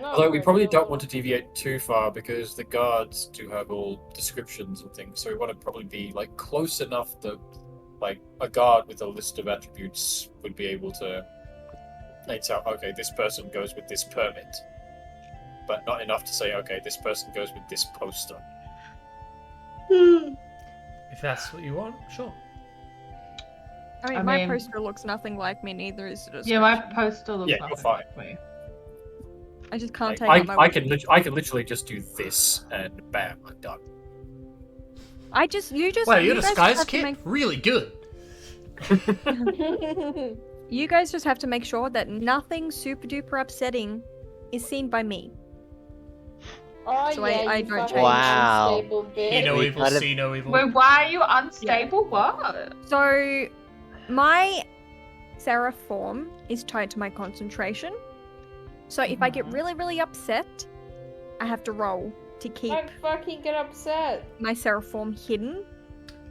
Although we probably don't want to deviate too far because the guards do have all descriptions and things, so we want to probably be like close enough that like a guard with a list of attributes would be able to tell, okay, this person goes with this permit, but not enough to say, okay, this person goes with this poster. If that's what you want, sure. I mean, I my mean- poster looks nothing like me, neither is the Yeah, my description. poster looks Yeah, nothing you're fine. like me. I just can't Like, take out my I can literally just do this and bam, I'm done. I just you just Wow, you your guys just disguise have to kit? make- Really good. You guys just have to make sure that nothing super duper upsetting is seen by me. Oh So I yeah, you don't fucking change. Wow. unstable bitch. Hear no We evil, gotta- see no evil. Wait, why are you unstable? What? So my Seraph form is tied to my concentration. So if I get really, really upset, I have to roll to keep Don't fucking get upset. my Seraph form hidden.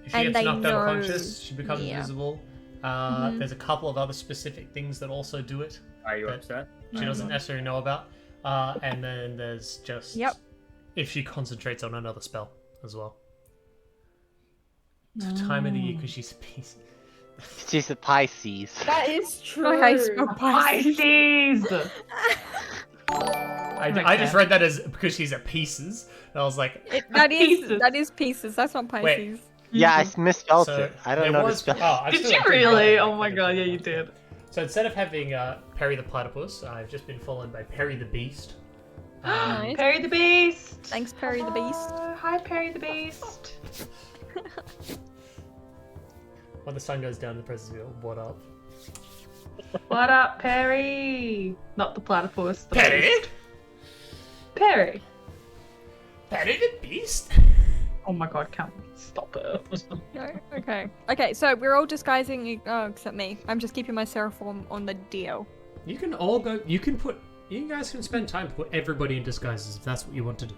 If she And gets they knocked know- unconscious, she becomes yeah. invisible. Mhm. There's a couple of other specific things that also do it. Are you But- upset? She doesn't necessarily know about. And then there's just Yep. if she concentrates on another spell as well. It's the time of the year because she's a piece. She's a Pisces. That is true. I spell Pisces. Pisces! I just read that as because she's at pieces, and I was like, Pieces. That is pieces. That's not Pisces. Yeah, I misspelled so it. I don't there know was. the spell. I Did still you have to really? go Oh my back god, and yeah, do you that. did. So instead of having Perry the Platypus, I've just been followed by Perry the Beast. Nice. Perry the Beast! Thanks, Perry the Beast. Hi, Perry the Beast. When the sun goes down, the presence reveal. What up? What up, Perry? Not the platypus. The Perry? Beast. Perry. Perry the Beast? Oh my god, can't stop it. No? Okay. Okay, so we're all disguising, except me. I'm just keeping my Seraph form on the DL. You can all go. You can put. You guys can spend time to put everybody in disguises if that's what you want to do.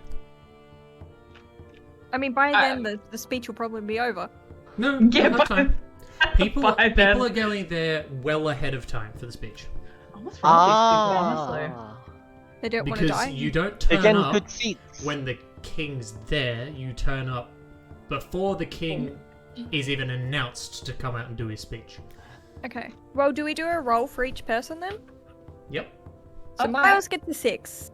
I mean, by then the speech will probably be over. No, Yeah, don't have time. People by then. are going there well ahead of time for the speech What's wrong with these people, honestly? Ah, They don't want to because die. you don't they're turn getting up good seats. when the king's there. You turn up before the king is even announced to come out and do his speech. Okay. Well, do we do a roll for each person then? Yep. So Okay. Miles gets a 6.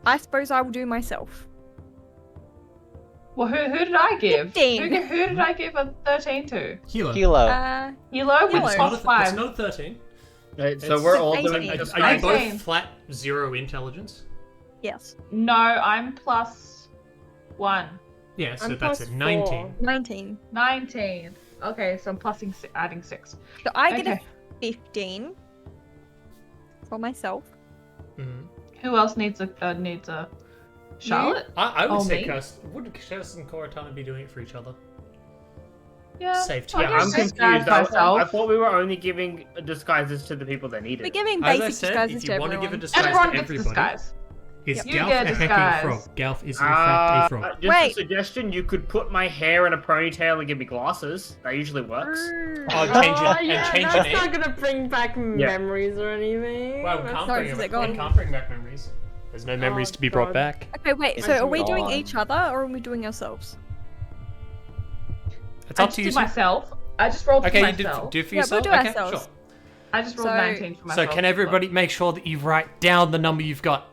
I suppose I will do myself. Well, who did I give? 15. Who did I give a 13 to? Hilo. Kilo. Hilo with Hilo. It's not, plus a, 5. it's not a 13. Right, so It's we're all 18. doing Are you disguises. both 18. flat 0 intelligence? Yes. No, I'm +1. Yeah, so I'm that's plus it. 19. 19. 19. Okay, so I'm adding 6. So I get Okay. a 15 for myself. Mhm. Who else needs a Charlotte? I would Oh, say me? Kirsten. Wouldn't Kirsten and Cortana be doing it for each other? Yeah. Save I'll time. Yeah, I'm just confused. disguise I myself. thought we were only giving disguises to the people that need We're it. giving As I basic said, disguises if to you want to give a everyone. disguise Everyone to gets everybody, disguise. is Yep. You Galf get a a hacking disguise. frog? Galf is in fact a frog. Just Wait. a suggestion: you could put my hair in a ponytail and give me glasses. That usually works. Oh, change it Oh, and yeah, change your that's name. not gonna bring back memories or anything. Well, we That's- can't Sorry, bring is it it back. gone? We can't bring back memories. There's no memories Oh, to be brought God. back. Okay, wait. It's So are we doing gone. each other or are we doing ourselves? It's I up just to you. did myself. I just rolled Okay, for you did myself. do for Yeah, we'll yourself. do Okay, ourselves. sure. I just rolled So- 19 for So myself. can everybody make sure that you write down the number you've got?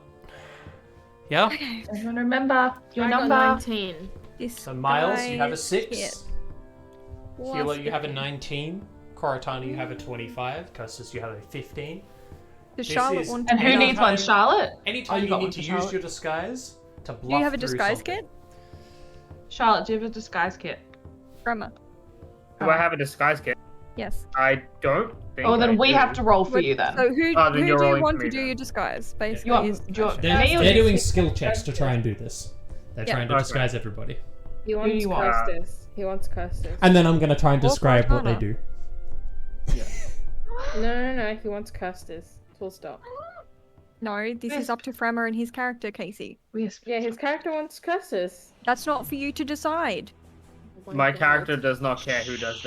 Yeah. Everyone remember your I got number. 19. So Miles, you have a 6. Kit. Hilo, you have a 19. Cortana, you have a 25. Custis, you have a 15. Does This Charlotte is- want And to who Anytime- needs one? Charlotte? Anytime you you got need one to for use Charlotte. your disguise to bluff Do you have a through disguise something. kit? Charlotte, do you have a disguise kit? Grandma. Do I have a disguise kit? Yes. I don't think. Oh, then I we do. have to roll for you then. So who, Oh, then who you're do you rolling want for to me do then. your disguise? Basically, You want, is the do you want question. me or They're do you- doing skill checks to try and do this. They're Yeah. trying to Okay. disguise everybody. He do wants you want? Costas. He wants Costas. And then I'm going to try and Or describe what they Cortana. do. No. He wants Costas. Full stop. No, this is up to Fremmer and his character, Casey. Yes. Yeah, his character wants Costas. That's not for you to decide. Oh My God. character does not care who does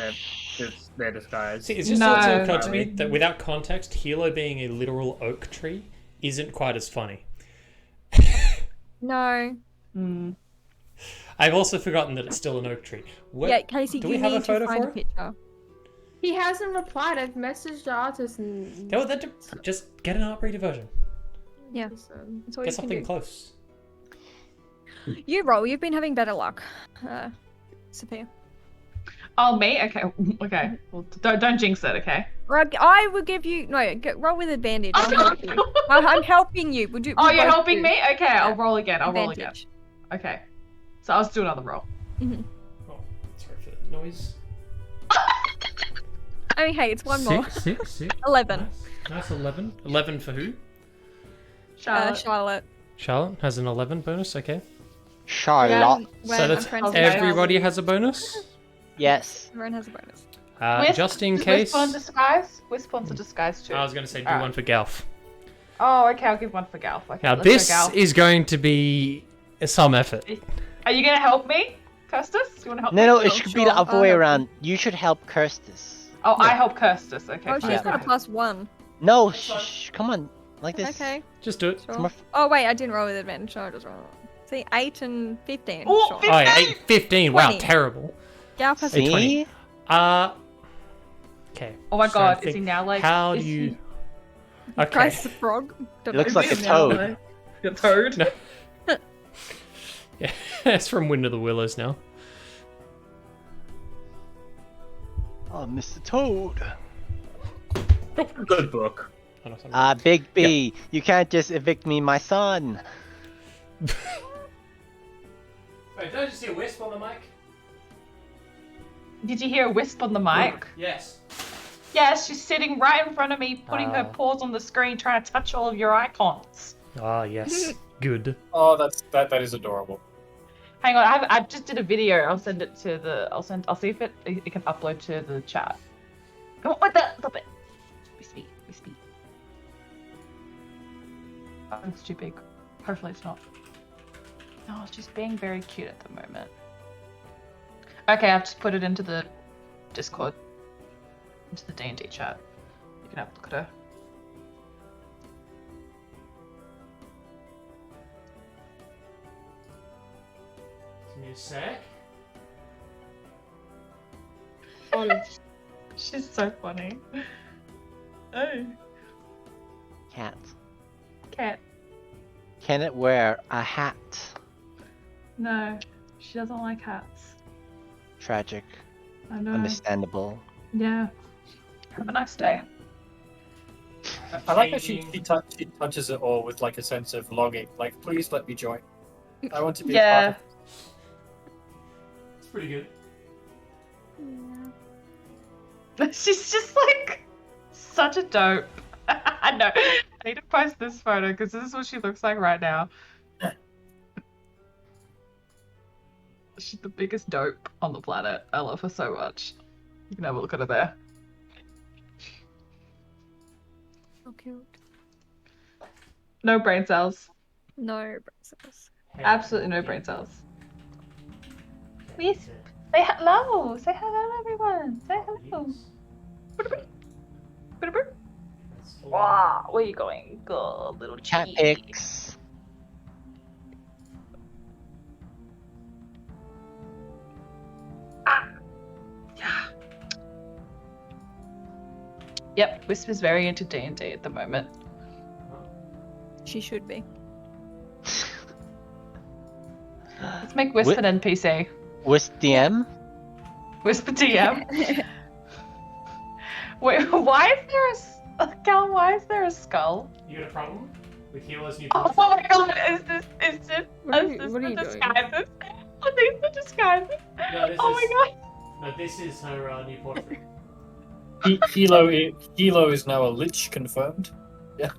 their disguise. See, it's just No. also occurred to me that without context, Hilo being a literal oak tree isn't quite as funny. No. Hmm. I've also forgotten that it's still an oak tree. What, Yeah, Casey, do you we have need a photo to find for a it? picture. He hasn't replied. I've messaged the artist and. No, just get an art-reader version. Yeah. That's all Get you can something do. close. You roll. You've been having better luck, Sophia. Oh, me? Okay. Okay. Well, don't jinx it, okay? Right, I will give you roll with advantage. I'm helping you. I'm helping you. We'll Oh, we'll you're both helping do me? Okay, I'll roll again. I'll roll again. advantage. Okay. So I'll just do another roll. Oh, sorry for the noise. I mean, hey, it's one more. Six. 11. Nice 11. 11 for who? Charlotte. Charlotte. Charlotte has an 11 bonus, okay. Charlotte. So that's everybody has a bonus? Yes. Everyone has a bonus. Just in Does case. Wisp on disguise? Wisp on's a disguise too. I was going to say do Alright. one for Galf. Oh, okay, I'll give one for Galf. Okay, Now let's go, this Galf. is going to be some effort. Are you gonna help me, Custis? You wanna help me? No, it should be the sure. other way I'll help around. You should help Kirstis. Oh, I help Custis. Okay. Oh, fine. she's got a +1. No, shh, come on. Like this. Okay. Just do it. Sure. more Oh wait, I didn't roll with advantage. So I just roll. See, 8 and 15. Oh, sure. Oh yeah, 15. Wow, 20. terrible. Galp has a See? 20. Okay. Oh my Just trying god, to is he think. now like? How is do you? he- Okay. Christ the frog. It looks is like a he now, toad. like, a toad? No. Yeah, it's from Wind of the Willows now. Oh, Mr. Toad. Good book. Oh, no, sorry. Big B, you can't just evict me, my son. Wait, did I just see a wisp on the mic? Did you hear a wisp on the mic? Yes. Yes, she's sitting right in front of me, putting her Oh. paws on the screen, trying to touch all of your icons. Ah, yes. Good. Oh, that is adorable. Hang on, I just did a video. I'll send it to the. I'll see if it can upload to the chat. Come on, what the? Stop it. Wispy. Oh, it's too big. Hopefully it's not. No, it's just being very cute at the moment. Okay, I've just put it into the Discord, into the D&D chat. You can have a look at her. Give me a sec. She's so funny. Oh, Cat. cat. Can it wear a hat? No, she doesn't like hats. Tragic. I know. Understandable. Yeah. Have a nice day. I like that she touches it all with like a sense of longing. Like, please let me join. I want to be a part Yeah. of It's pretty good. She's just like such a dope. I know. I need to post this photo because this is what she looks like right now. She's the biggest dope on the planet. I love her so much. You can have a look at her there. So cute. No brain cells. No brain cells. Absolutely no brain cells. Please say hello. Say hello, everyone. Say hello. Wow, where are you going? Go, little Chat cheese. pics. Yeah. Yep, Wisp is very into D&D at the moment. She should be. Let's make Wisp an NPC. Wisp DM? Wisp a DM. Wait, why is there Callum, why is there a skull? You got a problem with Hero's new Oh portrait? my god, is this What are the you doing? disguises? Are these the disguises? No, this Oh is, my god. No, this is her new portrait. Hilo is now a lich confirmed. Yeah.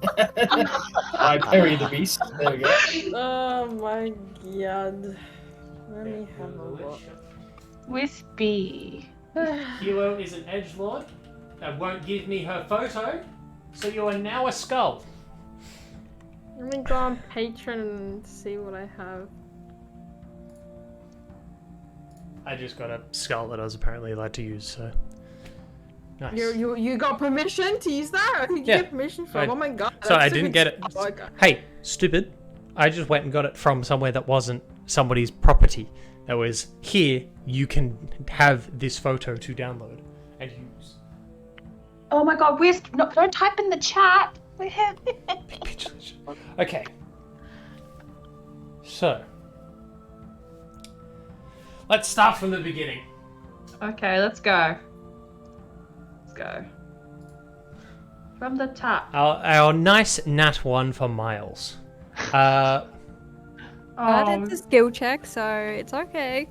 I Perry the Beast. There we go. Oh my god. Let me have a look. Wispy. Hilo is an edgelord that won't give me her photo, so you are now a skull. Let me go on Patreon and see what I have. I just got a skull that I was apparently allowed to use, so... Nice. You got permission to use that? Who did Yeah. you get permission from? Oh my god. So I that's didn't get it. Oh my god. Hey, stupid. I just went and got it from somewhere that wasn't somebody's property. That was, here, you can have this photo to download and use. Oh my god, Wisp, no, don't type in the chat. Okay. So. Let's start from the beginning. Okay, let's go. Let's go. From the top. Our nice nat 1 for Miles. I did the skill check, so it's okay.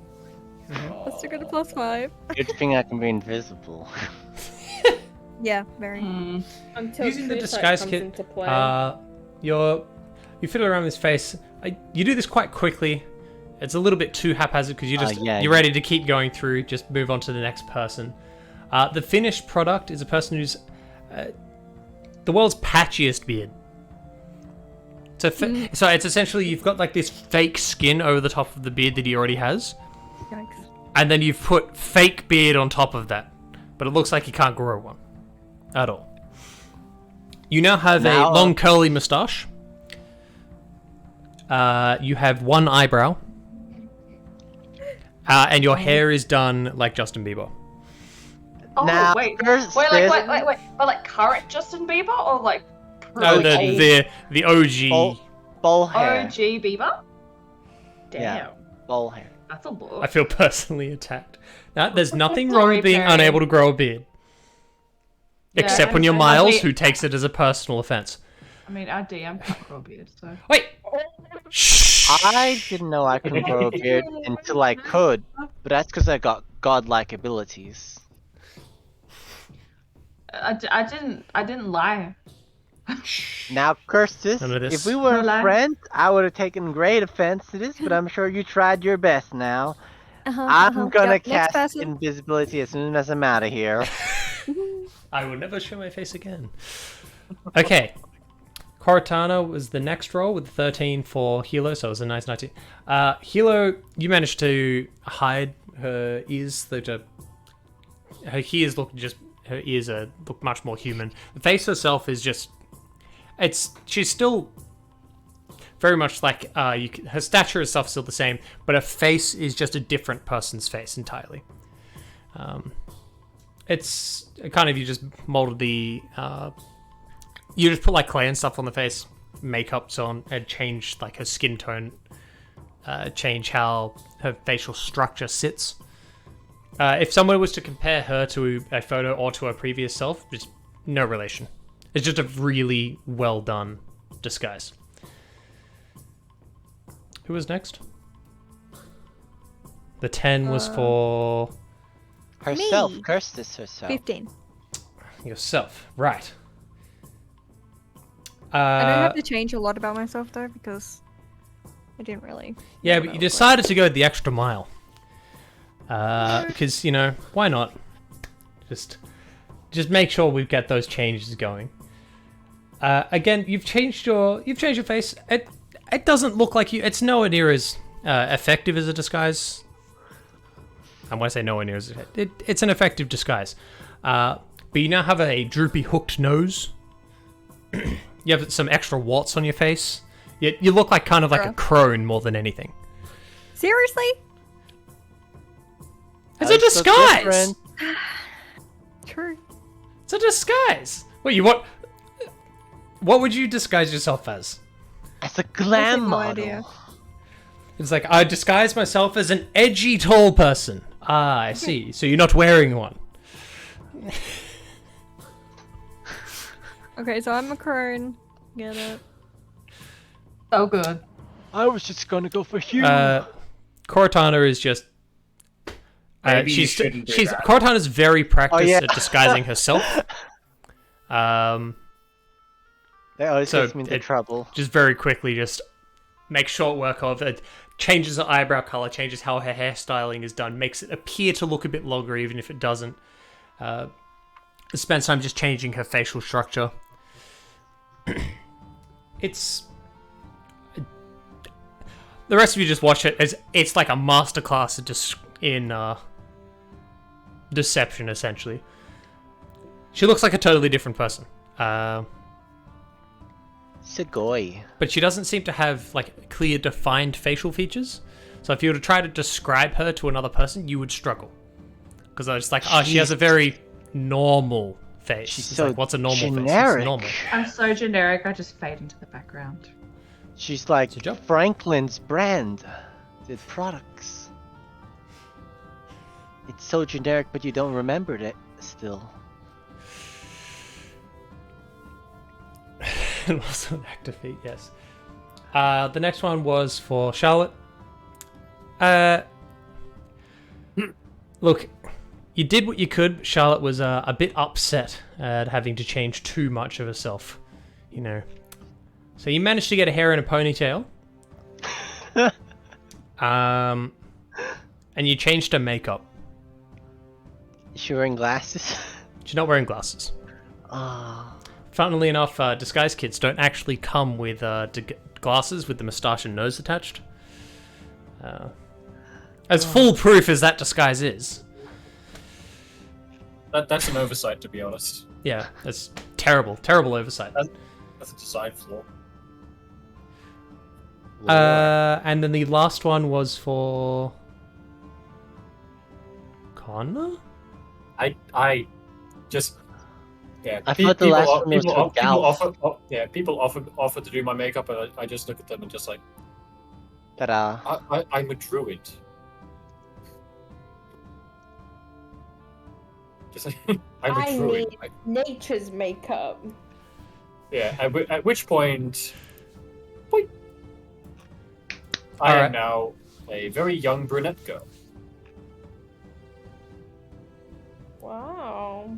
I still got a +5. Good thing I can be invisible. Yeah, very. Until Using the True Sight disguise comes kit, into play. you fiddle around with his face. You do this quite quickly. It's a little bit too haphazard because you're ready to keep going through. Just move on to the next person. The finished product is a person who's the world's patchiest beard. So it's essentially you've got like this fake skin over the top of the beard that he already has, Yikes. and then you've put fake beard on top of that, but it looks like he can't grow one at all. You now have a long curly moustache. You have one eyebrow. And your hair is done like Justin Bieber. Oh, Now, wait, there's- wait. But like current Justin Bieber or like No, the OG. Bowl hair. OG Bieber? Damn. Yeah. Bowl hair. That's a look. I feel personally attacked. Now, there's nothing Sorry, wrong with being Perry. unable to grow a beard. Yeah, Except when you're I Miles, mean- who takes it as a personal offense. I mean, our DM can't grow a beard, so. Wait! Shh! I didn't know I could grow a beard until I could, but that's because I got godlike abilities. I didn't lie. Now, Kirstis, None of this. if we were No lie. friends, I would have taken great offense to this, but I'm sure you tried your best now. I'm gonna Yep, next cast person. invisibility as soon as I'm out of here. I will never show my face again. Okay. Cortana was the next roll with 13 for Hilo, so it was a nice 19. Hilo, you managed to hide her ears. Her ears look look much more human. The face herself is just, she's still very much like her stature and stuff is still the same, but her face is just a different person's face entirely. It's kind of, you just molded the you just put like clay and stuff on the face, makeup on, and change like her skin tone, change how her facial structure sits. If someone was to compare her to a photo or to her previous self, just no relation. It's just a really well done disguise. Who was next? The 10 was for Herself. Me. Kirstis herself. 15. yourself, right? I don't have to change a lot about myself though, because I didn't really. Yeah, know but what you I look decided to go the extra mile. Because, you know, why not? Just make sure we get those changes going. Again, you've changed your face. It doesn't look like you. It's nowhere near as effective as a disguise. And when I say nowhere near as it's an effective disguise. But you now have a droopy hooked nose. You have some extra warts on your face. You look like kind of like a crone more than anything. Seriously? It's a disguise! True. It's a disguise! Wait, what would you disguise yourself as? As a glam no model. idea. It's like, I disguise myself as an edgy tall person. Ah, I see. So you're not wearing one. Okay, so I'm a crone. Get it. So good. I was just gonna go for Hugh. Cortana is just... Maybe you shouldn't do that. Cortana's very practiced yeah. at disguising herself. That always so gets me into trouble. Just very quickly, just make short work of it. Changes her eyebrow color, changes how her hairstyling is done, makes it appear to look a bit longer, even if it doesn't. Spends time just changing her facial structure. It's... The rest of you just watch it. It's like a masterclass in deception, essentially. She looks like a totally different person. Segoy. But she doesn't seem to have like clear, defined facial features. So if you were to try to describe her to another person, you would struggle. Because I was like, oh, she has a very normal face. She's It's so like, what's a normal face? generic. What's normal? I'm so generic, I just fade into the background. She's like Good job. Franklin's brand. The products. It's so generic, but you don't remember it still. And also an active feat, yes. The next one was for Charlotte. Look, you did what you could. Charlotte was a bit upset at having to change too much of herself, you know. So you managed to get a hair in a ponytail. And you changed her makeup. Is she wearing glasses? She's not wearing glasses. Ah. Funnily enough, disguise kits don't actually come with glasses with the moustache and nose attached. As foolproof as that disguise is. That's an oversight, to be honest. Yeah, that's terrible. Terrible oversight. That's a design flaw. And then the last one was for... Connor? I just... Yeah, I thought the last one was for Galf. People offer to do my makeup, and I just look at them and just like, Ta-da. I'm a druid. Just like, I'm a I druid. need nature's makeup. Yeah, at which point, boing, I Alright. am now a very young brunette girl. Wow.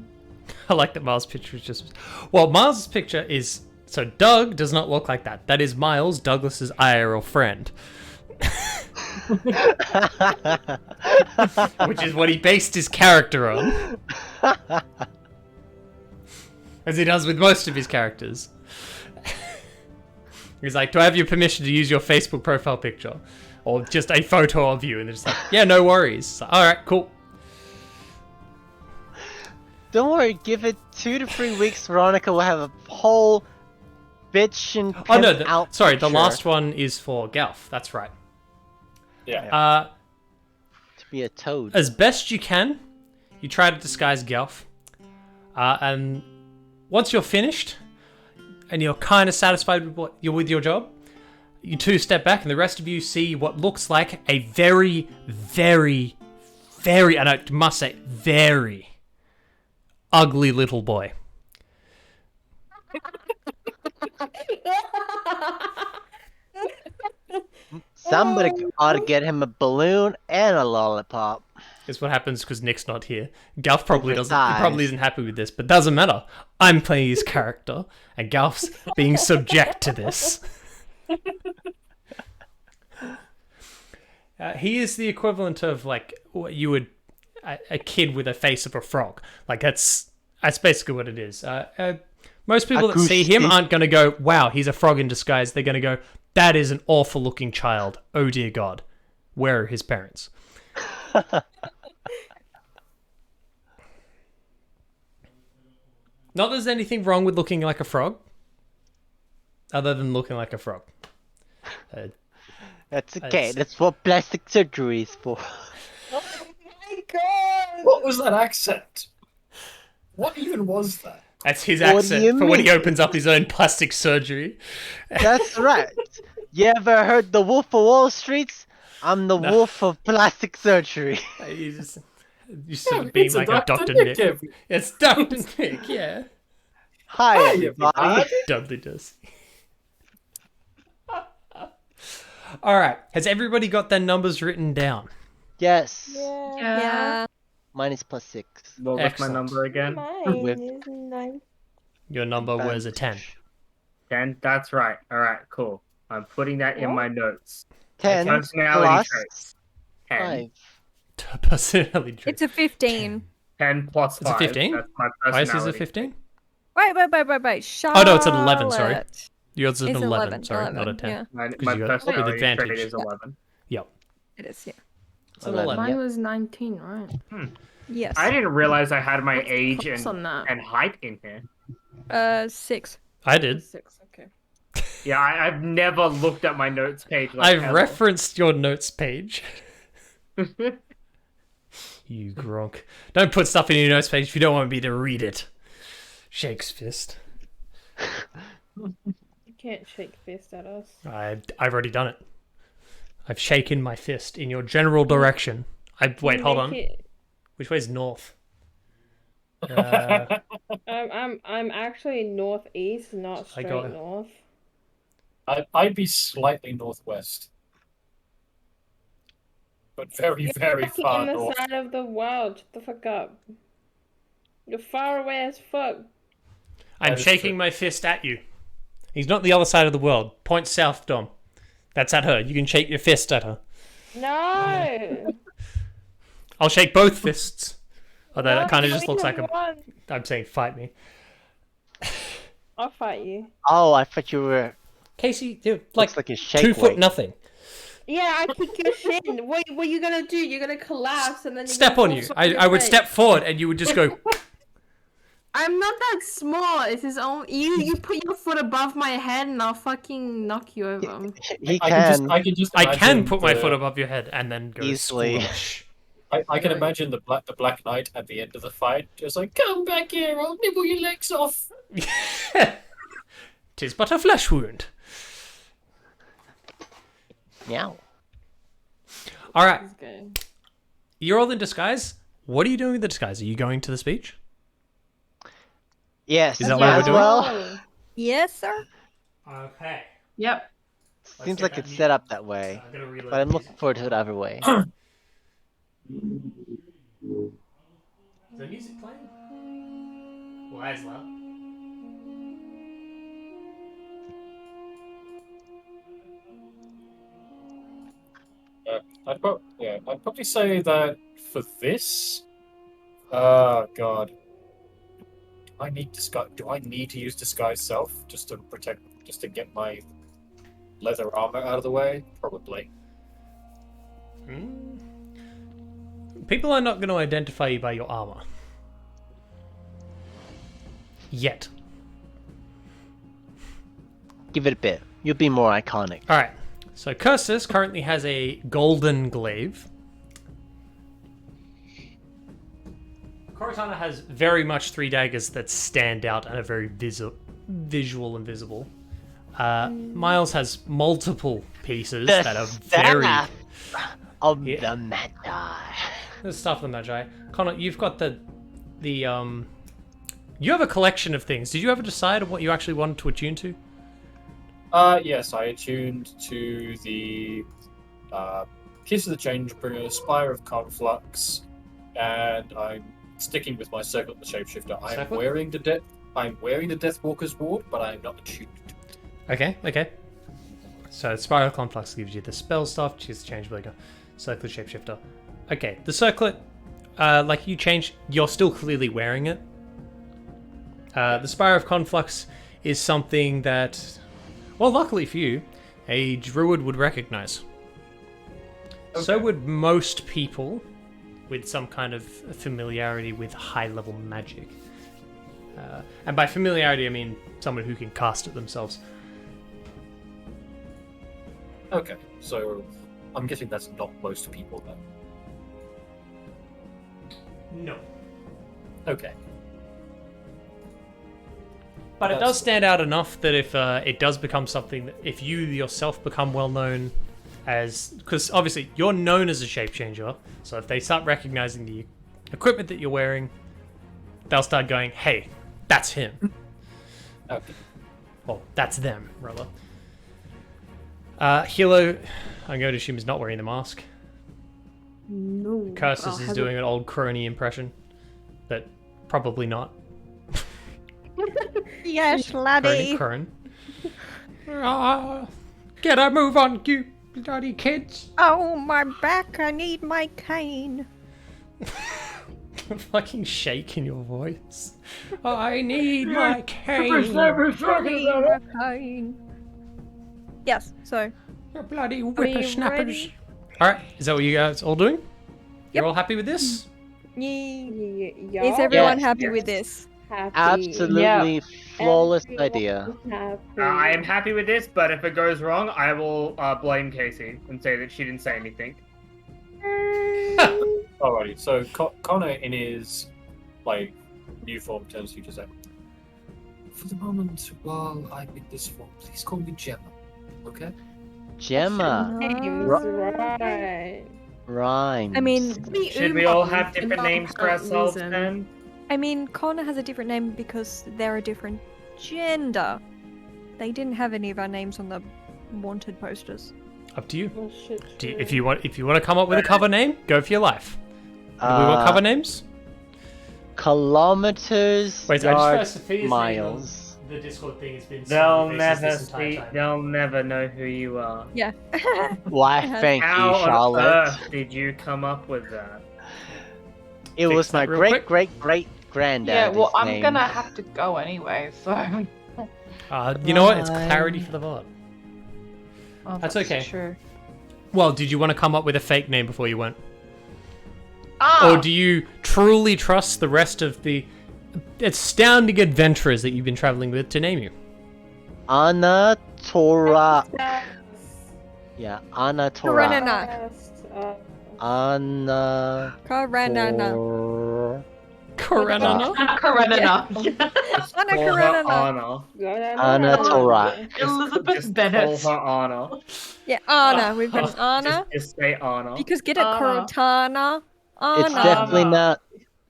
I like that Miles' picture is just... Well, Miles' picture is... So Doug does not look like that. That is Miles, Douglas's IRL friend. Which is what he based his character on. As he does with most of his characters. He's like, do I have your permission to use your Facebook profile picture? Or just a photo of you? And they're just like, yeah, no worries. Like, alright, cool. Don't worry, give it 2 to 3 weeks, Veronica will have a whole bitch and Oh no, out sorry, the picture last one is for Galf. That's right. Yeah. to be a toad. As best you can, you try to disguise Galf. And once you're finished, and you're kind of satisfied with your job, you two step back, and the rest of you see what looks like a very, very, very, and I must say, very ugly little boy. Somebody ought to get him a balloon and a lollipop. It's what happens because Nick's not here. Galf probably doesn't. He Oversized. probably isn't happy with this, but doesn't matter. I'm playing his character, and Galf's being subject to this. He is the equivalent of like what you would a kid with a face of a frog. Like that's basically what it is. Most people that see him aren't going to go, "Wow, he's a frog in disguise." They're going to go, "That is an awful looking child. Oh dear God, where are his parents?" Not that there's anything wrong with looking like a frog, other than looking like a frog. That's okay. That's what plastic surgery is for. Oh my god! What was that accent? What even was that? That's his What do accent you for when he mean? opens up his own plastic surgery. That's right. You ever heard the Wolf of Wall Street? I'm the No. Wolf of Plastic Surgery. You sort of being It's like a Dr. Nick. Nick. It's Dr. Nick, yeah. Hi, everybody. Dudley does. Alright, has everybody got their numbers written down? Yes. Yeah. Yeah. Mine is +6. What was my Excellent. number again? Mine With- is 9. Your number was a 10. 10? That's right. Alright, cool. I'm putting that in my notes. 10 Personality plus traits. 10. 5. Personality trait. It's a 15. 10 plus 5. It's a 15? That's my Why is his a personality 15? Wait. Charlotte. Oh no, it's an 11, sorry. Yours is an It's 11, sorry, 11, not a 10. yeah. My you got- with personality advantage. trait is 11. It is, yeah. It's an 11. 11. Mine was 19, right? Yes. I didn't realize I had my age What's on that? and height in here. 6. I did. 6, okay. Yeah, I've never looked at my notes page. Like I've ever. referenced your notes page. You gronk. Don't put stuff in your notes page if you don't want me to read it. Shakes fist. You can't shake fist at us. I've already done it. I've shaken my fist in your general direction. Wait, hold on. Which way's north? I'm actually northeast, not I straight got it. north. I'd be slightly northwest. But very, very Fucking far on the north. side of the world. Shut the fuck up. You're far away as fuck. I'm That is shaking true. my fist at you. He's not the other side of the world. Point south, Dom. That's at her. You can shake your fist at her. No. I'll shake both fists. Although that kind of No, just looks like a... one. I'm saying fight me. I'll fight you. Oh, I thought you were Casey, dude, like like a shake 2 foot weight. nothing. Yeah, I kick your shin. What are you gonna do? You're gonna collapse and then you're Step gonna on you. fall flat I would face. step forward and you would just go... I'm not that small. It's his own. You put your foot above my head and I'll fucking knock you over. He I can. can just I can imagine put my the- foot above your head and then go Easily. squish. I can imagine the Black Knight at the end of the fight, just like, come back here, I'll nibble your legs off. 'Tis but a flesh wound. Meow. All right, It's good. you're all in disguise. What are you doing with the disguise? Are you going to the speech? Yes. Is that might what we're as doing? well. Yes, sir. Okay. Yep. Seems like it's set up that way, but I'm looking forward to the other way. Is the music playing? Why is loud? I'd probably say that for this, oh god, do I need to use disguise self just to get my leather armor out of the way? Probably. People are not going to identify you by your armor. Yet. Give it a bit. You'll be more iconic. All right. So Cursus currently has a golden glaive. Cortana has very much 3 daggers that stand out and are very visual and visible. Miles has multiple pieces that are very... staff of Yeah. the Magi. The stuff of the Magi. Connor, you've got the You have a collection of things. Did you ever decide on what you actually wanted to attune to? Yes, I attuned to the Kiss of the Changebringer, Spire of Conflux, and I'm sticking with my Circle of the Shapeshifter. I'm wearing the Deathwalker's Ward, but I'm not attuned to it. Okay. So Spiral Conflux gives you the spell stuff, choose the Changebringer, Circlet Shapeshifter. Okay, the Circlet, like you changed, you're still clearly wearing it. The Spire of Conflux is something that, well, luckily for you, a druid would recognize. Okay. So would most people with some kind of familiarity with high-level magic. And by familiarity, I mean someone who can cast it themselves. Okay, so I'm guessing that's not most people then. No. Okay. But it does stand out enough that if it does become something that if you yourself become well known as, because obviously you're known as a shapechanger, so if they start recognizing the equipment that you're wearing, they'll start going, hey, that's him. Okay. Well, that's them, rather. Hilo, I'm going to assume is not wearing the mask. No. Cursus is doing an old crony impression, but probably not. Yes, laddie. Crone. Get a move on, you bloody kids. Oh, my back. I need my cane. Fucking shake in your voice. I need my cane. I need my cane. Yes, so. You bloody ready? whippersnappers. Alright, is that what you guys all doing? You're Yep. all happy with this? Yeah. Is everyone Yes. happy with this? Happy. Absolutely flawless Everyone idea. happy. I am happy with this, but if it goes wrong, I will blame Casey and say that she didn't say anything. Alrighty, so Connor in his new form turns to you to say, for the moment while I'm in this form, please call me Gemma. Okay? Gemma. Names, right. Rhymes. I mean, Should we all have different names for ourselves then? Connor has a different name because they're a different gender. They didn't have any of our names on the wanted posters. Up to you. Oh, shit, Do you shit. if you want to come up with a cover name, go for your life. Do we want cover names? Kilometers, Wait, yards, miles. The Discord thing has been. They'll never see. They'll never know who you are. Yeah. Why, thank How you, on Charlotte. earth did you come up with that? It Fix was that my real great quick. great great granddad. Yeah, well, I'm gonna have to go anyway, so. You know what? It's clarity for the VOD. Oh, That's okay. True. Well, did you want to come up with a fake name before you went? Ah! Or do you truly trust the rest of the astounding adventurers that you've been traveling with to name you? Anna Torah. Yeah, Anna Torah. Karenina. Anna. Karenina. Karenina? Karenina. Just Anna call her Karenina. Anna. Anna Torah. Elizabeth Just Bennett. call her Anna. Yeah, Anna. We've got Anna. Just say Anna. Because get it, Anna. Cortana. It's Anna. definitely not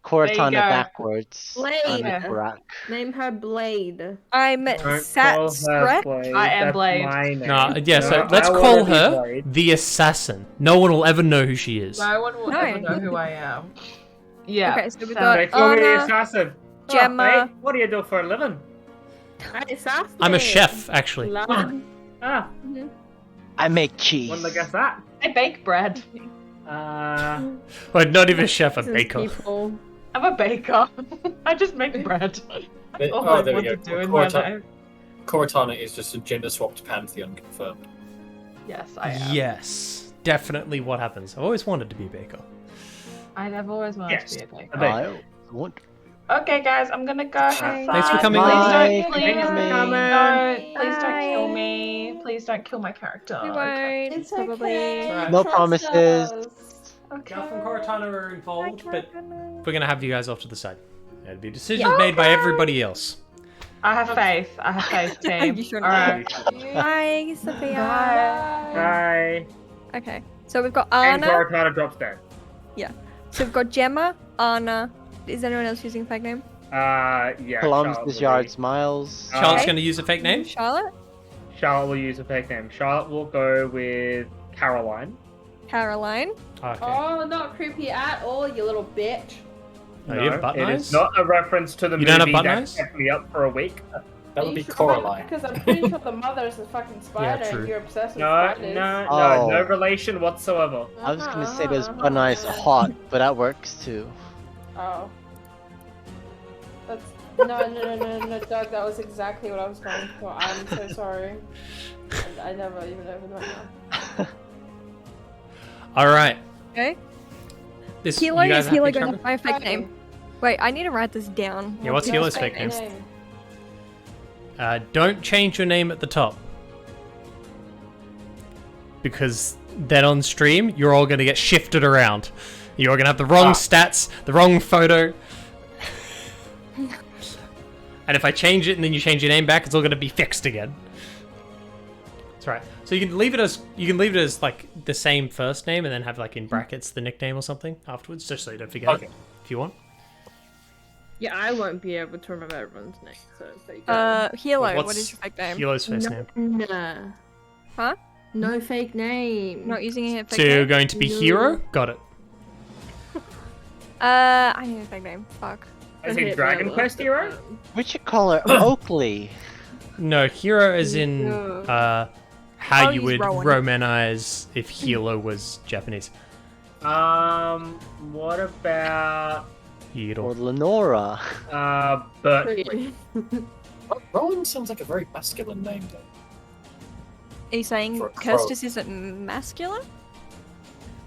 Cortana go. backwards. Blade. Anna Torah. Name her Blade. I'm Don't Sat call her Stretch. Blade. I am That's Blade. my name. Nah, yeah, so No, let's I call wanna be her Blade. the assassin. No one will ever know who she is. No one will No. ever know who I am. Yeah. Okay, so we've so- got They call me the Anna. assassin. Gemma. Oh, hey, what do you do for a living? I'm a chef, actually. Ah, I make cheese. wouldn't have guessed that. I bake bread. Well, not even a chef, a baker. People. I'm a baker. I just make bread. That's all Oh, I there we want go. to do in my Cortana. life. Cortana is just a gender-swapped pantheon confirmed. Yes, I am. Yes, definitely what happens. I've always wanted to be a baker. I've always wanted Yes. to be a baker. A baker. I want. Okay, guys, I'm gonna go have fun. Thanks for coming, Please Lizzie. don't, Thanks for please coming. don't kill Bye. me. Please don't kill my character. We Okay. won't. It's Probably. okay. No Trust promises. us. Okay. Garth and Cortana are involved, but Karenina. we're gonna have you guys off to the side. It'll be decisions made by everybody else. I have faith. I have faith, team. You sure Alright. Hi, Sophia. Hi. Okay, so we've got And Anna. Cortana drops dead. So we've got Gemma, Anna. Is anyone else using a fake name? Yeah. Kilometers, yards, miles. Charlotte's Okay. going to use a fake name. Charlotte? Charlotte will use a fake name. Charlotte will go with Caroline. Caroline? Okay. Oh, not creepy at all, you little bitch. Oh, you have button it eyes? is not a reference to the You don't have movie button that eyes? kept me up for a week. That Are would you be sure? Coraline. Because I'm pretty sure the mother is a fucking spider true. and you're obsessed with No, spiders. no relation whatsoever. I was gonna say there's bun eyes hot, but that works too. Oh. That's no, Doug. That was exactly what I was going for. I'm so sorry. And I never even opened my mouth. All right. Okay. This, Hilo you guys is Hilo happy, going Trevor? to buy a fake name. Wait, I need to write this down. Yeah, what's Hilo's fake name? Don't change your name at the top. Because then on stream, you're all going to get shifted around. You're going to have the wrong stats, the wrong photo. And if I change it and then you change your name back, it's all going to be fixed again. That's right. So you can leave it as like the same first name and then have like in brackets the nickname or something afterwards, just so you don't forget it, if you want. Yeah, I won't be able to remember everyone's name, so there you go. Hilo, What's what is your fake name? Hilo's first name? No. Huh? No fake name. Not using a fake So you're name? going to be No. Hero? Got it. I need a fake name. Fuck. Is it Dragon Quest Hero? We should call her Oakley. No, Hero as in how I'll you use would Rowan. Romanize if Hilo was Japanese. What about Or Hiro. Lenora. Berkeley? Rowan sounds like a very masculine name, though. Are you saying For a crow. Kirstis isn't masculine?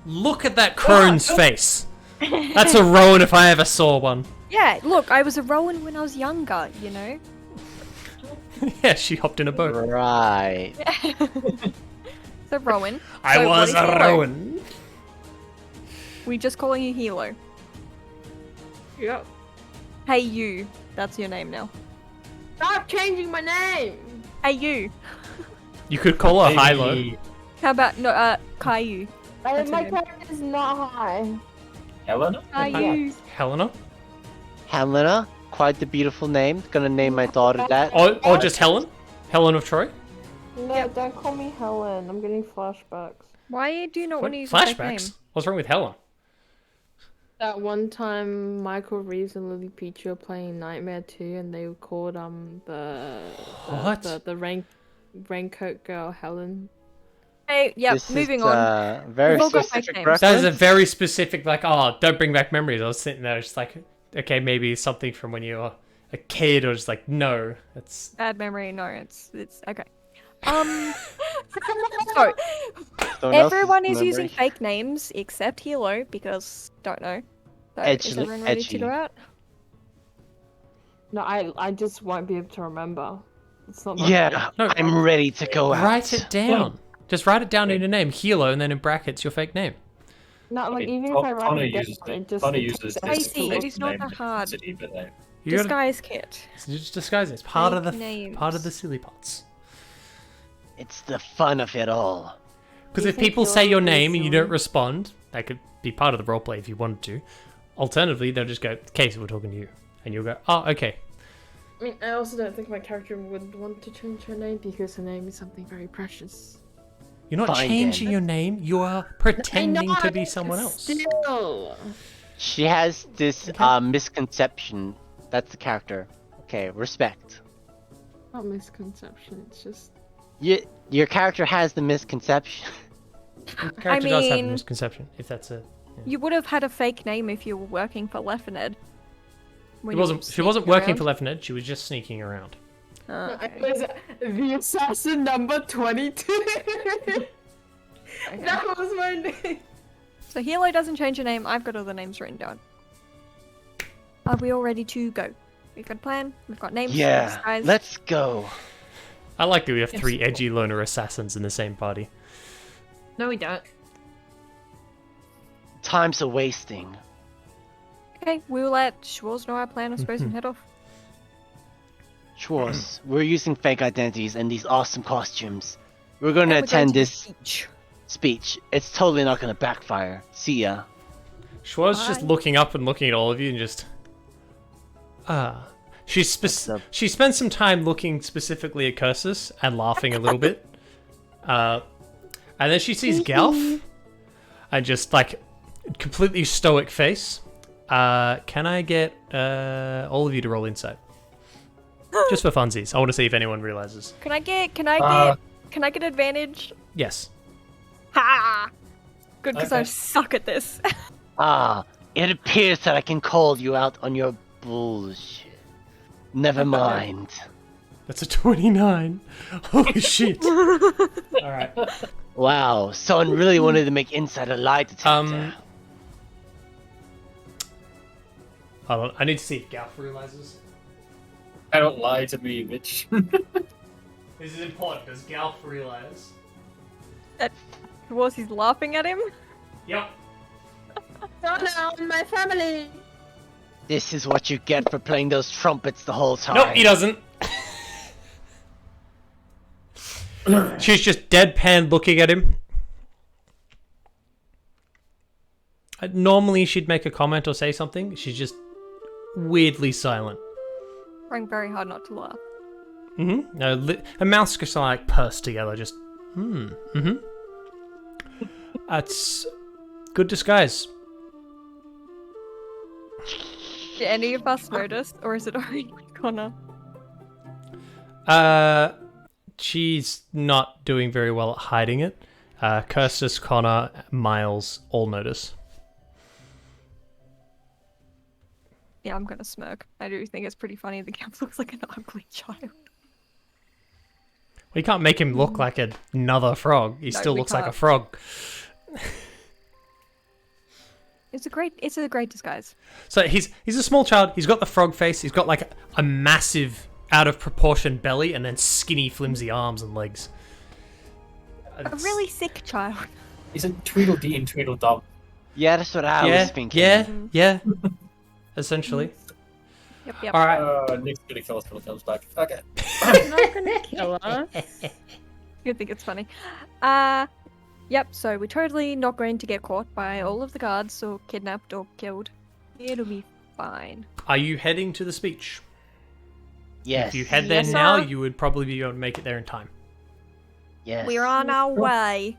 Look at that crone's face. That's a Rowan if I ever saw one. Yeah, look, I was a Rowan when I was younger, you know? Yeah, she hopped in a boat. Right. So Rowan. I So what was is a Hilo? Rowan. We just calling you Hilo. Yep. Hey you. That's your name now. Stop changing my name! Hey you. You could call her Hilo. How about no Caillou? That's My her name. character is not high. Helena? Caillou. Helena? Helena, quite the beautiful name. Gonna name my daughter that. Or just Helen? Helen of Troy? No, don't call me Helen. I'm getting flashbacks. Why do you not What? want to use a fake name? Flashbacks? What's wrong with Helen? That one time Michael Reeves and Lily Peach were playing Nightmare 2 and they called What? the raincoat girl Helen. Hey, yep, This moving is, on. very We've all got fake specific names. reference. That is a very specific, like, oh, don't bring back memories. I was sitting there just like, okay, maybe something from when you were a kid, or just like, no, it's... Bad memory, no, it's okay. So Someone else's everyone is using memory. fake names except Hilo because don't know. So is Edgy- everyone ready to edgy. go out? No, I just won't be able to remember. It's not my Yeah, No. I'm ready to go out. Write it down. Just write it down in your name, Hilo, and then in brackets your fake name. No, like mean, even if I Connor write it down, uses it just Connor it uses takes this Tracy, fake it is not name that to hard. use it even though- You gotta Disguise kit. just disguise it. It's part of the Fake names. part of the silly pots. It's the fun of it all. Because You if think people you're say your really name and you don't silly? respond, that could be part of the roleplay if you wanted to. Alternatively, they'll just go, Casey, we're talking to you. And you'll go, oh, okay. I mean, I also don't think my character would want to change her name because her name is something very precious. You're not Fine, changing then. your name, you are pretending to be someone else. Still. She has this Okay. misconception. That's the character. Okay, respect. Not misconception, it's just Your character has the misconception. The character does have a mean- misconception, if that's a... You would have had a fake name if you were working for Left 4 Dead. She wasn't working for Left 4 Dead, she was just sneaking around. Okay. was the assassin number 22. That was my name. So Hilo doesn't change your name. I've got all the names written down. Are we all ready to go? We've got a plan. We've got names. Yeah, disguise. let's go. I like that we have Yes. 3 edgy loner assassins in the same party. no, we don't. Time's a wasting. Okay, we'll let Schwartz know our plan, I suppose, and head off. Schwartz, we're using fake identities and these awesome costumes. We're gonna And we're attend going to this the beach. speech. It's totally not gonna backfire. See ya. Schwartz just Bye. looking up and looking at all of you and just... She spends some time looking specifically at Cursus and laughing a little bit. And then she sees Galf and just like completely stoic face. Can I get all of you to roll insight? Just for funsies. I want to see if anyone realizes. Can I get advantage? Yes. Ha! Good, because I Okay. suck at this. It appears that I can call you out on your bullshit. Never mind. That's a 29. Holy shit. Alright. Wow, someone really wanted to make inside a lie detector. Hold on. I need to see if Galf realizes. I don't lie to me, bitch. This is important. Does Galf realize? Was he laughing at him? Yep. Down my family. This is what you get for playing those trumpets the whole time. Nope, he doesn't. She's just deadpan looking at him. Normally she'd make a comment or say something. She's just weirdly silent. Trying very hard not to laugh. Mm-hmm. No, her mouth's just like pursed together, just mm-hmm. That's good disguise. Did any of us notice, or is it only Connor? She's not doing very well at hiding it. Kirstus, Connor, Miles all notice. Yeah, I'm gonna smirk. I do think it's pretty funny. The camp looks like an ugly child. We can't make him look like another frog. He No, still we looks like a can't. frog. It's a great disguise. So he's a small child. He's got the frog face. He's got like a massive, out of proportion belly, and then skinny, flimsy arms and legs. A really sick child. He's a Tweedledee and Tweedledum. Yeah, that's what I was thinking. Yeah. Essentially. Yep. All right. Nick's gonna kill us when he comes back. Okay. I'm not gonna kill us. You think it's funny. Yep, so we're totally not going to get caught by all of the guards or kidnapped or killed. It'll be fine. Are you heading to the speech? Yes. If you head there Yes, now, sir. you would probably be able to make it there in time. Yes. We're on our way.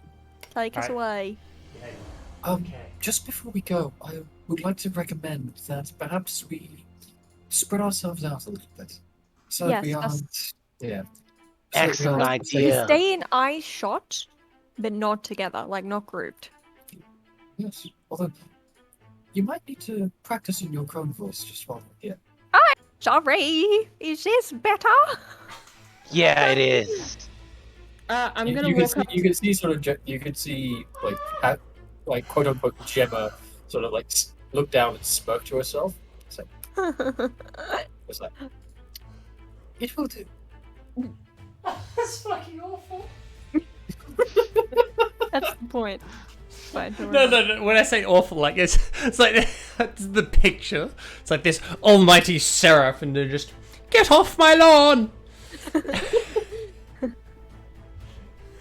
Take us Alright. away. Just before we go, I would like to recommend that perhaps we spread ourselves out a little bit. So Yes, we that's- aren't. Yeah. Excellent So idea. Stay in eye shot, but not together, like not grouped. Yes. Although, you might need to practice in your crone voice just while we're here. Sorry, is this better? Yeah, it is. I'm You gonna could walk see, up. you could see sort of you could see like quote unquote Gemma sort of like look down and smirk to herself. It's like it will do. That's fucking awful. That's the point. Fine, don't No, worry. no. When I say awful, like it's like it's the picture. It's like this almighty seraph, and they're just get off my lawn.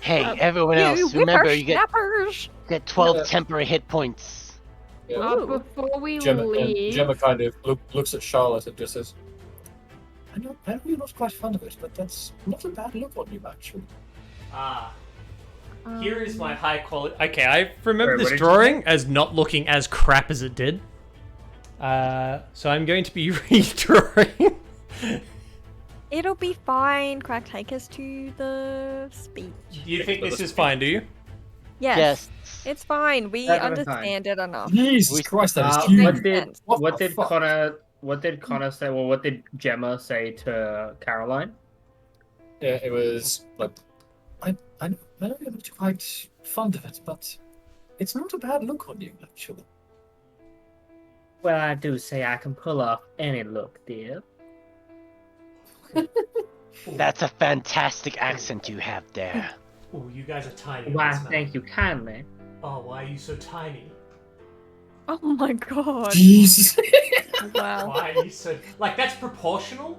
Hey, everyone You else, remember you whippersnappers! get 12 Yeah. temporary hit points. Yeah. Before we Gemma, leave, and Gemma kind of looks at Charlotte and just says, I know you're not quite fond of it, but that's not a bad look on you, actually. Here is my high quality. Okay, I remember Wait, what this did you drawing as not looking as crap as it did. So I'm going to be redrawing. It'll be fine. Crack, take us to the speech. You think this is fine, do you? Yes, Yes. it's fine. We That's fine. understand it enough. Jesus Christ, that is What huge. did What the fuck? What did Connor say? Well, what did Gemma say to Caroline? Yeah, it was like, I know you're not quite fond of it, but it's not a bad look on you, actually. Well, I do say I can pull off any look, dear. That's a fantastic accent you have there. Oh, you guys are tiny. Why, thank you kindly. Oh, why are you so tiny? Oh my god. Jesus. Wow. Why are you so like that's proportional?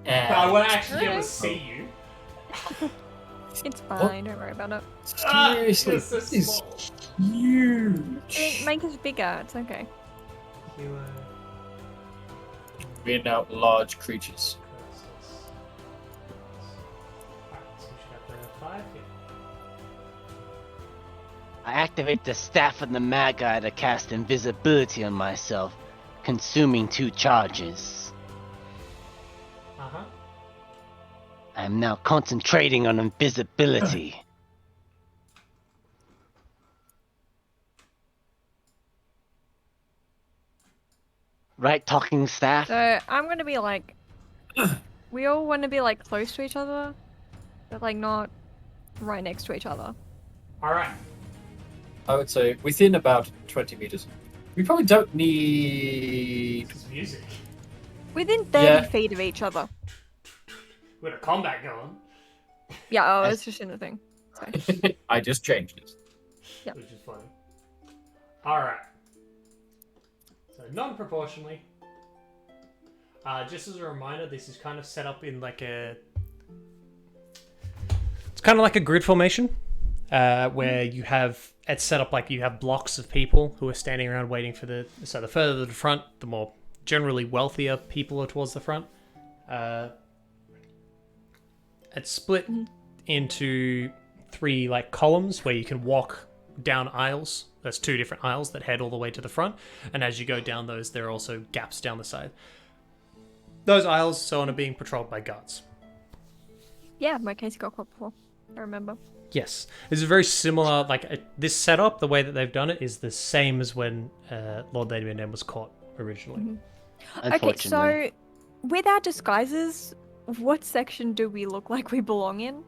But I want to actually be able to see you. It's fine. Don't worry about it. Seriously, you're so this is small. huge. Make us bigger. It's okay. We are now large creatures. Alright, so we should have the 5 here. I activate the staff of the Magi to cast invisibility on myself, consuming 2 charges. Uh-huh. I am now concentrating on invisibility. Right, talking staff? So I'm gonna be like, we all want to be like close to each other, but like not right next to each other. Alright. I would say within about 20 meters. We probably don't need. This is music. Within 30 Yeah. feet of each other. With a combat going. Yeah, oh, I- it's just in the thing. Sorry. I just changed it. Yep. Which is funny. Alright. So non-proportionally. Just as a reminder, this is kind of set up in like a... It's kind of like a grid formation. Where you have... It's set up like you have blocks of people who are standing around waiting for the... So the further to the front, the more generally wealthier people are towards the front. It's split into 3 like columns where you can walk down aisles. There's 2 different aisles that head all the way to the front, and as you go down those, there are also gaps down the side. Those aisles, so on, are being patrolled by guards. Yeah, my case got caught before. I remember. Yes, this is very similar. Like this setup, the way that they've done it is the same as when Lord Lady Mandem was caught originally. Okay, so with our disguises, what section do we look like we belong in?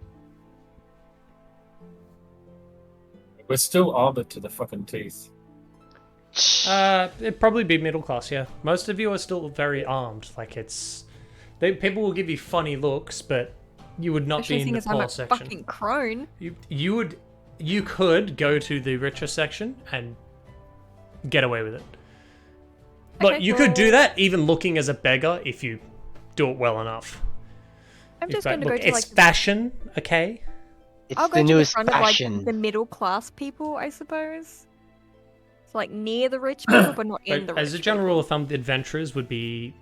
We're still armored to the fucking teeth. It'd probably be middle class. Yeah, most of you are still very armed. Like people will give you funny looks, but you would not Especially be in the seeing as I'm poor a section. fucking crone. You could go to the richer section and get away with it. But Okay, you could do cool. that even looking as a beggar if you do it well enough. I'm In just fact, going to go look, to it's like fashion, okay? It's I'll the go to the newest front fashion. of like the middle class people, I suppose. So like near the rich people, but not in But the as a rich general people. rule of thumb, the adventurers would be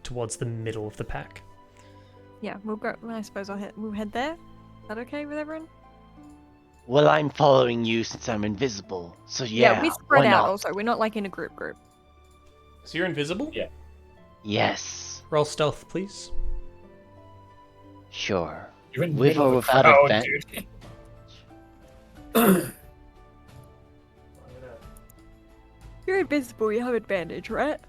towards the middle of the pack. Yeah, we'll go. I suppose we'll head there. Is that okay with everyone? Well, I'm following you since I'm invisible, so yeah, we spread why out. not? Also, we're not like in a group. So you're invisible? Yeah. Yes, Roll stealth, please. sure. You're in the With middle or of the without crowd, advantage. dude. You're invisible. You have advantage, right?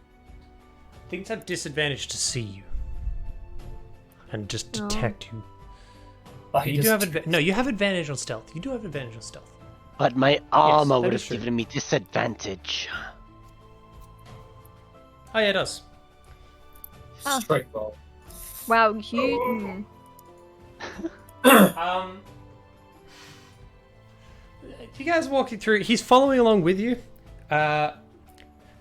Things have disadvantage to see you. And just detect you. Oh, he You do just- have no, you have advantage on stealth. You do have advantage on stealth. But my armor that would is have true. given me disadvantage. Oh yeah, it does. Straight roll. Wow, you. You guys walking through. He's following along with you.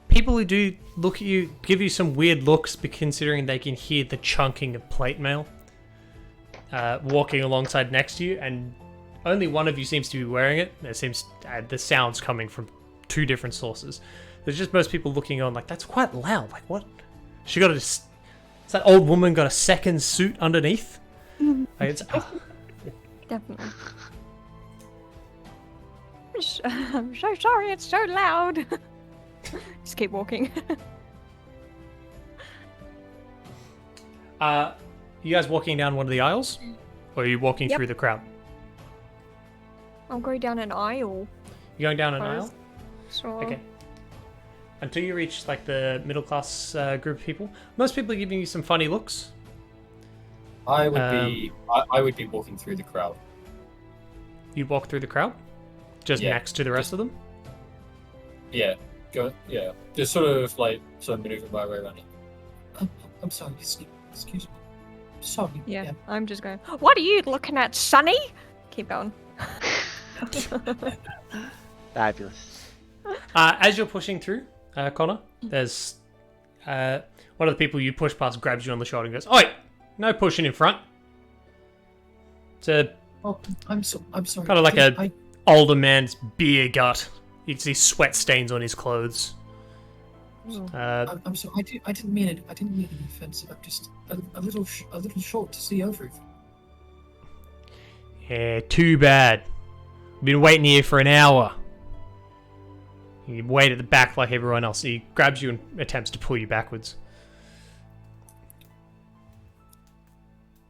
People who do look at you give you some weird looks, but considering they can hear the chunking of plate mail. Walking alongside next to you, and only one of you seems to be wearing it. There seems the sounds coming from 2 different sources. There's just most people looking on like, that's quite loud. Like, what? She got has that old woman got a second suit underneath? Like, it's, Definitely. I'm so sorry. It's so loud. Just keep walking. You guys walking down one of the aisles, or are you walking Yep. through the crowd? I'll go down an aisle. You going down an Close. aisle? Sure. Okay. Until you reach like the middle class group of people, most people are giving you some funny looks. I would be walking through the crowd. You walk through the crowd, just Yeah. next to the rest of them. Yeah. Yeah. Just sort of maneuvering my way around it. I'm sorry, excuse me. Sorry. Yeah, I'm just going. What are you looking at, Sonny? Keep going. Fabulous. As you're pushing through, Connor, there's one of the people you push past grabs you on the shoulder and goes, "Oi, no pushing in front." It's a Oh, I'm sorry. kind of like a older man's beer gut. You can see sweat stains on his clothes. I'm sorry. I didn't mean it. I didn't mean any offensive. I'm just a little short to see over. Yeah, too bad. Been waiting here for an hour. You wait at the back like everyone else. He grabs you and attempts to pull you backwards.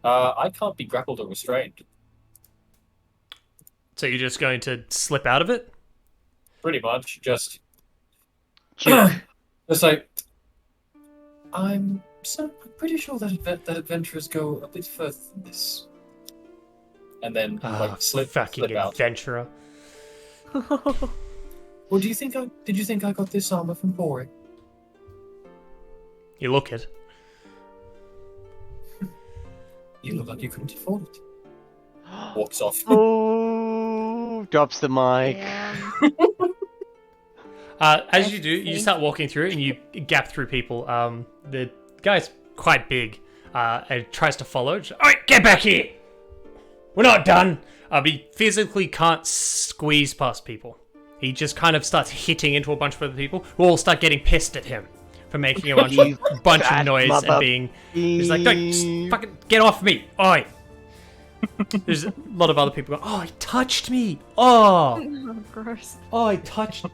I can't be grappled or restrained. So you're just going to slip out of it? Pretty much, just Juke. it's like I'm pretty sure that adventurers go a bit further than this. And then slip fucking out. adventurer. Well, did you think I got this armor from Bori? You look it. You look like you couldn't afford it. Walks off. Oh, drops the mic. As you do, you start walking through and you gap through people. The guy's quite big and tries to follow. Alright, get back here! We're not done! He physically can't squeeze past people. He just kind of starts hitting into a bunch of other people who all start getting pissed at him for making a bunch of noise and being... He's like, don't just fucking get off me! Oi! There's a lot of other people going, oh, he touched me! Oh! Oh, gross. Oh, he touched...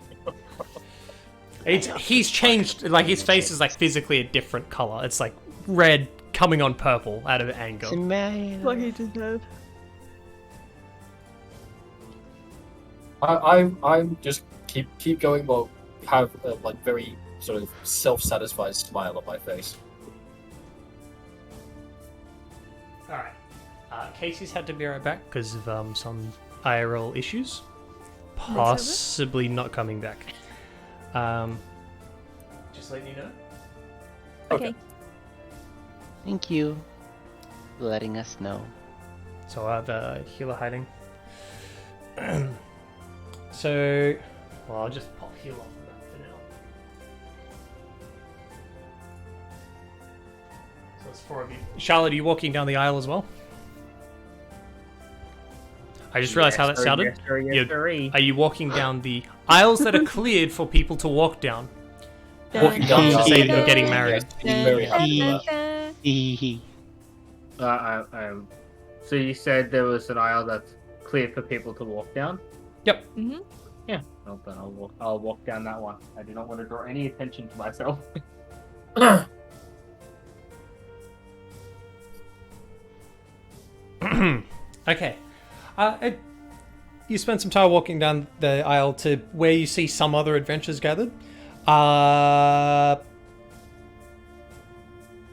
He's changed, like his face is like physically a different color. It's like red coming on purple out of anger. Like he just did. I'm just keep going while have a like very sort of self-satisfied smile on my face. Alright. Casey's had to be right back because of some IRL issues. Possibly not coming back. Just letting you know. Okay. Thank you for letting us know. So I have a healer hiding. So, well, I'll just pop heal off of that for now. So it's 4 of you. Charlotte, are you walking down the aisle as well? I just realized how that sounded. Yes, sir, yes, sir. Are you walking down the aisles that are cleared for people to walk down? Walking down To the say aisle. that you're getting married. Very happy with that. So you said there was an aisle that's clear for people to walk down? Yep. Mm-hmm. Yeah. Well, then I'll walk down that one. I do not want to draw any attention to myself. Okay. You spend some time walking down the aisle to where you see some other adventurers gathered.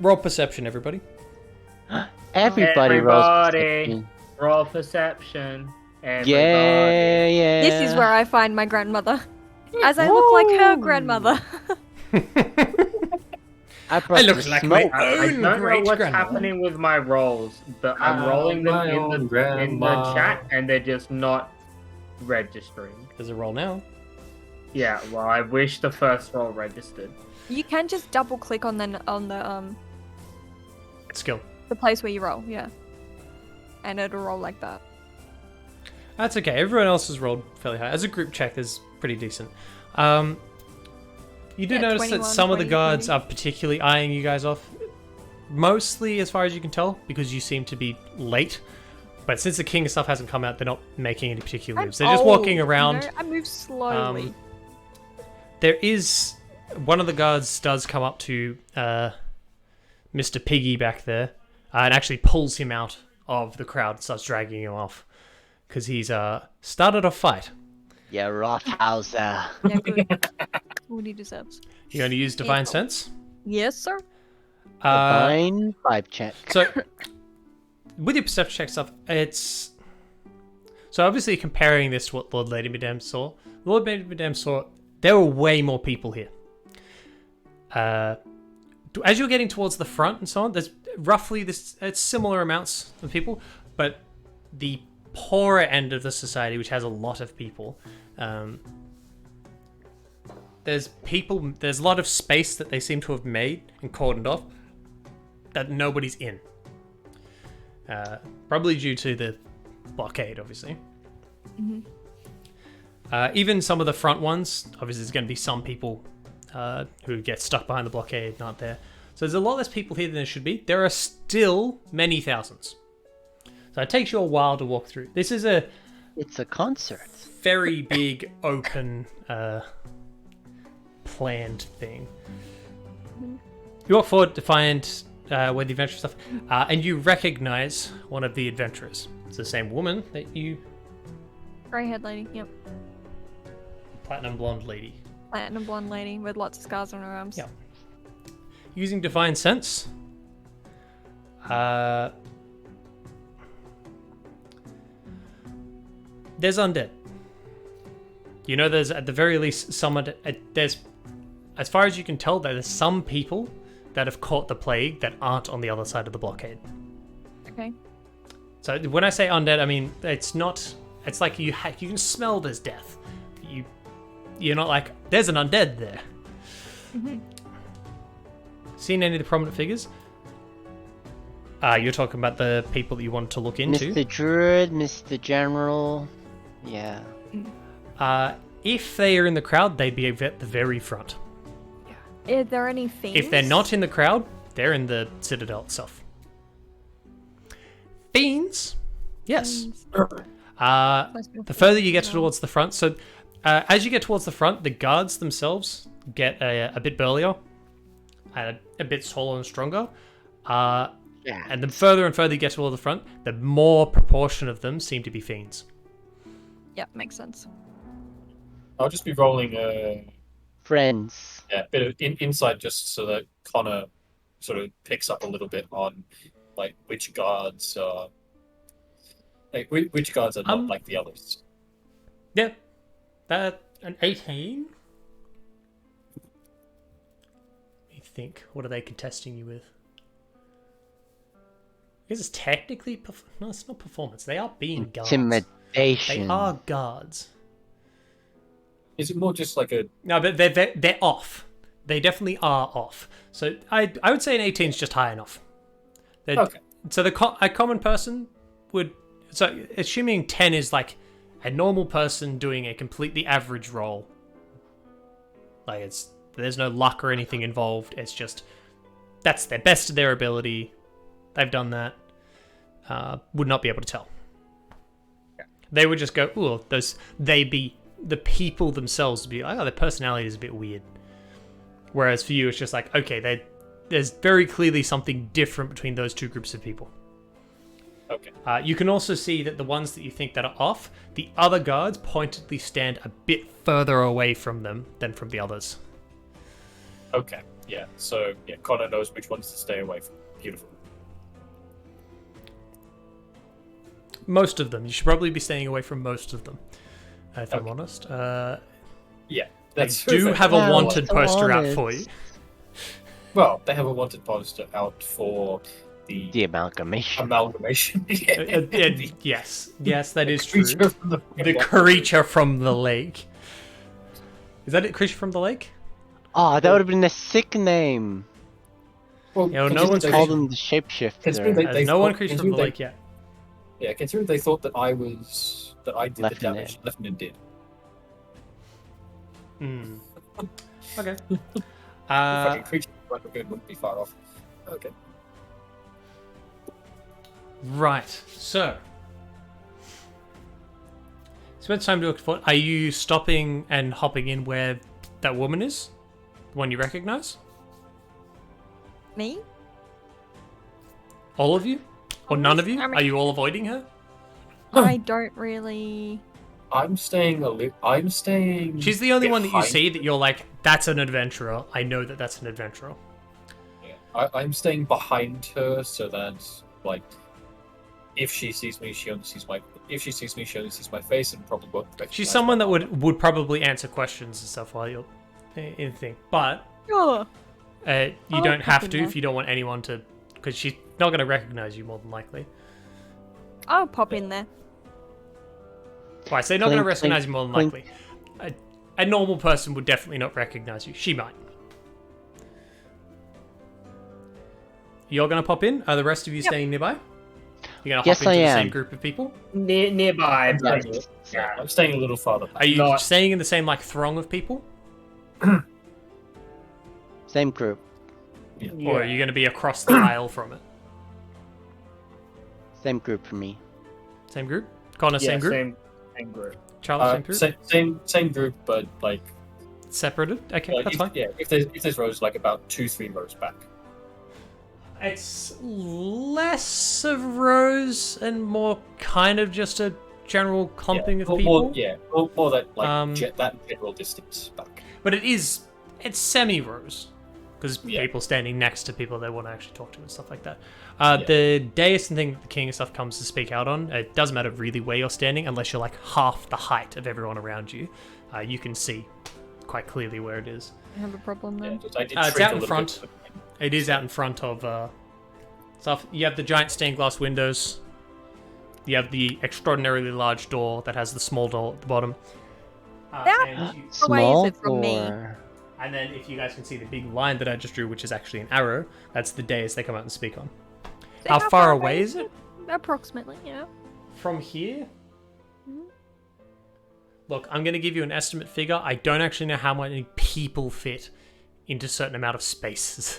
Roll perception, everybody. Everybody rolls perception. Roll perception. Everybody. Yeah. This is where I find my grandmother. As I look like her grandmother. I look like my I own don't know great what's grandmother. happening with my rolls, but I'm rolling them in the chat, and they're just not registering. There's a roll now. Yeah, well, I wish the first roll registered. You can just double click on the Skill. the place where you roll, yeah. And it'll roll like that. That's okay. Everyone else has rolled fairly high. As a group check, is pretty decent. You do notice 21, that some of the 20, guards 20. are particularly eyeing you guys off. Mostly, as far as you can tell, because you seem to be late. But since the king stuff hasn't come out, they're not making any particular moves. They're just walking around. I move slowly. There is... One of the guards does come up to Mr. Piggy back there and actually pulls him out of the crowd and starts dragging him off. Because he's started a fight. Yeah, Rothhauser. Yeah, good. What he deserves. You're going to use Divine Sense? Yes, sir. Divine vibe check. So, with your perception check stuff, it's... So obviously comparing this to what Lord Lady Madame saw. Lord Lady Madame saw... There were way more people here. As you're getting towards the front and so on, there's roughly this... It's similar amounts of people, but the poorer end of the society, which has a lot of people, there's a lot of space that they seem to have made and cordoned off that nobody's in. Probably due to the blockade, obviously. Mm-hmm. Even some of the front ones, obviously there's going to be some people who get stuck behind the blockade and aren't there. So there's a lot less people here than there should be. There are still many thousands. So it takes you a while to walk through. This is It's a concert. very big, open, planned thing. You walk forward to find where the adventure stuff, and you recognize one of the adventurers. It's the same woman that you... Grey-haired lady, yep. Platinum blonde lady. Platinum blonde lady with lots of scars on her arms. Yeah. Using Divine Sense, there's undead. You know, there's at the very least someone. There's, as far as you can tell, there's some people that have caught the plague that aren't on the other side of the blockade. Okay. So when I say undead, I mean it's not. It's like you can smell there's death. You're not like there's an undead there. Mm-hmm. Seen any of the prominent figures? You're talking about the people that you wanted to look into. Mr. Druid, Mr. General. Yeah. If they are in the crowd, they'd be at the very front. Are there any fiends? If they're not in the crowd, they're in the citadel itself. Fiends? Yes. The further you get towards the front, so as you get towards the front, the guards themselves get a bit burlier, a bit taller and stronger. And the further and further you get toward the front, the more proportion of them seem to be fiends. Yep, makes sense. I'll just be rolling Friends. a bit of insight just so that Connor sort of picks up a little bit on like which guards are not like the others. Yeah, that an 18. Let me think. What are they contesting you with? Because it's technically no, it's not performance. They are being guards. Intimidation. They are guards. Is it more just like a... No, but they're off. They definitely are off. So I would say an 18 is just high enough. Okay. So a common person would... So assuming 10 is like a normal person doing a completely average roll. Like there's no luck or anything involved. It's just... That's their best of their ability. They've done that. Would not be able to tell. They would just go, ooh, the people themselves would be like, oh, their personality is a bit weird. Whereas for you, it's just like, okay, there's very clearly something different between those two groups of people. Okay. You can also see that the ones that you think that are off, the other guards pointedly stand a bit further away from them than from the others. Okay, yeah. So, yeah, Connor knows which ones to stay away from. Beautiful. Most of them. You should probably be staying away from most of them, if I'm honest. Yeah. They do have a wanted poster out for you. Well, they have a wanted poster out for the amalgamation. Yes, that is true. The creature from the lake. Is that it? Creature from the lake? Oh, that would have been a sick name. Well, no one's called him the shapeshifter. No one creature from the lake yet. Yeah, considering they thought that I did the damage Lieutenant did. Okay. Fucking creature like a good wouldn't be far off. Okay. Right. So spend time to look for. Are you stopping and hopping in where that woman is? The one you recognize? Me? All of you? Or none of you? Are you all avoiding her? I don't really... I'm staying... She's the only one that you see that you're like, that's an adventurer. I know that that's an adventurer. Yeah. I'm staying behind her so that, like, if she sees me, she only sees my... If she sees me, she only sees my face and probably won't recognize. She's someone that would probably answer questions and stuff while you're in the thing. But you don't have to if you don't want anyone to... Because she's not going to recognize you more than likely. I'll pop in there. Why? So they're not going to recognize you more than likely. A normal person would definitely not recognize you. She might. You're going to pop in? Are the rest of you staying nearby? You're going to hop into the same group of people? Nearby. Yeah, I'm staying a little farther back. Are you staying in the same like throng of people? Same group. Or are you going to be across the aisle from it? Same group for me. Same group? Connor, same group? Same group. Charlie, same group? Same group, but like Separated? Okay, that's fine. Yeah, if there's rows like about 2-3 rows back. It's less of rows and more kind of just a general clumping of people. More that like that general distance back. But it's semi-rows. Because people standing next to people they want to actually talk to and stuff like that. The dais and thing that the king and stuff comes to speak out on, it doesn't matter really where you're standing unless you're like half the height of everyone around you. You can see quite clearly where it is. I have a problem then. It's out in front. It is out in front of stuff. You have the giant stained glass windows. You have the extraordinarily large door that has the small door at the bottom. Small from me. And then if you guys can see the big line that I just drew, which is actually an arrow, that's the dais they come out and speak on. So how far away is it? Approximately, yeah. From here? Look, I'm going to give you an estimate figure. I don't actually know how many people fit into a certain amount of spaces.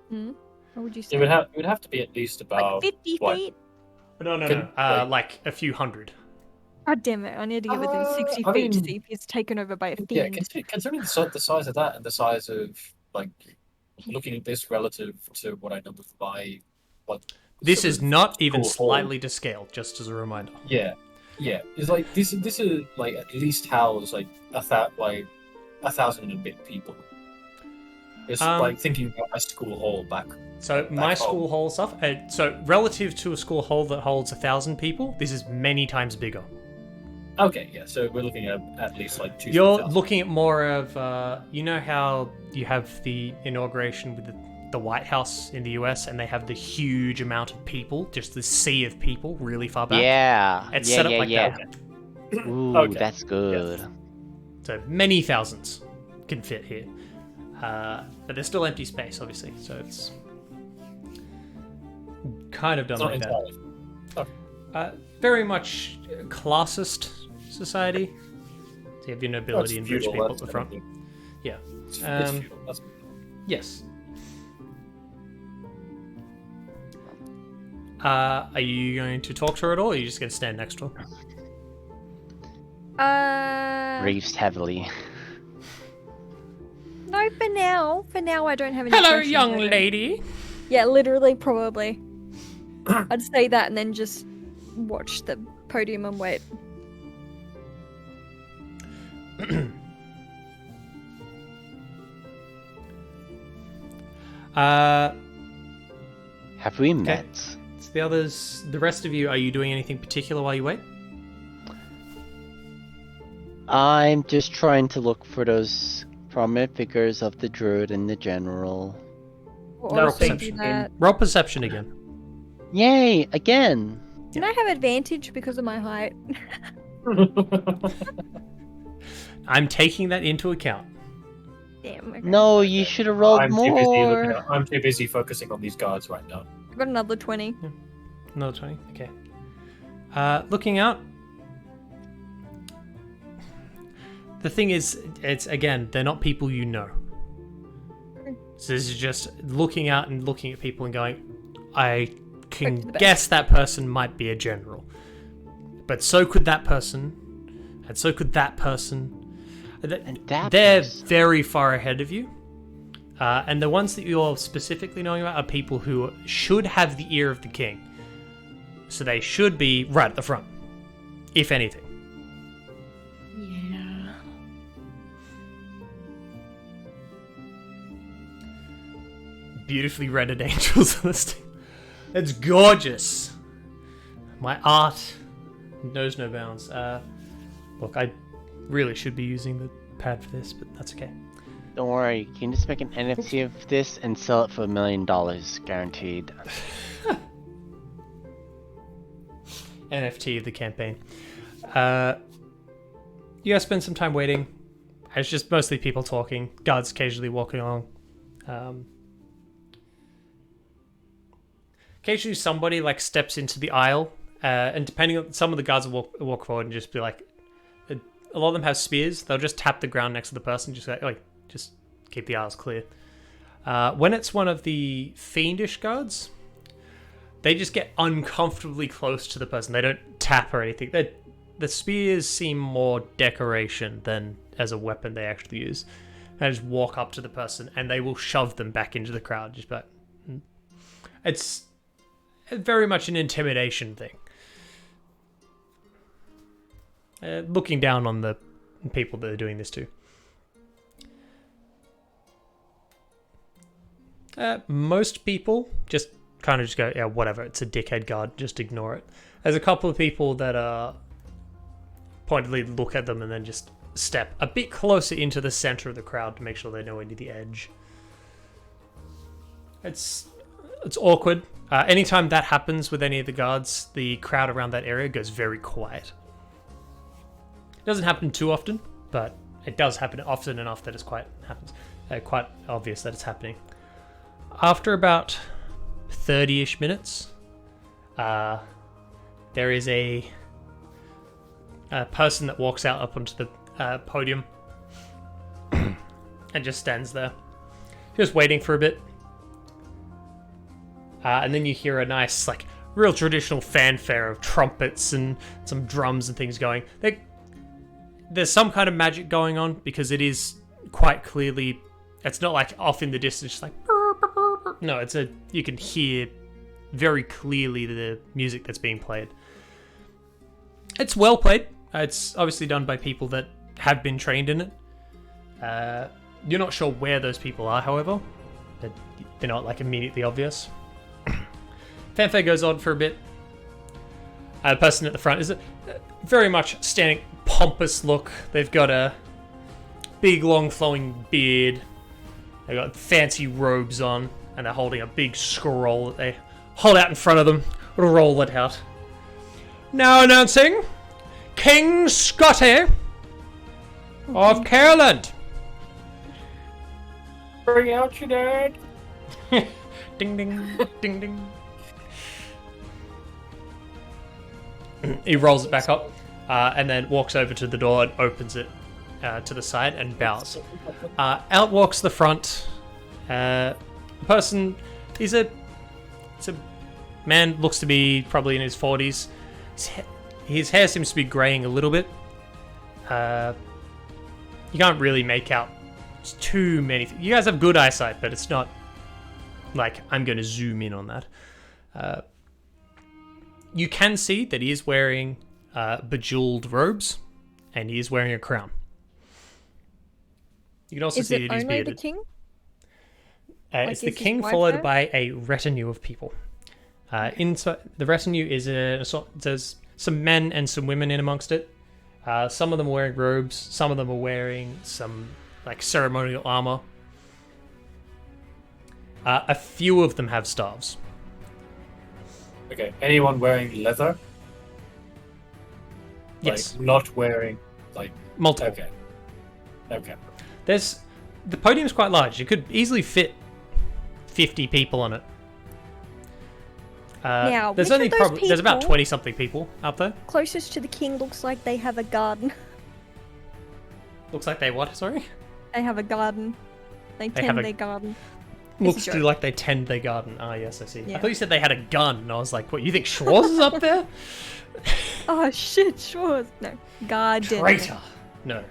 What would you say? It would have to be at least about like 50 feet? No. Like a few hundred. God damn it, I need to give it to 60 feet to see if he's taken over by a fiend. Yeah, considering the size of that and the size of, like, looking at this relative to what I know with my... Like, this is not even slightly to scale, just as a reminder. Yeah. It's like, this is, like, at least house, like, 1,000 and a bit people. It's like thinking about my school hall back. So my school hall stuff, so relative to a school hall that holds 1,000 people, this is many times bigger. Okay, yeah, so we're looking at least like 2,000. You're looking at more of, you know how you have the inauguration with the White House in the US and they have the huge amount of people, just the sea of people really far back? Yeah. It's set up like that. Ooh, that's good. Yes. So many thousands can fit here. But there's still empty space, obviously, so it's kind of done like that. Okay. Very much classist society. So you have your nobility and rich people at the front. Yeah. It's feudal. Yes. Are you going to talk to her at all, or are you just going to stand next to her? Breathes heavily. No, for now. For now, I don't have any Hello, questions, young lady. Yeah, literally, probably. I'd say that and then just watch the podium and wait. Have we met? It's the others. The rest of you, are you doing anything particular while you wait? I'm just trying to look for those prominent figures of the druid and the general. Roll perception. Roll perception again. Yay! Again! Can I have advantage because of my height? I'm taking that into account. Damn. Okay. No, you should have rolled more. I'm too busy focusing on these guards right now. I've got another 20. Yeah. Another 20. Okay. Looking out. The thing is, it's again, they're not people you know. So this is just looking out and looking at people and going, I can guess that person might be a general. But so could that person, and so could that person. They're very far ahead of you. And the ones that you're specifically knowing about are people who should have the ear of the king. So they should be right at the front, if anything. Yeah. Beautifully rendered angels on this thing. It's gorgeous. My art knows no bounds. Look, I really should be using the pad for this, but that's okay. Don't worry, you can just make an NFT of this and sell it for $1 million, guaranteed. NFT of the campaign. You guys spend some time waiting. It's just mostly people talking. Guards occasionally walking along. Occasionally somebody like steps into the aisle, and depending on some of the guards will walk forward and just be like, a lot of them have spears. They'll just tap the ground next to the person, just like just keep the aisles clear. When it's one of the fiendish guards, they just get uncomfortably close to the person. They don't tap or anything. The spears seem more decoration than as a weapon they actually use. They just walk up to the person and they will shove them back into the crowd. Just about. It's very much an intimidation thing. Looking down on the people that are doing this to. Most people just kind of just go, yeah, whatever, it's a dickhead guard, just ignore it. There's a couple of people that pointedly look at them and then just step a bit closer into the center of the crowd to make sure they're nowhere near the edge. It's awkward. Anytime that happens with any of the guards, the crowd around that area goes very quiet. It doesn't happen too often, but it does happen often enough that it's quite obvious that it's happening. After about 30-ish minutes, there is a person that walks out up onto the podium and just stands there, just waiting for a bit. And then you hear a nice, like, real traditional fanfare of trumpets and some drums and things going. There's some kind of magic going on because it is quite clearly. It's not like off in the distance, just like. No, you can hear very clearly the music that's being played. It's well played. It's obviously done by people that have been trained in it. You're not sure where those people are, however. They're not like immediately obvious. Fanfare goes on for a bit. The person at the front is very much standing pompous look. They've got a big long flowing beard. They've got fancy robes on, and they're holding a big scroll that they hold out in front of them, roll it out. Now announcing King Scotty of Caroland. Bring out your dad. Ding ding, ding ding. He rolls it back up, and then walks over to the door and opens it to the side and bows. Out walks the front. The person is a man, looks to be probably in his 40s. His hair seems to be graying a little bit. You can't really make out too many. You guys have good eyesight, but it's not like I'm going to zoom in on that. You can see that he is wearing bejeweled robes, and he is wearing a crown. You can also see that he's bearded. Is it only the king? It's the king followed by a retinue of people. Inside the retinue is there's some men and some women in amongst it. Some of them are wearing robes. Some of them are wearing some like ceremonial armor. A few of them have staves. Okay, anyone wearing leather? Yes. Like, not wearing, like... Multiple. Okay. The podium's quite large. You could easily fit 50 people on it. Now, there's which of those there's about people 20-something people up there. closest to the king looks like they have a garden. Looks like they what? Sorry? They have a garden. They tend their garden. Looks to like they tend their garden. Ah, yes, I see. Yeah. I thought you said they had a gun, and I was like, what, you think Schwarz is up there? Oh, shit, Schwarz. No. Garden. Traitor. No.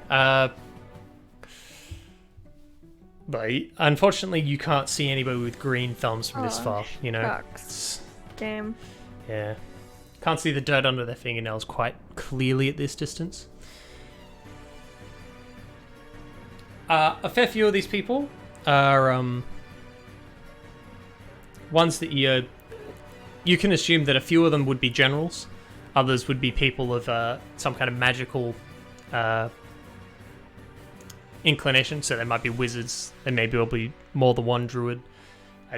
But unfortunately, you can't see anybody with green thumbs from this far, you know? Shucks. Damn. Yeah. Can't see the dirt under their fingernails quite clearly at this distance. A fair few of these people are ones that you can assume that a few of them would be generals, others would be people of some kind of magical inclination, so they might be wizards, there maybe will be more than one druid,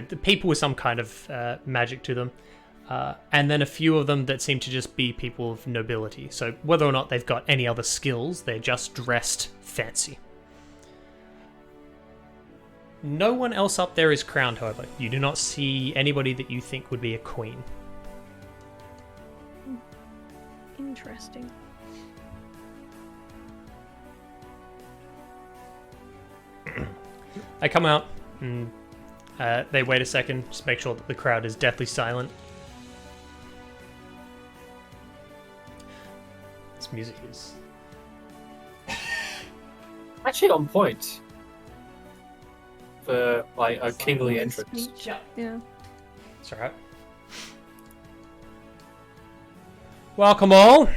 the people with some kind of magic to them, and then a few of them that seem to just be people of nobility, so whether or not they've got any other skills, they're just dressed fancy. No one else up there is crowned, however. You do not see anybody that you think would be a queen. Interesting. I come out, and they wait a second, just make sure that the crowd is deathly silent. This music is Actually on point for like a kingly entrance. Yeah. It's alright. Welcome all.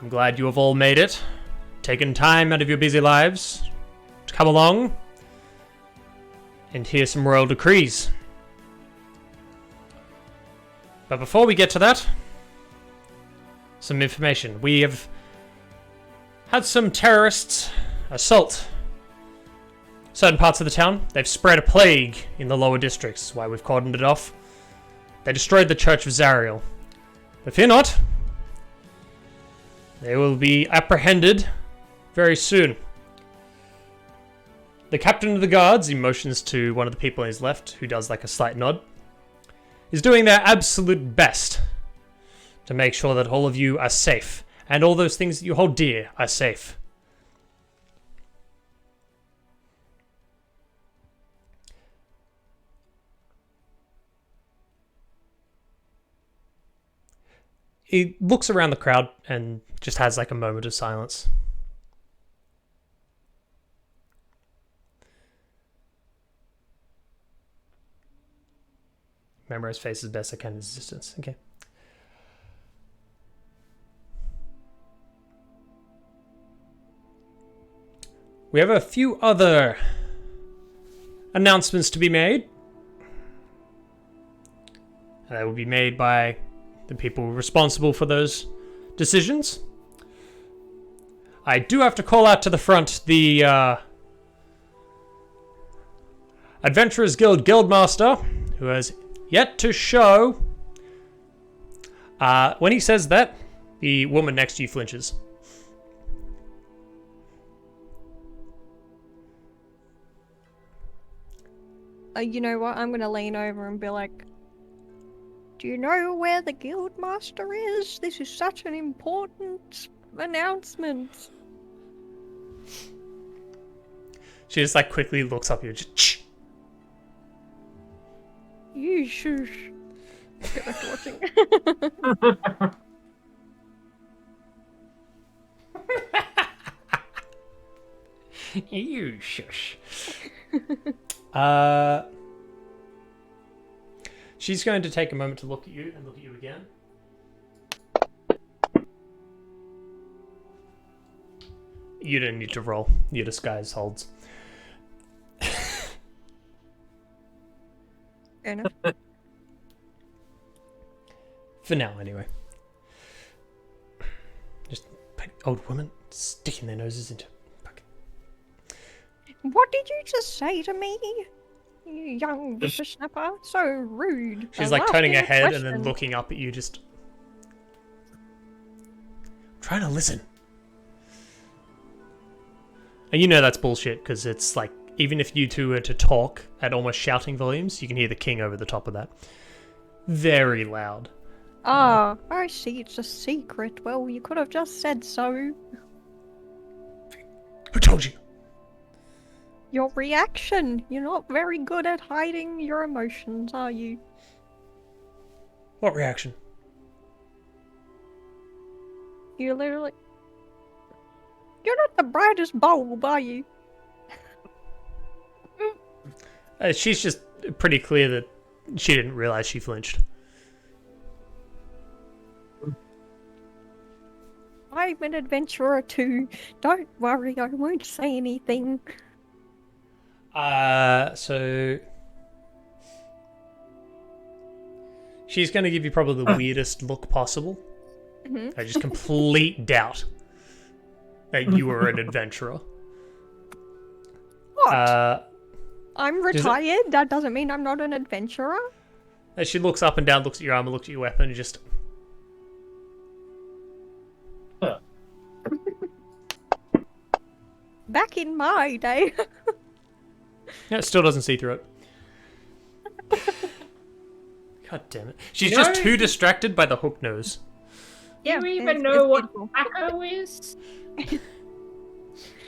I'm glad you have all made it, taken time out of your busy lives to come along and hear some royal decrees. But before we get to that, some information. We have had some terrorists assault certain parts of the town. They've spread a plague in the lower districts, why we've cordoned it off. They destroyed the Church of Zariel. But fear not, they will be apprehended very soon. The captain of the guards, he motions to one of the people on his left, who does like a slight nod, is doing their absolute best to make sure that all of you are safe, and all those things that you hold dear are safe. He looks around the crowd and just has like a moment of silence. Memorize face as best I can in this distance. Okay. We have a few other announcements to be made. And that will be made by the people responsible for those decisions. I do have to call out to the front the Adventurers Guild Guildmaster, who has yet to show. When he says that, the woman next to you flinches. You know what? I'm gonna lean over and be like, do you know where the Guildmaster is? This is such an important announcement. She just like quickly looks up at you. Just, shh. You shush. Get back to watching. You shush. She's going to take a moment to look at you and look at you again. You don't need to roll. Your disguise holds. Fair enough. For now, anyway. Just old women sticking their noses into. What did you just say to me? You young whippersnapper. So rude. She's I'm like turning her asking a head and then question. looking up at you, just trying to listen. And you know that's bullshit, because it's like, even if you two were to talk at almost shouting volumes, you can hear the king over the top of that. Very loud. Ah, I see it's a secret. Well, you could have just said so. Who told you? Your reaction. You're not very good at hiding your emotions, are you? What reaction? You literally... You're not the brightest bulb, are you? She's just pretty clear that she didn't realize she flinched. I'm an adventurer too. Don't worry, I won't say anything. So she's going to give you probably the weirdest look possible. Mm-hmm. Just complete doubt that you were an adventurer. What? I'm does it- retired. That doesn't mean I'm not an adventurer. As she looks up and down, looks at your armor, looks at your weapon, and just... Back in my day. Yeah, it still doesn't see through it. God damn it. She's You just know- too distracted by the hook nose. Yeah, you even it's know what beautiful. tobacco is?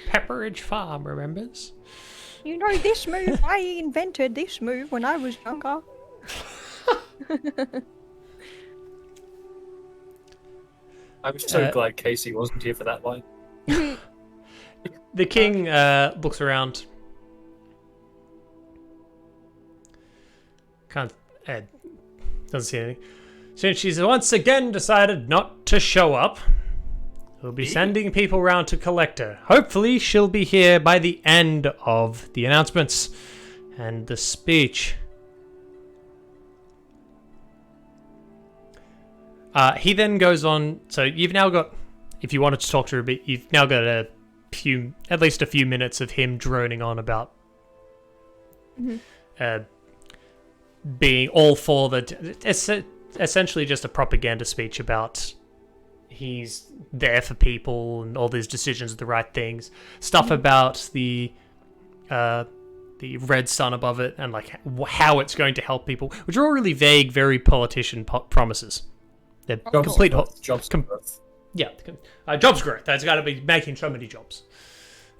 Pepperidge Farm remembers. You know this move. I invented this move when I was younger. I'm so glad Casey wasn't here for that line. The king looks around. Can't. Doesn't see anything. Since she's once again decided not to show up, we'll be sending people round to collect her. Hopefully, she'll be here by the end of the announcements and the speech. He then goes on. So you've now got, if you wanted to talk to her a bit, you've now got at least a few minutes of him droning on about being all for it's essentially just a propaganda speech about he's there for people and all these decisions are the right things. Stuff about the red sun above it and like how it's going to help people, which are all really vague, very politician promises. They're complete jobs growth. Yeah, jobs growth. That's got to be making so many jobs.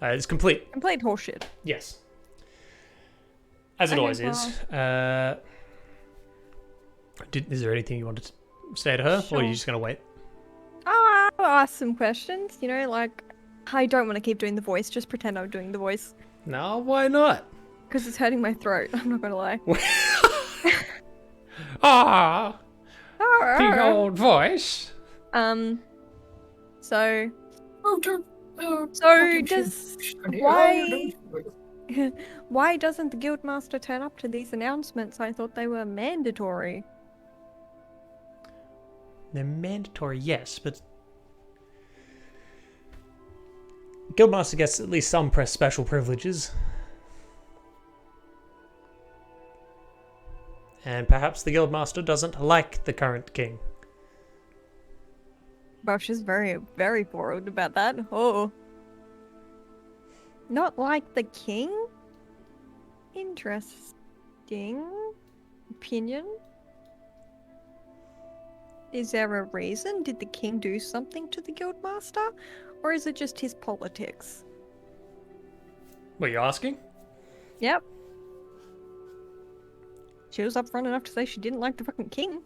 It's complete horseshit. Yes, as it always is. Is there anything you wanted to say to her, or are you just gonna wait? I'll ask some questions. You know, like I don't want to keep doing the voice. Just pretend I'm doing the voice. No, why not? Because it's hurting my throat. I'm not gonna lie. The old voice. So why doesn't the guildmaster turn up to these announcements? I thought they were mandatory. They're mandatory, yes, but guildmaster gets at least some special privileges. And perhaps the guildmaster doesn't like the current king. Well, she's very, very forward about that. Oh. Not like the king? Interesting opinion. Is there a reason? Did the king do something to the guildmaster? Or is it just his politics? What are you asking? Yep. She was upfront enough to say she didn't like the fucking king.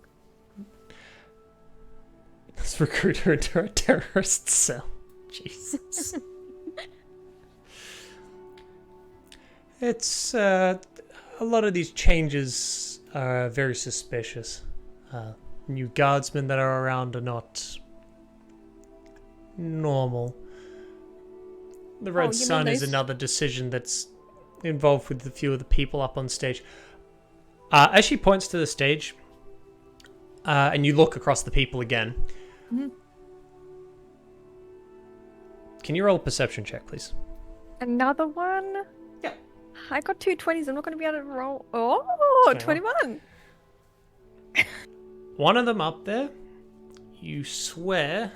Let's recruit her into a terrorist cell. Jesus. It's, a lot of these changes are very suspicious. New guardsmen that are around are not normal. The Red Sun is another decision that's involved with a few of the people up on stage. As she points to the stage, and you look across the people again, can you roll a perception check, please? Another one? Yeah. I got 2 20s. I'm not going to be able to roll. Oh, 21. One of them up there, you swear,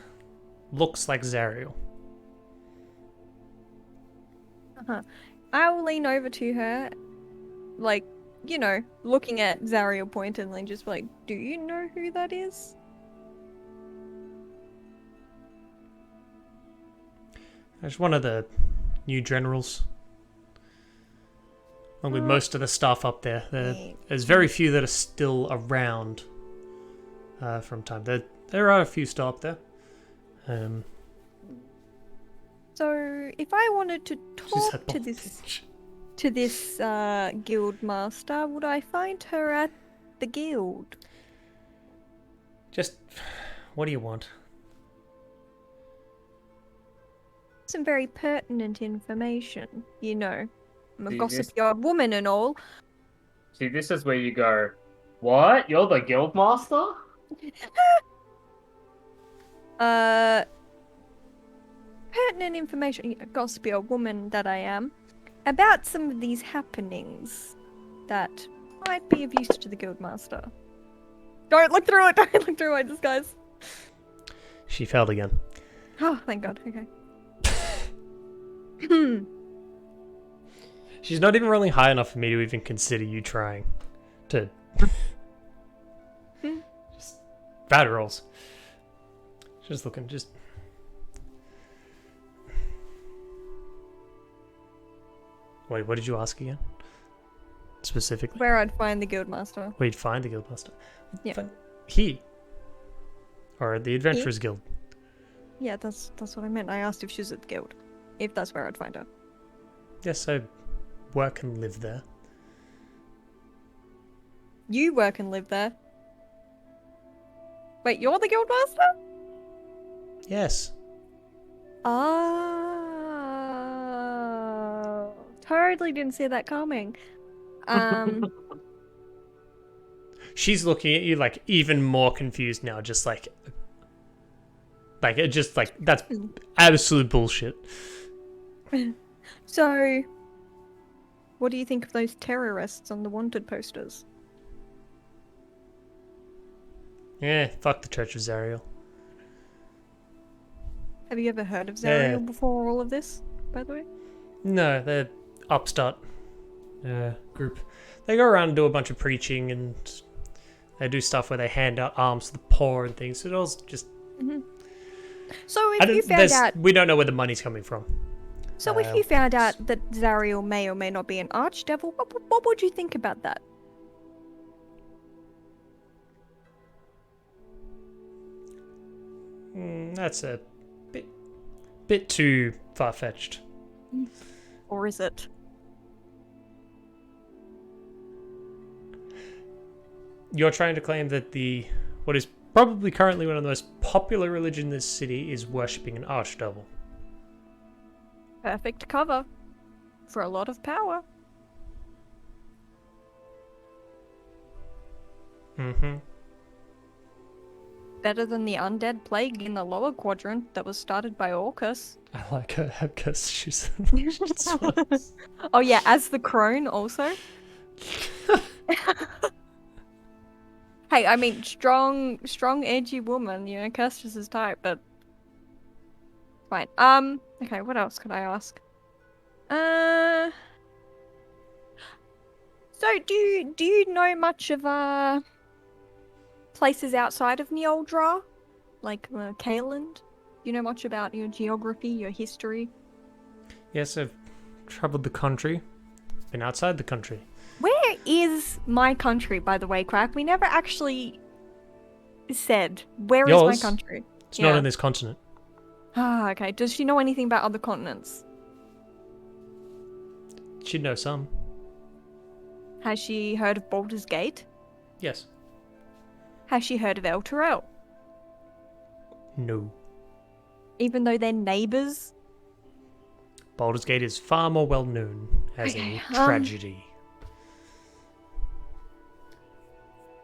looks like Zariel. I will lean over to her, like, you know, looking at Zariel pointedly, just like, do you know who that is? There's one of the new generals. Along with most of the staff up there. There's very few that are still around from time. There are a few still up there. So, if I wanted to talk to this guild master, would I find her at the guild? Just, what do you want? Some very pertinent information, you know. I'm a gossipy old woman and all. See, this is where you go, what? You're the guildmaster? Pertinent information, you know, gossipy old woman that I am, about some of these happenings that might be of use to the guildmaster. Don't look through it! Don't look through my disguise! She failed again. Oh, thank God, okay. She's not even rolling high enough for me to even consider you trying to... Just bad rolls. Just looking, just. Wait, what did you ask again? Specifically? Where I'd find the guildmaster. Where you'd find the guildmaster? Yeah. He. Or the Adventurers Guild. Yeah, that's what I meant. I asked if she's at the guild. If that's where I'd find her. Yes, I work and live there. You work and live there? Wait, you're the guildmaster? Yes. Oh. Totally didn't see that coming. She's looking at you like even more confused now, just like it just like that's absolute bullshit. So, what do you think of those terrorists on the wanted posters? Yeah, fuck the Church of Zariel. Have you ever heard of Zariel Yeah. before all of this, by the way? No, they're upstart group. They go around and do a bunch of preaching, and they do stuff where they hand out arms to the poor and things. So it all's just. Mm-hmm. So if you found out, we don't know where the money's coming from. so if you found out that Zariel may or may not be an archdevil, what would you think about that? That's a bit too far-fetched. Or is it? You're trying to claim that what is probably currently one of the most popular religions in this city is worshipping an archdevil. Perfect cover for a lot of power. Mm-hmm. Better than the undead plague in the lower quadrant that was started by Orcus. I like her because she's. Oh yeah, as the crone also. Hey, I mean, strong, edgy woman. You know, Kirst's is type, but fine. Okay, what else could I ask? So do you know much of places outside of Neoldra, like Kaeland? Do you know much about your geography, your history? Yes, I've traveled the country. Been outside the country. Where is my country, by the way, Crack? We never actually said where is my Yours? country. It's not on this continent. Ah, okay. Does she know anything about other continents? She'd know some. Has she heard of Baldur's Gate? Yes. Has she heard of El Terrell? No. Even though they're neighbours? Baldur's Gate is far more well known as a tragedy.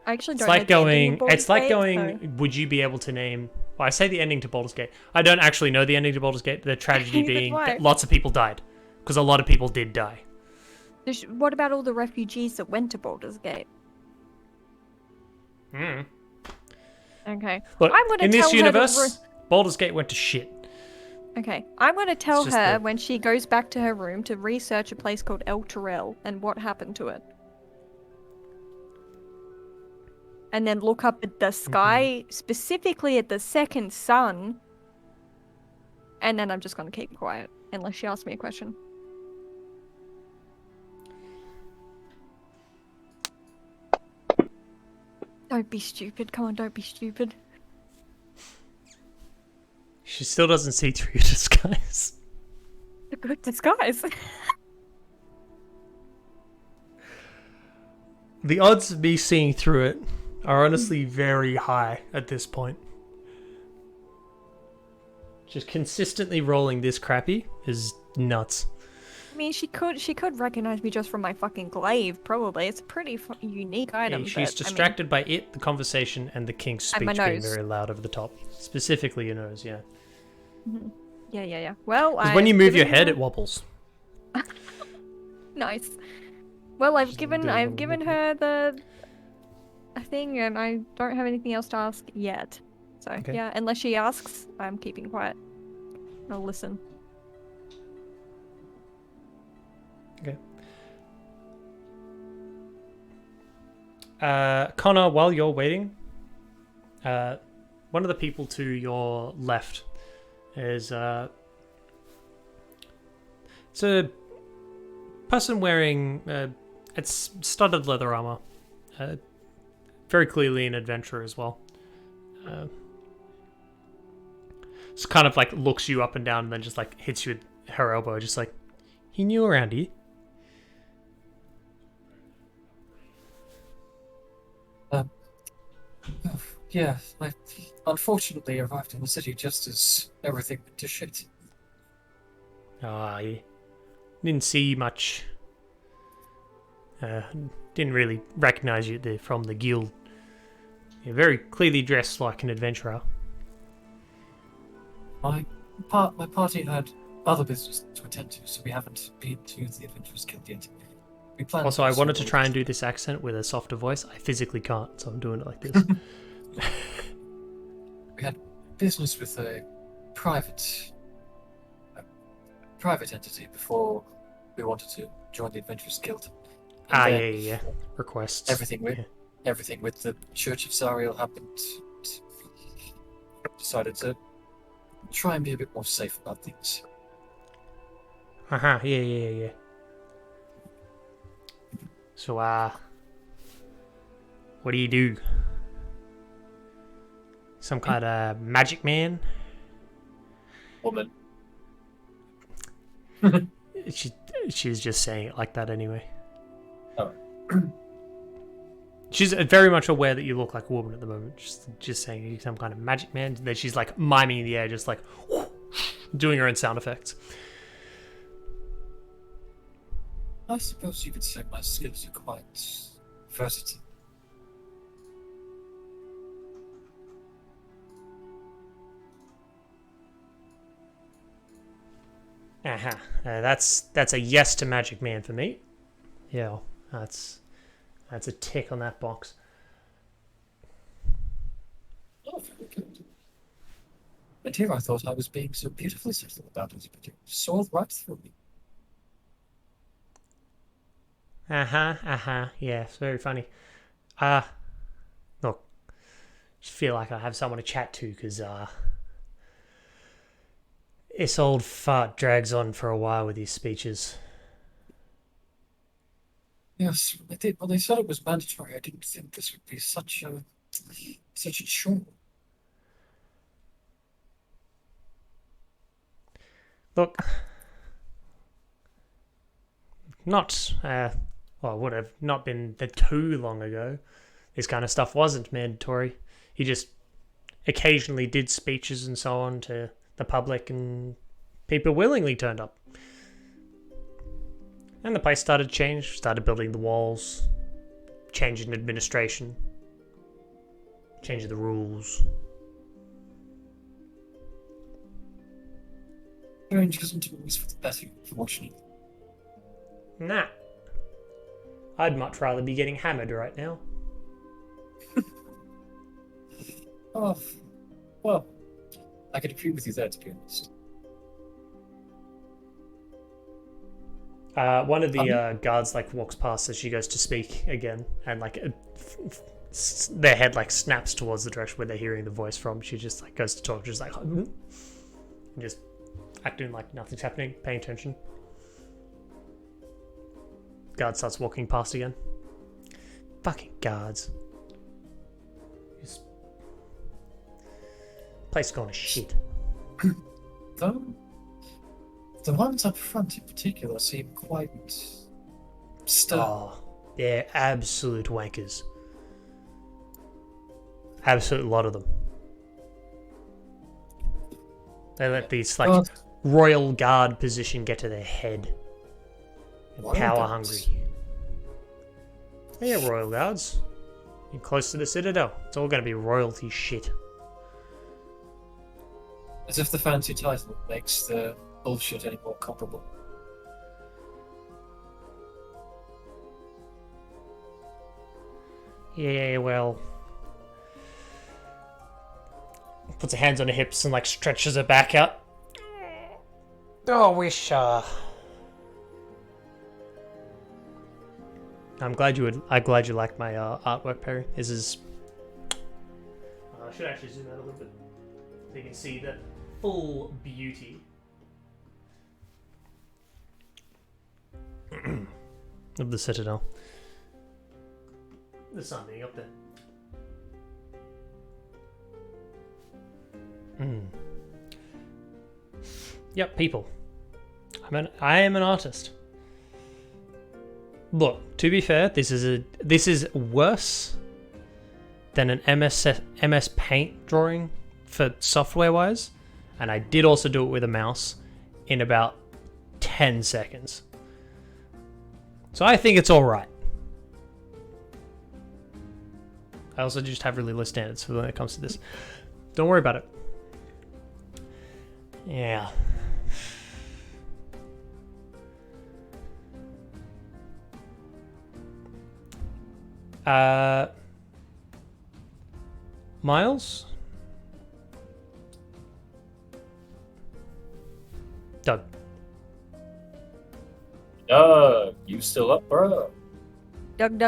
I actually It's don't like know the ending of going. Baldur's It's like Gate, going. so- Would you be able to name? Well, I say the ending to Baldur's Gate. I don't actually know the ending to Baldur's Gate. The tragedy Neither being do I. that lots of people died, because a lot of people did die. What about all the refugees that went to Baldur's Gate? Hmm. Okay. Look, I'm gonna in tell this her to universe, Baldur's Gate went to shit. Okay, I'm going to tell just her the- when she goes back to her room to research a place called El Terrell and what happened to it. And then look up at the sky, specifically at the second sun. And then I'm just going to keep quiet unless she asks me a question. Don't be stupid. Come on, don't be stupid. She still doesn't see through your disguise. A good disguise. The odds of me seeing through it are honestly very high at this point. Just consistently rolling this crappy is nuts. I mean, she could recognize me just from my fucking glaive, probably. It's a pretty unique item. She's but, I mean, distracted by it, the conversation, and the king's And my speech being nose. very loud over the top. Specifically your nose, yeah. mhm. Yeah. Well, Because when you move your head, her... it wobbles. Nice. Well, I've She's given doing a little her the thing, and I don't have anything else to ask yet. So Okay. yeah, unless she asks, I'm keeping quiet. I'll listen. Okay. Connor, while you're waiting, one of the people to your left is it's a person wearing it's studded leather armor. Very clearly an adventurer as well. It's kind of like looks you up and down and then just like hits you with her elbow, just like, he knew around here. Yeah, I unfortunately arrived in the city just as everything went to shit. I didn't see much. Didn't really recognize you from the guild. You're very clearly dressed like an adventurer. My party had other business to attend to, so we haven't been to the Adventurers Guild yet. We plan. Also, I wanted to try and do this accent with a softer voice. I physically can't, so I'm doing it like this. We had business with a private entity before we wanted to join the Adventurers Guild. And yeah. Requests. Everything with the Church of Zariel happened. Decided to try and be a bit more safe about things. Yeah. So, what do you do? Some kind of magic man? Woman. She's just saying it like that anyway. Oh. She's very much aware that you look like a woman at the moment. Just saying you're some kind of magic man. Then she's like miming in the air, just like doing her own sound effects. I suppose you could say my skills are quite versatile. That's a yes to magic man for me. Yeah, that's a tick on that box. Oh, very good. And here I thought I was being so beautifully subtle about it, but you saw right through me. Yeah, it's very funny. Look, just feel like I have someone to chat to, because, this old fart drags on for a while with these speeches. Yes, I did. When they said it was mandatory, I didn't think this would be such a chore. Look, not, well, it would have not been too long ago. This kind of stuff wasn't mandatory. He just occasionally did speeches and so on to the public, and people willingly turned up. And the place started to change, started building the walls, changing administration, changing the rules. Change isn't always for the better, unfortunately. Nah. I'd much rather be getting hammered right now. Oh, well, I could agree with you there, to be honest. One of the guards like walks past as she goes to speak again, and like their head like snaps towards the direction where they're hearing the voice from. She just like goes to talk, just like just acting like nothing's happening, paying attention. Guard starts walking past again. Fucking guards. Just place gone to shit. Though the ones up front in particular seem quite stern. Oh, they're absolute wankers. Absolute lot of them. They let these like royal guard position get to their head. Power hungry. Yeah, royal guards. You're close to the citadel. It's all going to be royalty shit. As if the fancy title makes the bullshit any more comparable. Yeah, well. Puts her hands on her hips and like stretches her back out. Oh, wish. I'm glad you liked my artwork, Perry. This is I should actually zoom out a little bit so you can see the full beauty of the citadel. The sun being up there. Yep, people. I am an artist. Look, to be fair, this is worse than an MS Paint drawing for software wise, and I did also do it with a mouse in about 10 seconds. So I think it's all right. I also just have really low standards for when it comes to this. Don't worry about it. Yeah. Miles? Doug. You still up, bro? Doug,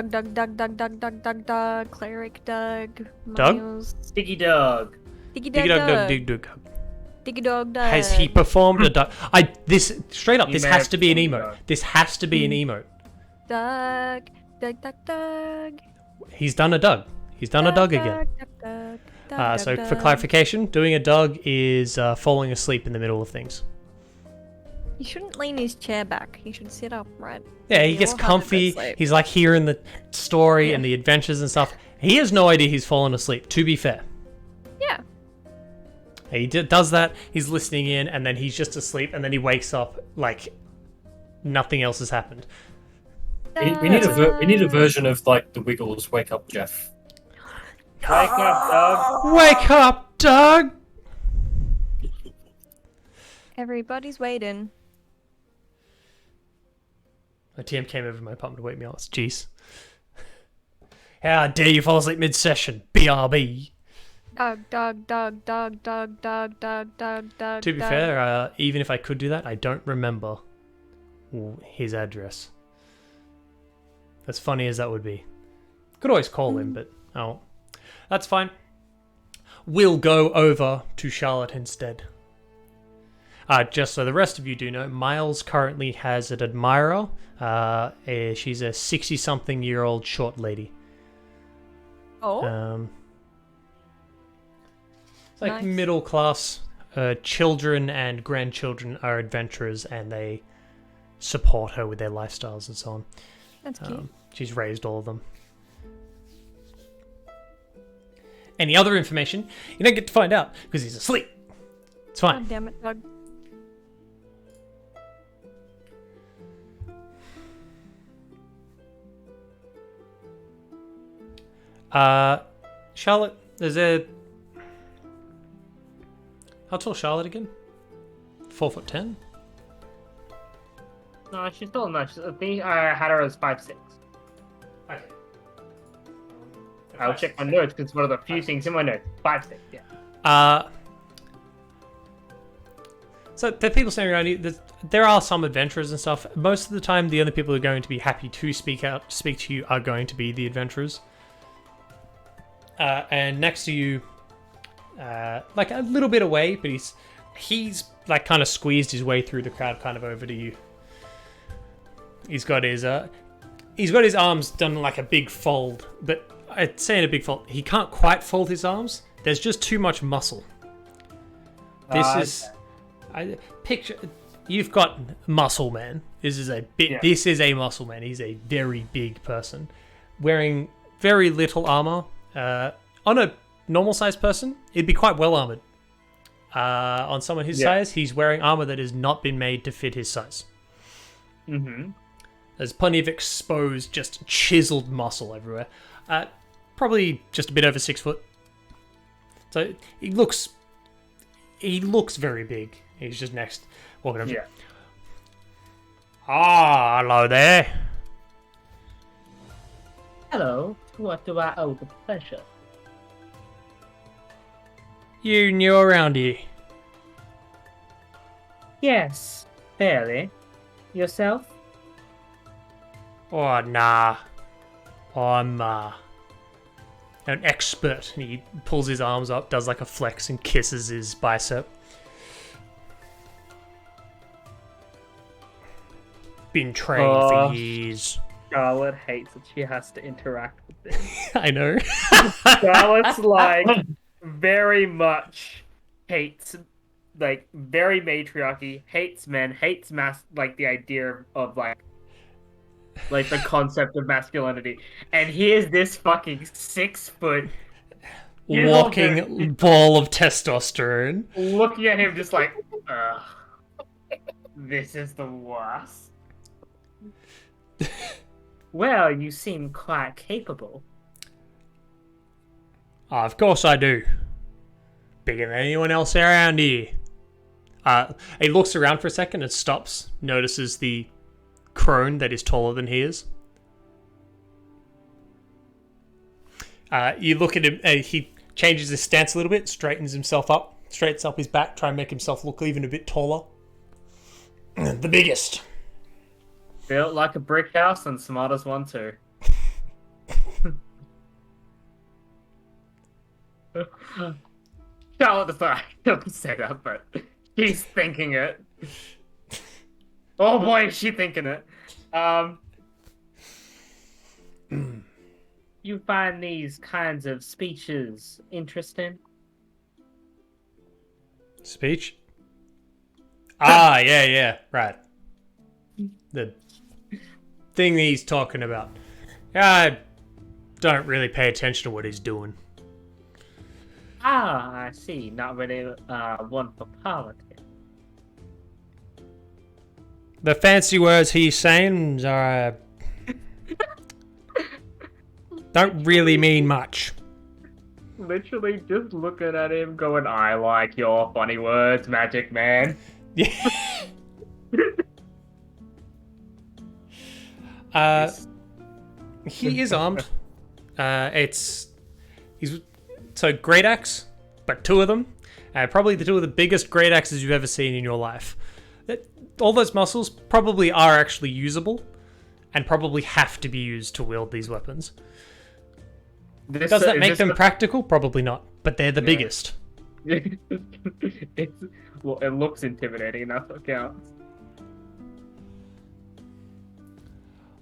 Cleric Doug, Doug? Miles. Sticky Dog. Diggy Diggy Dog, Doug, Doug, Dig Doug. Diggy Dog Doug. Has he performed a Doug? This straight up. He This may has have to be an performed a emote. Doug. This has to be an emote. Doug, Doug, Doug, Doug. He's done a Doug. He's done a Doug again. So for clarification, doing a Doug is falling asleep in the middle of things. He shouldn't lean his chair back. He should sit upright. Yeah, he We gets all have a good comfy. sleep. He's like hearing the story and the adventures and stuff. He has no idea he's fallen asleep, to be fair. Yeah. He does that, he's listening in, and then he's just asleep, and then he wakes up like nothing else has happened. We need a version of like the Wiggles. Wake up, Jeff. Wake up, Dog. Wake up, Doug! Everybody's waiting. My TM came over to my apartment to wake me up. Jeez. How dare you fall asleep mid-session, BRB. Dog, dog, dog, dog, dog, dog, dog, dog, dog. To be fair, even if I could do that, I don't remember his address. As funny as that would be. Could always call him, but oh, that's fine. We'll go over to Charlotte instead. Just so the rest of you do know, Miles currently has an admirer. She's a 60-something-year-old short lady. Oh. It's like Nice. middle class. Children and grandchildren are adventurers, and they support her with their lifestyles and so on. That's cute. She's raised all of them. Any other information, you don't get to find out because he's asleep. It's fine. God damn it, Doug. Charlotte, there's a... How tall Charlotte again? 4'10"? No, she's still not. I think I had her as 5'6". Okay. I'll check my notes because one of the few things in my notes. 5'6", yeah. So the people saying around you, there are some adventurers and stuff. Most of the time, the only people who are going to be happy to speak to you are going to be the adventurers. And next to you, like a little bit away, but he's like kind of squeezed his way through the crowd, kind of over to you. He's got his arms done like a big fold, but I'd say in a big fold, he can't quite fold his arms. There's just too much muscle. Picture, you've got muscle man. This is a muscle man. He's a very big person, wearing very little armor. On a normal sized person, it'd be quite well armored. On someone his size, he's wearing armor that has not been made to fit his size. Mm-hmm. There's plenty of exposed, just chiseled muscle everywhere. Probably just a bit over 6 foot. So he looks very big. He's just next, walking over. Yeah. Ah, hello there. Hello. What do I owe the pleasure? You new around here? Yes, fairly. Yourself? Oh, nah. I'm, an expert. And he pulls his arms up, does like a flex, and kisses his bicep. Been trained for years. Charlotte hates that she has to interact with this. I know. Charlotte's like very much hates, like very matriarchy, hates men, hates like the idea of like the concept of masculinity. And here's this fucking 6 foot walking ball of testosterone. Looking at him just like, ugh, this is the worst. Well, you seem quite capable. Of course I do. Bigger than anyone else around here. He looks around for a second and stops, notices the crone that is taller than he is. You look at him, he changes his stance a little bit, straightens himself up, straightens up his back, try and make himself look even a bit taller. The biggest. Built like a brick house and smart as one too. Charlotte doesn't say that, but she's thinking it. Oh boy, is she thinking it. You find these kinds of speeches interesting? Speech? Yeah, right. The thing he's talking about. I don't really pay attention to what he's doing. Ah, I see. Not really one for politics. The fancy words he's saying are don't really mean much. Literally just looking at him going, I like your funny words, Magic Man. Yeah. He is armed. He's great axe, but 2 of them. Probably the 2 of the biggest great axes you've ever seen in your life. All those muscles probably are actually usable, and probably have to be used to wield these weapons. Does that make them practical? Probably not, but they're the biggest. Well, it looks intimidating enough, it counts.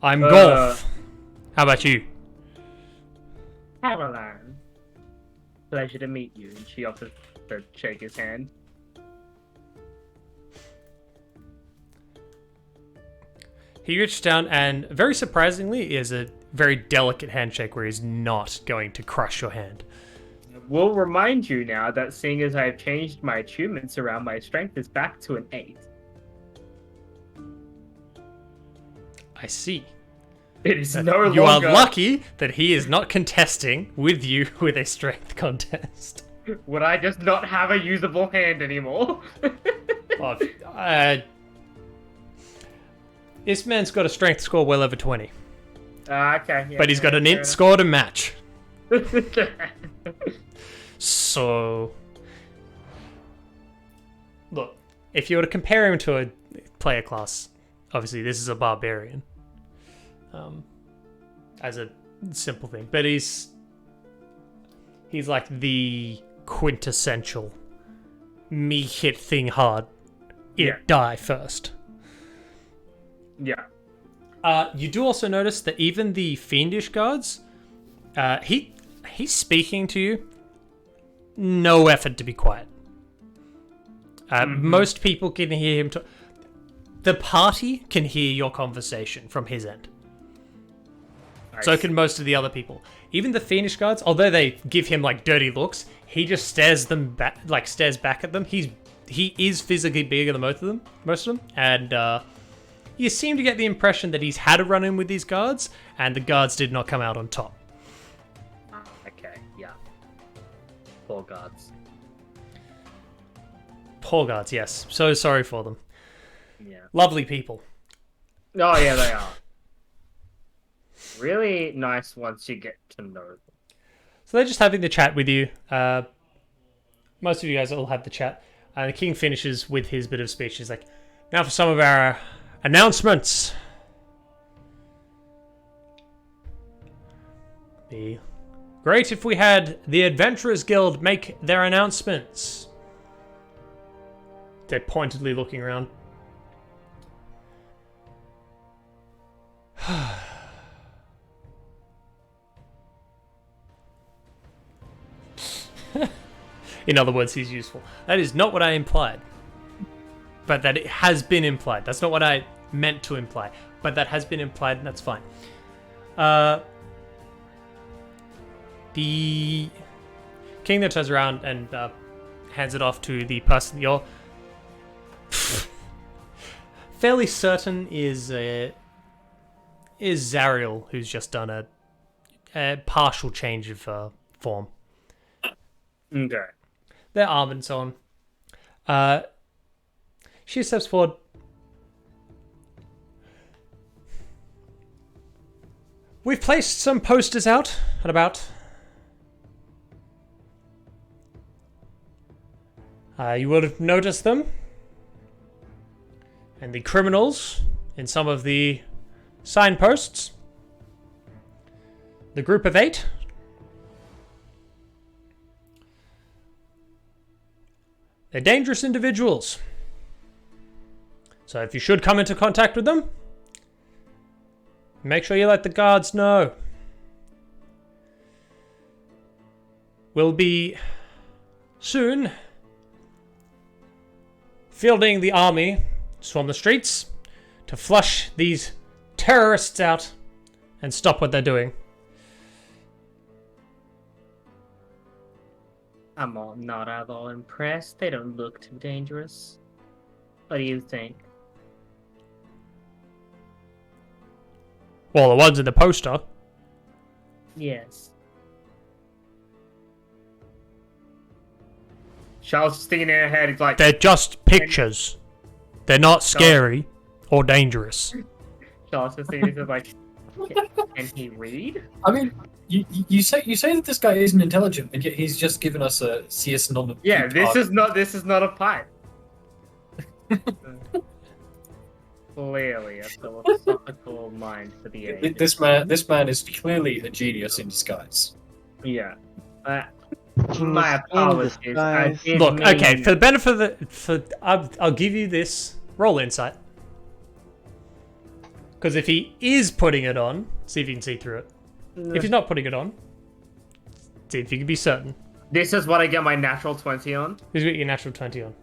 I'm Golf. How about you? Caroline. Pleasure to meet you. And she offers to shake his hand. He reaches down and, very surprisingly, is a very delicate handshake where he's not going to crush your hand. We'll remind you now that seeing as I've changed my achievements around, my strength is back to an 8. I see. It is no longer... You are lucky that he is not contesting with you with a strength contest. Would I just not have a usable hand anymore? Well, this man's got a strength score well over 20. Okay. Yeah, but he's got an int score to match. So... Look, if you were to compare him to a player class, obviously this is a barbarian. As a simple thing. But he's like the quintessential me hit thing hard, die first. Yeah. You do also notice that even the fiendish guards, he's speaking to you. No effort to be quiet. Most people can hear him talk. The party can hear your conversation from his end. Nice. So can most of the other people. Even the fiendish guards, although they give him like dirty looks, he just stares back at them. He is physically bigger than most of them, and you seem to get the impression that he's had a run-in with these guards, and the guards did not come out on top. Okay, yeah. Poor guards. Poor guards, yes. So sorry for them. Yeah. Lovely people. Oh yeah, they are. Really nice once you get to know them. So they're just having the chat with you. Most of you guys all have the chat. The king finishes with his bit of speech. He's like, now for some of our announcements. The Great if we had the Adventurers Guild make their announcements. They're pointedly looking around. In other words, he's useful. That is not what I implied. But that it has been implied. That's not what I meant to imply. But that has been implied, and that's fine. The king then turns around and hands it off to the person you're fairly certain is Zariel, who's just done a partial change of form. Okay. Their arm and so on. She steps forward. We've placed some posters out and about. You would have noticed them. And the criminals in some of the signposts. The group of 8. They're dangerous individuals. So if you should come into contact with them, make sure you let the guards know. We'll be soon fielding the army to swarm the streets to flush these terrorists out and stop what they're doing. I'm not at all impressed. They don't look too dangerous. What do you think? Well, the ones in the poster. Yes. Charles is sticking in her head. He's like, They're just pictures. They're not scary or dangerous. Charles is thinking, he's like, can he read? I mean, you say that this guy isn't intelligent, and yet he's just given us a CS non. Yeah, this is not a pipe. Clearly a philosophical mind for the age. This man is clearly a genius in disguise. Yeah. My apologies. I did Look, mean- okay, for the benefit of I'll give you this. Roll insight. Because if he is putting it on, see if you can see through it. If he's not putting it on, see if you can be certain. This is what I get my natural 20 on. He's got your natural 20 on.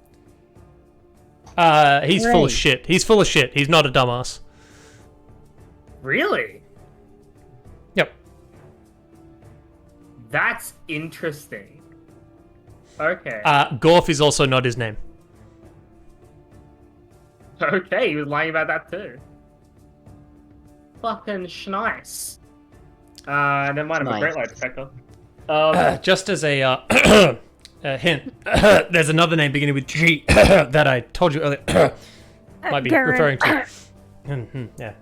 He's full of shit. He's full of shit. He's not a dumbass. Really? Yep. That's interesting. Okay. Gorf is also not his name. Okay, he was lying about that too. Fucking schnice. Never mind, I'm a great light detector. Just as a hint, there's another name beginning with G that I told you earlier. Might be referring to. Yeah.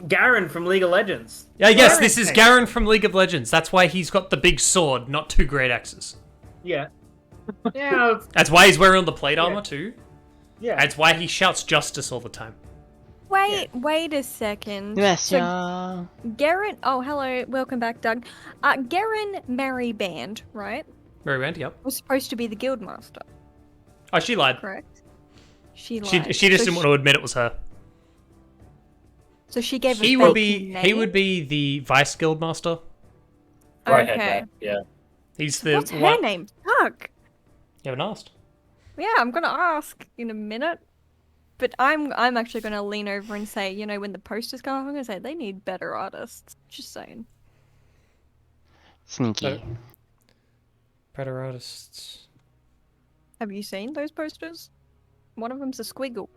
Garen from League of Legends. Yeah, yes, this is Garen from League of Legends. That's why he's got the big sword, not 2 great axes. Yeah. Yeah. That's why he's wearing the plate armor too. Yeah. That's why he shouts justice all the time. Wait a second. Yes, so, Garen, oh hello, welcome back, Doug. Garen Maryband, right? Maryband, yep. Was supposed to be the guildmaster. Oh, she lied. Correct. She lied. She just didn't want to admit it was her. So she gave he a would fake be name? he would be the vice guildmaster. Okay. Yeah. He's the What's her name? Fuck. You haven't asked. Yeah, I'm gonna ask in a minute. But I'm actually gonna lean over and say, you know, when the posters come up, I'm gonna say they need better artists. Just saying. Sneaky. Better artists. Have you seen those posters? One of them's a squiggle.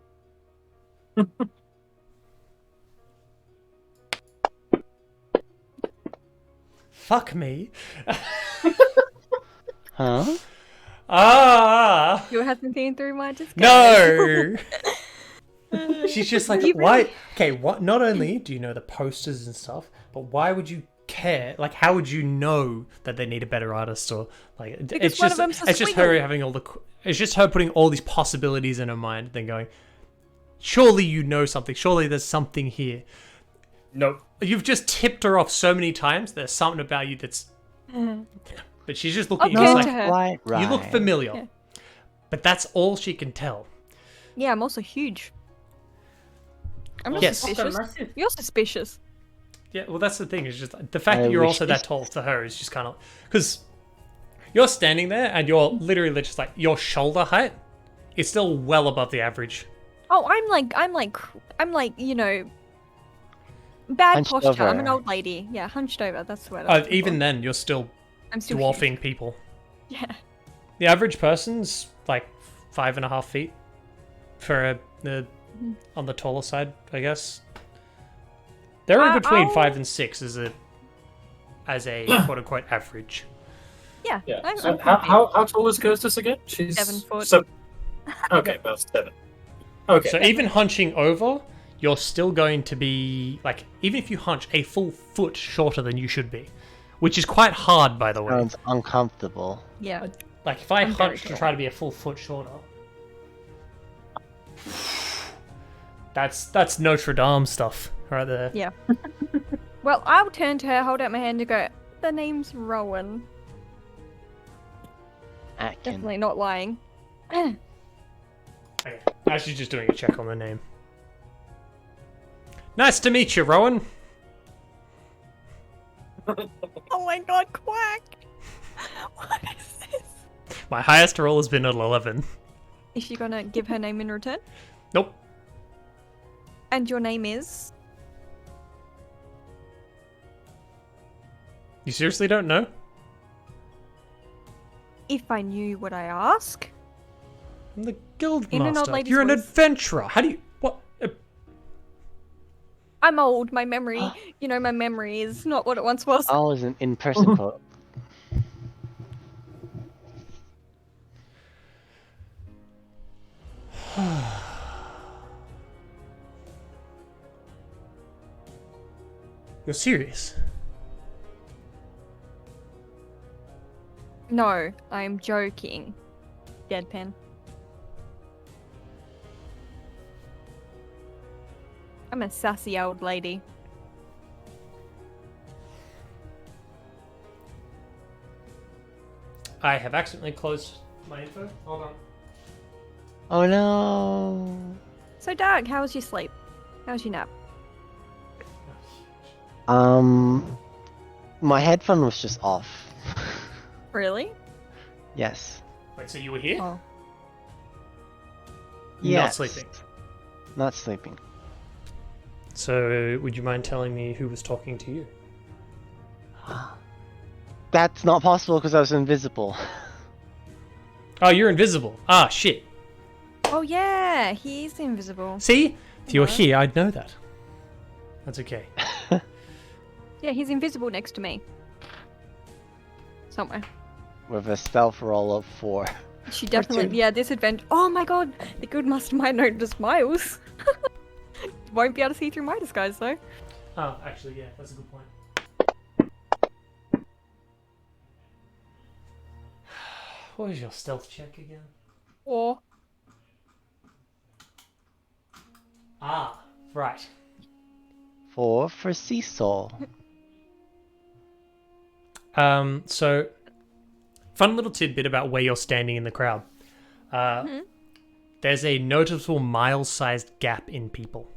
Fuck me. Huh? Ah. You haven't been through my disguise. No. She's just like, why? Okay, what? Not only do you know the posters and stuff, but why would you care? Like, how would you know that they need a better artist? Or like, Because one of them's a it's just her squiggle. having all the. It's just her putting all these possibilities in her mind, then going, surely you know something. Surely there's something here. Nope. You've just tipped her off so many times. There's something about you that's But she's just looking Okay. at you to like, her. Right, you look familiar. Yeah. But that's all she can tell. Yeah, I'm also huge. I'm not Yes. suspicious. Massive. You're suspicious. Yeah, well, that's the thing. Is just the fact I that you're wish also that this- tall to her is just kind of because you're standing there and you're literally just like your shoulder height is still well above the average. Oh, I'm like, bad Hunched posture. I'm an over. old lady. Yeah, hunched over. That's the word. Even then, you're still I'm still dwarfing huge. people. Yeah. The average person's like 5.5 feet for on the taller side, I guess. They're in between I'll- 5 and 6 as a quote unquote average. Yeah. Yeah. I'm So confident. how tall is Ghostus again? She's 7 foot. Okay, about 7. Okay. So even hunching over, you're still going to be like, even if you hunch a full foot shorter than you should be, which is quite hard, by the way. Sounds uncomfortable. Yeah. Like if I I'm very hunch to tall. try to be a full foot shorter, that's Notre Dame stuff right there. Yeah. Well, I'll turn to her, hold out my hand, and go. The name's Rowan. Atkin. Definitely not lying. Okay. Actually, just doing a check on the name. Nice to meet you, Rowan. Oh my god, quack! What is this? My highest roll has been at 11. Is she gonna give her name in return? Nope. And your name is? You seriously don't know? If I knew, would I ask? I'm the guild In an old master. lady's You're an voice. adventurer. How do you? What? I'm old. My memory, my memory is not what it once was. All is an in-person quote. You're serious? No, I'm joking. Deadpan. I'm a sassy old lady. I have accidentally closed my info. Hold on. Oh no. So, Doug, how was your sleep? How was your nap? My headphone was just off. Really? Yes. Wait, so you were here? Oh. Yes. Not sleeping. Not sleeping. So, would you mind telling me who was talking to you? That's not possible because I was invisible. Oh, you're invisible. Ah, shit. Oh yeah, he's invisible. See? If you were No. here, I'd know that. That's okay. Yeah, he's invisible next to me. Somewhere. With a stealth roll of 4. She definitely, yeah, this adventure. Oh my god, the good master might notice Miles. Won't be able to see through my disguise though. Oh, actually, yeah, that's a good point. What was your stealth check again? Or Ah, right. 4 for Seesaw. So, fun little tidbit about where you're standing in the crowd. There's a noticeable mile-sized gap in people.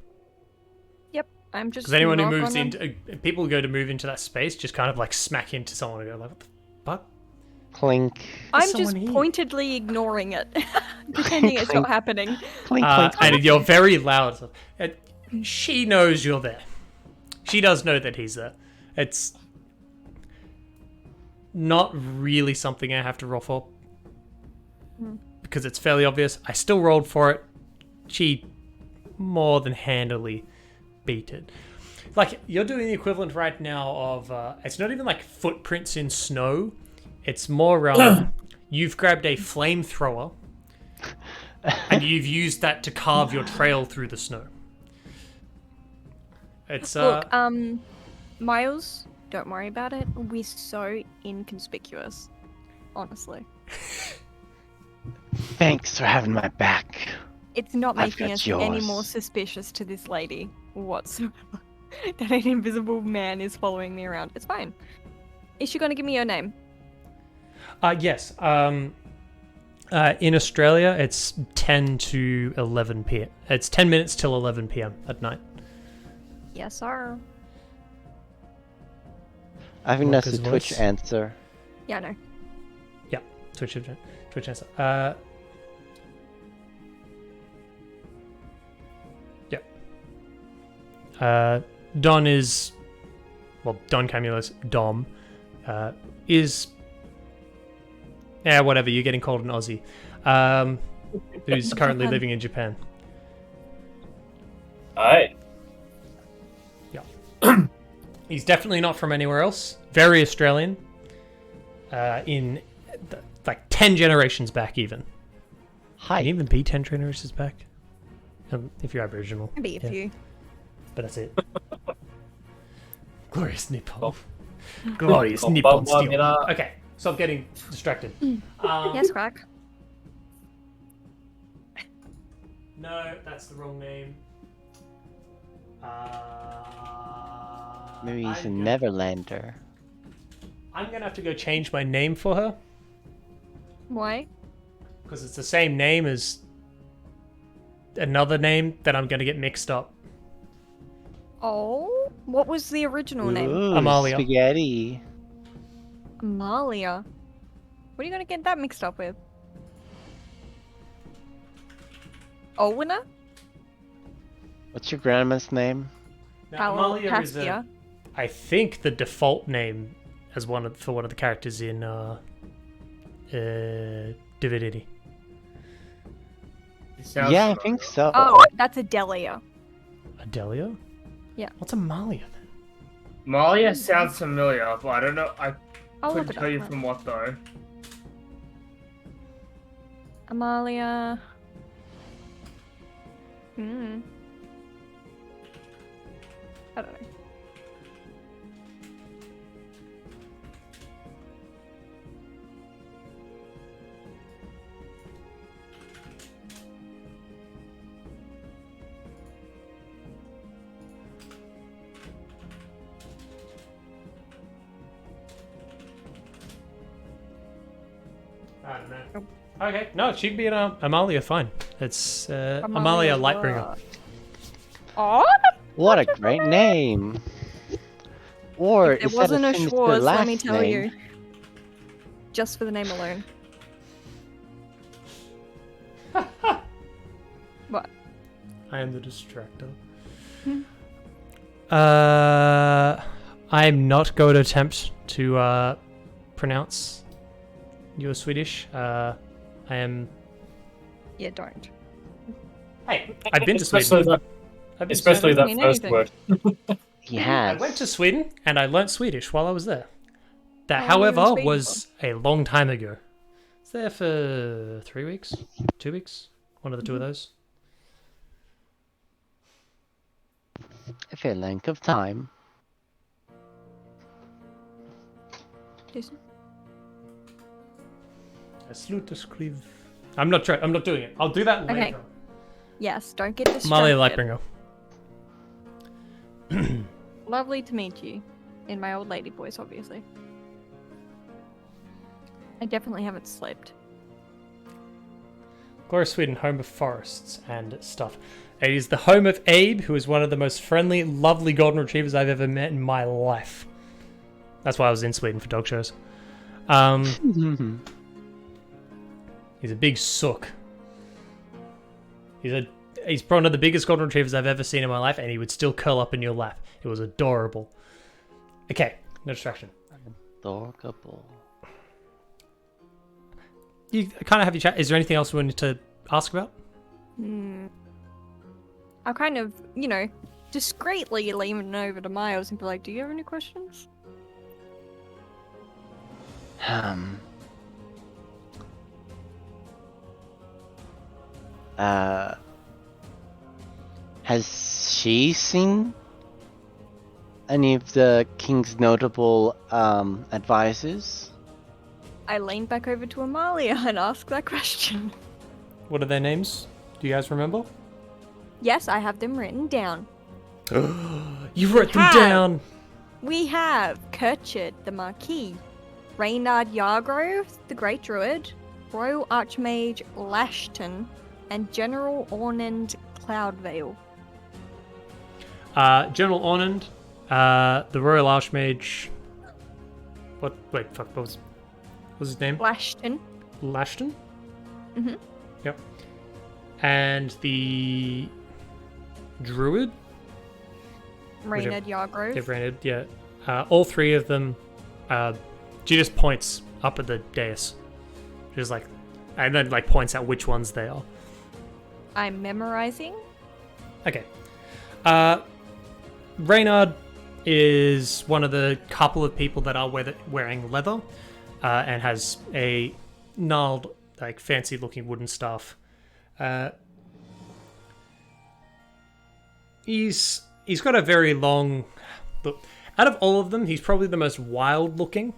yep, I'm just. Because anyone who knock moves on them. into... people who go to move into that space just kind of like smack into someone and go like, what the fuck? Clink. I'm just someone here. pointedly ignoring it, pretending it's not happening. Clink, clink, clink. And you're very loud. She knows you're there. She does know that he's there. It's not really something I have to roll for. Because it's fairly obvious. I still rolled for it. She more than handily beat it. Like, you're doing the equivalent right now of... it's not even like footprints in snow. It's more... you've grabbed a flamethrower and you've used that to carve your trail through the snow. It's Look, Miles, don't worry about it. We're so inconspicuous, honestly. Thanks for having my back. It's not I've making got us any yours. more suspicious to this lady whatsoever. That an invisible man is following me around. It's fine. Is she going to give me her name? Yes. In Australia, it's 10 to 11 p.m. It's 10 minutes till 11 p.m. at night. Yes, sir. I think that's Walker's the Twitch voice. answer. Yeah, I know. Yeah, Twitch answer. Yeah. Don is, well, Don Camulus, Dom, is, yeah, whatever. You're getting called an Aussie. Who's currently living in Japan. Alright. He's definitely not from anywhere else. Very Australian. Like 10 generations back, even. Hi. Can you even be 10 generations back? If you're Aboriginal. Maybe a few. But that's it. Glorious Nippon. Glorious Nippon steel. Okay, stop getting distracted. Yes, Crack. No, that's the wrong name. Maybe he's a Neverlander. I'm gonna have to go change my name for her Why? because it's the same name as another name that I'm gonna get mixed up. Oh, what was the original name? Ooh, Amalia. Spaghetti. Amalia. What are you gonna get that mixed up with? Olwina? What's your grandma's name? Now, Amalia is Pastia. I think the default name as one of the characters in Divinity. Yeah, I think so. Oh, that's Adelia. Adelia? Yeah. What's Amalia then? Malia sounds familiar, but I don't know. I I'll look couldn't it tell up. you from what though. Amalia. Hmm. I don't know. I don't know. Okay, no, she can be an Amalia, fine. It's Amalia Lightbringer. Oh, What a great name. Or it is that wasn't a sinister Schwartz, let last me tell name? you. Just for the name alone. What? I am the distractor. Hmm. I'm not going to attempt to pronounce your Swedish. I am. Yeah, don't. Hey, I've been to Especially Sweden. especially that mean first anything. word. He I has. went to Sweden and I learnt Swedish while I was there. That, How long were you in however, Sweden was a long time ago. I was there for 3 weeks, 2 weeks, one of the two of those. A fair length of time. Jason? I sluta skriv. I'm not doing it. I'll do that Okay. later. Yes, don't get distracted. Amalia Lightbringer. Lovely to meet you. In my old lady voice, obviously. I definitely haven't slept. Glorious Sweden, home of forests and stuff. It is the home of Abe, who is one of the most friendly, lovely golden retrievers I've ever met in my life. That's why I was in Sweden for dog shows. He's a big sook. He's probably one of the biggest golden retrievers I've ever seen in my life, and he would still curl up in your lap. It was adorable. Okay, no distraction. Adorable. You kind of have your chat. Is there anything else we wanted to ask about? I'll kind of, discreetly lean over to Miles and be like, do you have any questions? Has she seen any of the king's notable advisors? I lean back over to Amalia and ask that question. What are their names? Do you guys remember? Yes, I have them written down. You wrote them Have. down! we have Kerchard the Marquis, Reynard Yargrove the Great Druid, Royal Archmage Lashton, and General Ornand Cloudveil. General Ornand, the Royal Archmage. What? Wait, fuck. What was his name? Lashton. Lashton? Mhm. Yep. And the Druid? Reynard Yargrove. Yeah, Reynard, yeah. All three of them, she just points up at the dais. Just like, and then like points out which ones they are. I'm memorizing. Okay. Reynard is one of the couple of people that are wearing leather, and has a gnarled, like fancy-looking wooden staff. He's got a very long look. Out of all of them, he's probably the most wild-looking.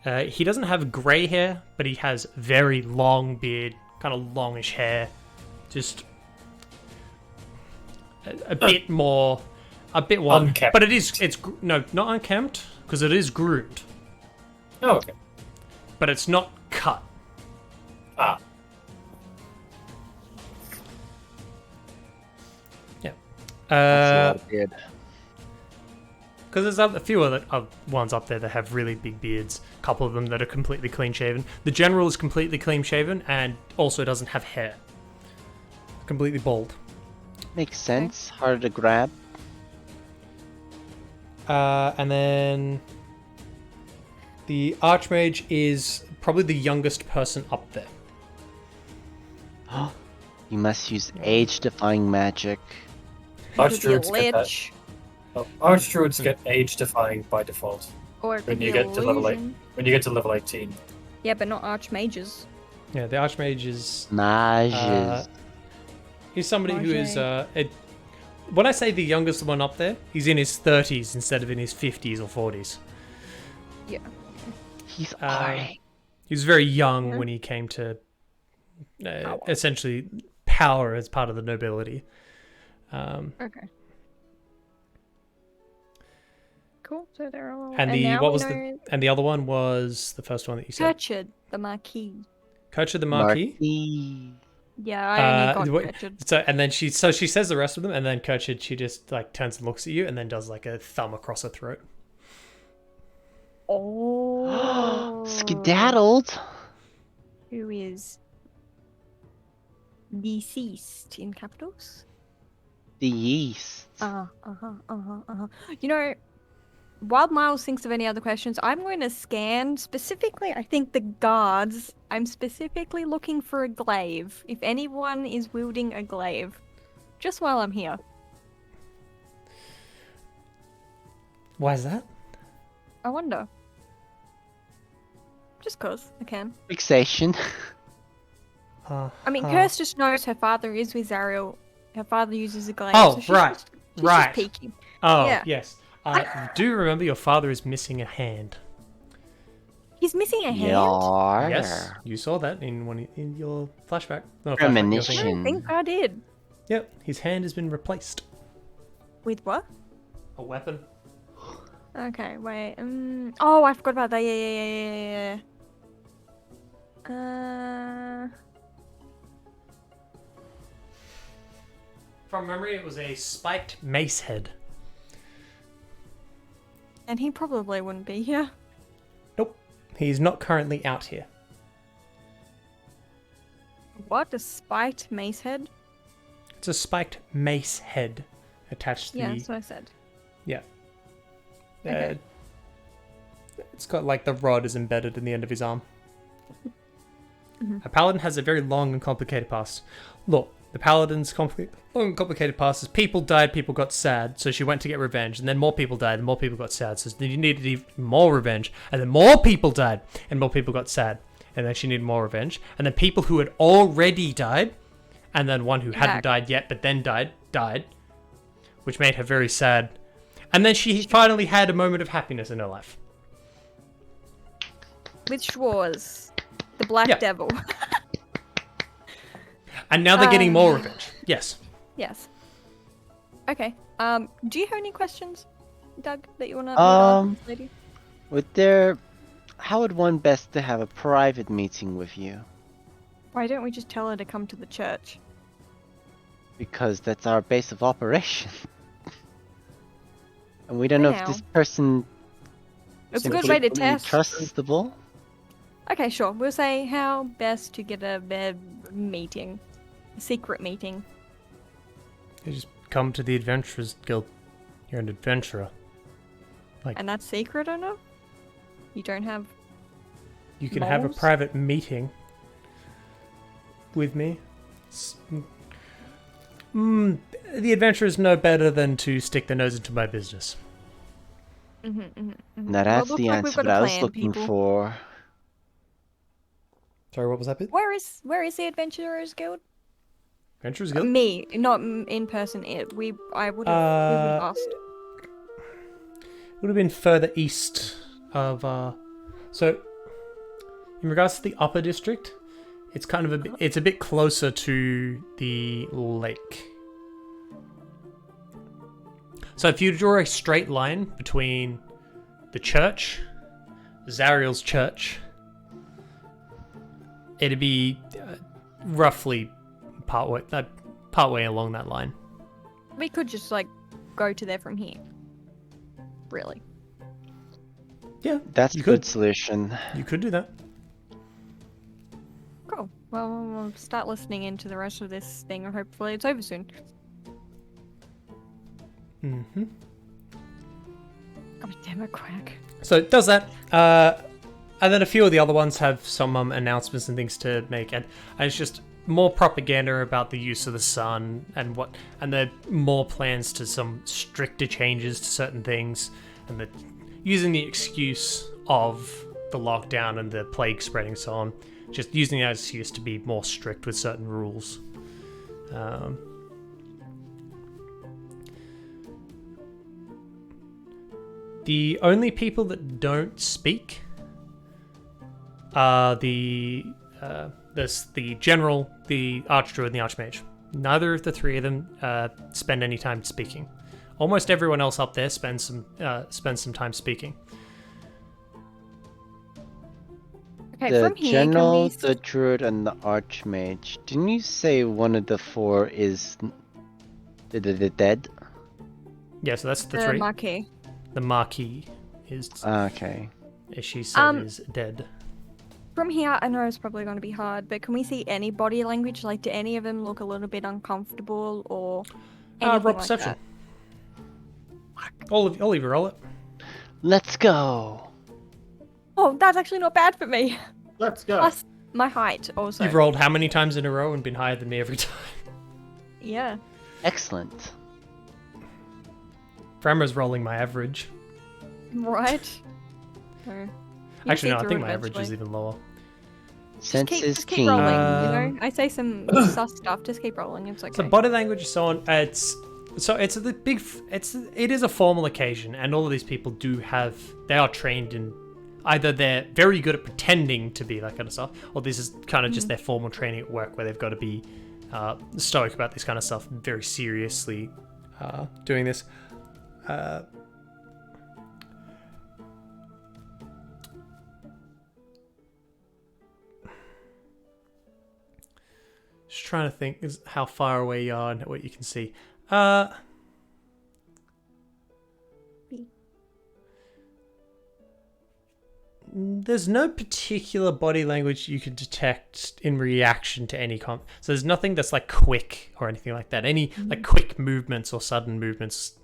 He doesn't have grey hair, but he has very long beard, kind of longish hair. Just a bit more, a bit wild. Unkempt. But it's no, not unkempt, because it is groomed. Oh, okay. But it's not cut. Ah. Yeah. That's a lot of beard. Because there's a few other ones up there that have really big beards. A couple of them that are completely clean-shaven. The general is completely clean-shaven and also doesn't have hair. Completely bald. Makes sense. Harder to grab. And then the Archmage is probably the youngest person up there. You must use age-defying magic. Archdruids get that. Lich. Oh, Archdruids get age-defying by default Or it when could you be a get to level 8. illusion. When you get to level 18. Yeah, but not archmages. Yeah, the Archmage is... Mages. He's somebody who is... when I say the youngest one up there, he's in his 30s instead of in his 50s or 40s. Yeah. He's alright. He was very young when he came to essentially power as part of the nobility. Okay. Cool. So they're all. And the now what we was know and the other one was the first one that you said. Kerchard the Marquis. Kerchard the Marquis. Yeah, I only got Kerchard. So and then she says the rest of them, and then Kerchard, she just like turns and looks at you, and then does like a thumb across her throat. Oh. Skedaddled. Who is deceased in capitals? The yeast. You know, while Miles thinks of any other questions, I'm going to scan specifically, I think, the guards. I'm specifically looking for a glaive. If anyone is wielding a glaive, just while I'm here. Why is that? I wonder. Just cause I can. Fixation. I mean, Kirst just knows her father is with Zariel. Her father uses a glaive. Oh, so she's right. She's Right. Just peeking. Oh, Yeah. yes. Do you remember your father is missing a hand? He's missing a hand. Yar. Yes, you saw that in your flashback. Not flashback, your thing. I Premonition. don't think I did. Yep, his hand has been replaced. With what? A weapon. Okay, wait. Oh, I forgot about that. Yeah. From memory, it was a spiked mace head. And he probably wouldn't be here. Nope, he's not currently out here. What? A spiked mace head? It's a spiked mace head attached to Yeah, the... that's what I said. Yeah. Okay. It's got like the rod is embedded in the end of his arm. Mm-hmm. A paladin has a very long and complicated past. Look, the paladin's long and complicated past is people died, people got sad, so she went to get revenge, and then more people died, and more people got sad, so then you needed even more revenge, and then more people died, and more people got sad, and then she needed more revenge, and then people who had already died, and then one who hadn't died yet but then died, which made her very sad. And then she finally had a moment of happiness in her life. Which was the Black Devil. And now they're getting more revenge. Yes. Yes. Okay. Do you have any questions? Doug, that you want to lead on, this lady? How would one best to have a private meeting with you? Why don't we just tell her to come to the church? Because that's our base of operation. And we don't For know now. if this person It's a good way to simply test. trustable. Okay, sure. We'll say how best to get a meeting. A secret meeting. You just come to the Adventurers Guild. You're an adventurer. And that's secret or no? You don't have... You can have a moles? private meeting with me. The adventurers know better than to stick their nose into my business. Now that's Well, the looks like we've answer got a that I was plan, looking people. for. Sorry, what was that bit? Where is the Adventurers Guild? Adventurers Guild? Me, not in person. We would have asked. Would have been further east of so in regards to the upper district, it's kind of it's a bit closer to the lake. So if you draw a straight line between the church, Zariel's church, it'd be roughly partway along that line. We could just like go to there from here. Really. Yeah, That's a you good could. solution. You could do that. Cool. Well, we'll start listening into the rest of this thing, and hopefully it's over soon. Mm-hmm. God damn it, Quack. So it does that. And then a few of the other ones have some announcements and things to make, and it's just more propaganda about the use of the sun and there are more plans to some stricter changes to certain things, and they're using the excuse of the lockdown and the plague spreading and so on, just using that excuse to be more strict with certain rules. The only people that don't speak are the general, the archdruid, and the archmage. Neither of the three of them spend any time speaking. Almost everyone else up there spends some time speaking. Okay, The from here, general, can we... the druid, and the archmage. Didn't you say one of the four is the dead? Yeah, so that's the The three. Marquis. The Marquis is, Okay. as she said, is dead. From here, I know it's probably going to be hard, but can we see any body language? Like, do any of them look a little bit uncomfortable or anything Roll like perception. that? Oliver, roll it. Let's go. Oh, that's actually not bad for me. Let's go. Plus my height also. You've rolled how many times in a row and been higher than me every time? Yeah. Excellent. Frammer's rolling my average. Right? So, you Actually, see no, I through think it my average is eventually. even lower. Sense is Just keep keen. rolling, you know? I say some sus stuff, just keep rolling, it's okay. So body language and so on. It is a formal occasion, and all of these people they are trained in either they're very good at pretending to be that kind of stuff, or this is kind of just their formal training at work where they've got to be stoic about this kind of stuff, very seriously doing this. Just trying to think is how far away you are and what you can see. There's no particular body language you can detect in reaction to any so there's nothing that's like quick or anything like that. Any like quick movements or sudden movements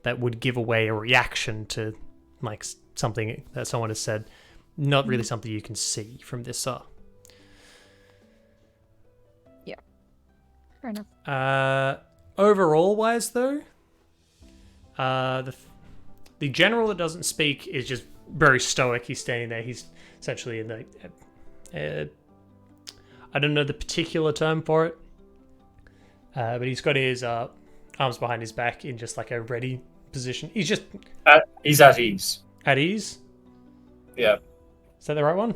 that would give away a reaction to like something that someone has said. Not really something you can see from this. Yeah. Fair enough. Overall wise though, the general that doesn't speak is just very stoic. He's standing there. He's essentially in the I don't know the particular term for it, but he's got his arms behind his back in just like a ready position. He's just He's at ease. at ease. Yeah. Is that the right one?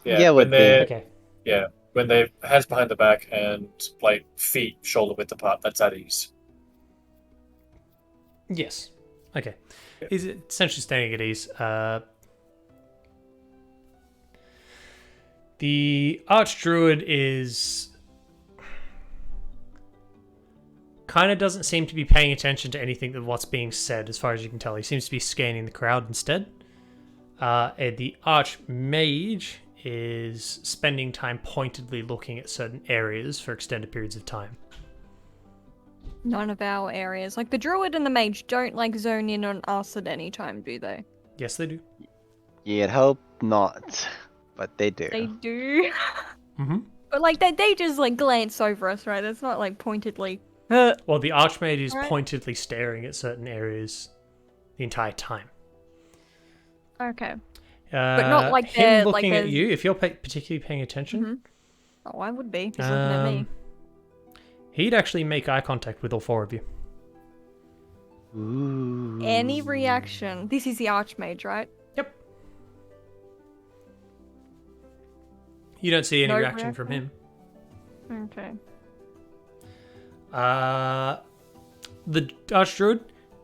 Yeah, when would be. they're Okay. yeah, when they hands behind the back and like feet shoulder width apart, that's at ease. Yes. Okay. He's essentially staying at ease. The Archdruid is... kind of doesn't seem to be paying attention to anything of what's being said, as far as you can tell. He seems to be scanning the crowd instead. And the Archmage is spending time pointedly looking at certain areas for extended periods of time. None of our areas. Like, the Druid and the Mage don't, like, zone in on us at any time, do they? Yes, they do. You'd hope not, but they do. They do. Mm-hmm. But, like, they just, like, glance over us, right? It's not, like, pointedly... Well, the Archmage is Right. pointedly staring at certain areas the entire time. Okay. But not like him they're- looking like at there's- you, if you're particularly paying attention, Mhm. Oh, I would be. He's looking at me. he'd actually make eye contact with all four of you. Ooh. Any reaction. This is the Archmage, right? Yep. You don't see any No reaction from him. Okay. The Archdruid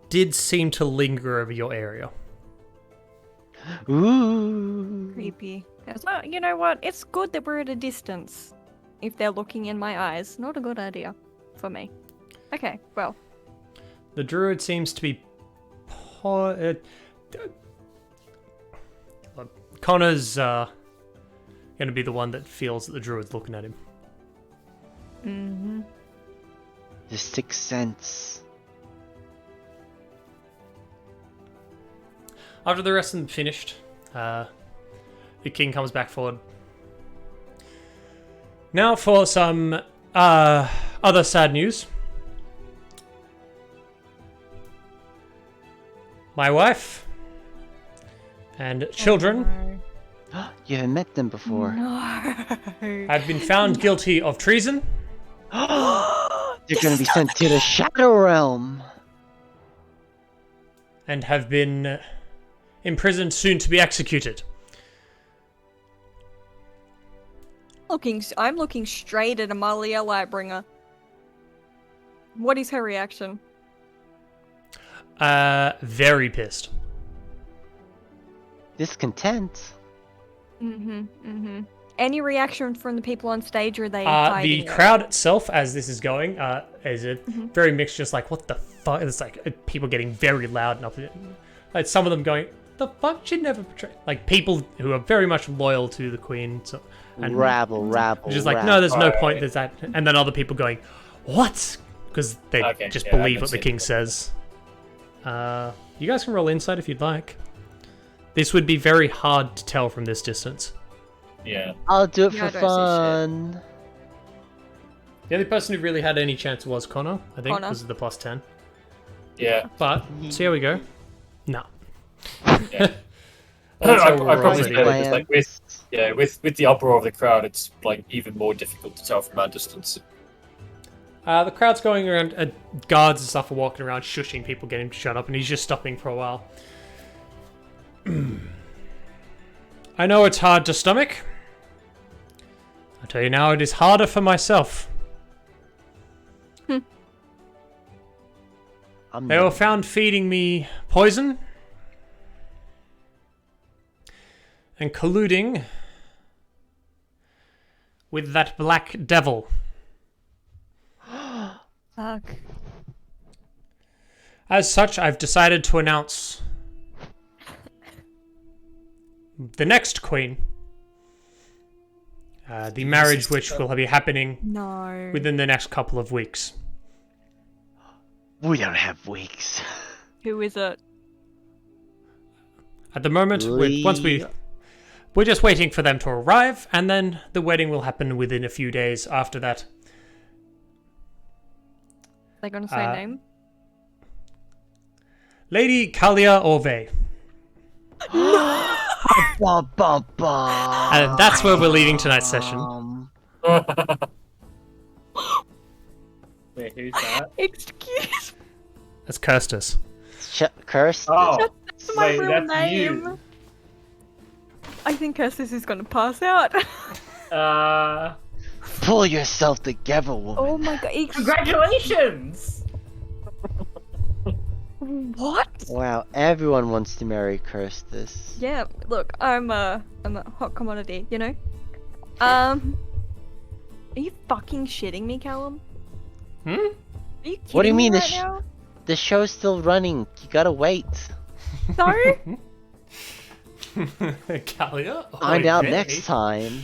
did seem to linger over your area. Ooh. Creepy. Well, you know what? It's good that we're at a distance. If they're looking in my eyes. Not a good idea. For me. Okay, well. The Druid seems to be... Connor's going to be the one that feels that the Druid's looking at him. Mm-hmm. The sixth sense. After the rest of them finished, the king comes back forward. Now for some other sad news. My wife and children You haven't met them before. No. have been found guilty of treason. They're gonna be sent to the Shadow Realm. And have been imprisoned, soon to be executed. I'm looking straight at Amalia Lightbringer. What is her reaction? Very pissed. Discontent. Any reaction from the people on stage, or are they The hiding it? crowd itself, as this is going, is a very mixed, just like, what the fuck? It's like people getting very loud and up. Like some of them going, the fuck should never portray. Like people who are very much loyal to the queen. So, and Rabble. just like, no, there's no point. There's that. And then other people going, what? Because they just I believe can what the see king that. says. You guys can roll insight if you'd like. This would be very hard to tell from this distance. Yeah. I'll do it Yeah, I for don't see shit. fun. The only person who really had any chance was Connor, I think, Connor. because of the +10. Yeah. But, see how we go. No. Yeah. That's I how we're probably rolling. said it's like with the uproar of the crowd, it's like even more difficult to tell from our distance. The crowd's going around, guards and stuff are walking around shushing people, getting him to shut up, and he's just stopping for a while. I know it's hard to stomach. I tell you now, it is harder for myself. They were found feeding me poison and colluding with that black devil. Fuck. As such, I've decided to announce the next queen. The marriage which will be happening No. within the next couple of weeks. We don't have weeks. Who is it? At the moment, we're just waiting for them to arrive, and then the wedding will happen within a few days after that. They gonna say name? Lady Kalia Orve. Ba, ba, ba. And that's where we're leaving tonight's session. Wait, who's that? Excuse That's Kirstus. Cursed. Oh, That's my wait, real that's name. you. I think Kirstus is gonna pass out. Pull yourself together, woman. Oh my god. Congratulations! What? Wow, everyone wants to marry Kirstis. Yeah, look, I'm a hot commodity, you know? Are you fucking shitting me, Callum? Hmm? Are you kidding What do you mean me right now? the show's still running? You gotta wait. So? Kalia? Find out Okay. next time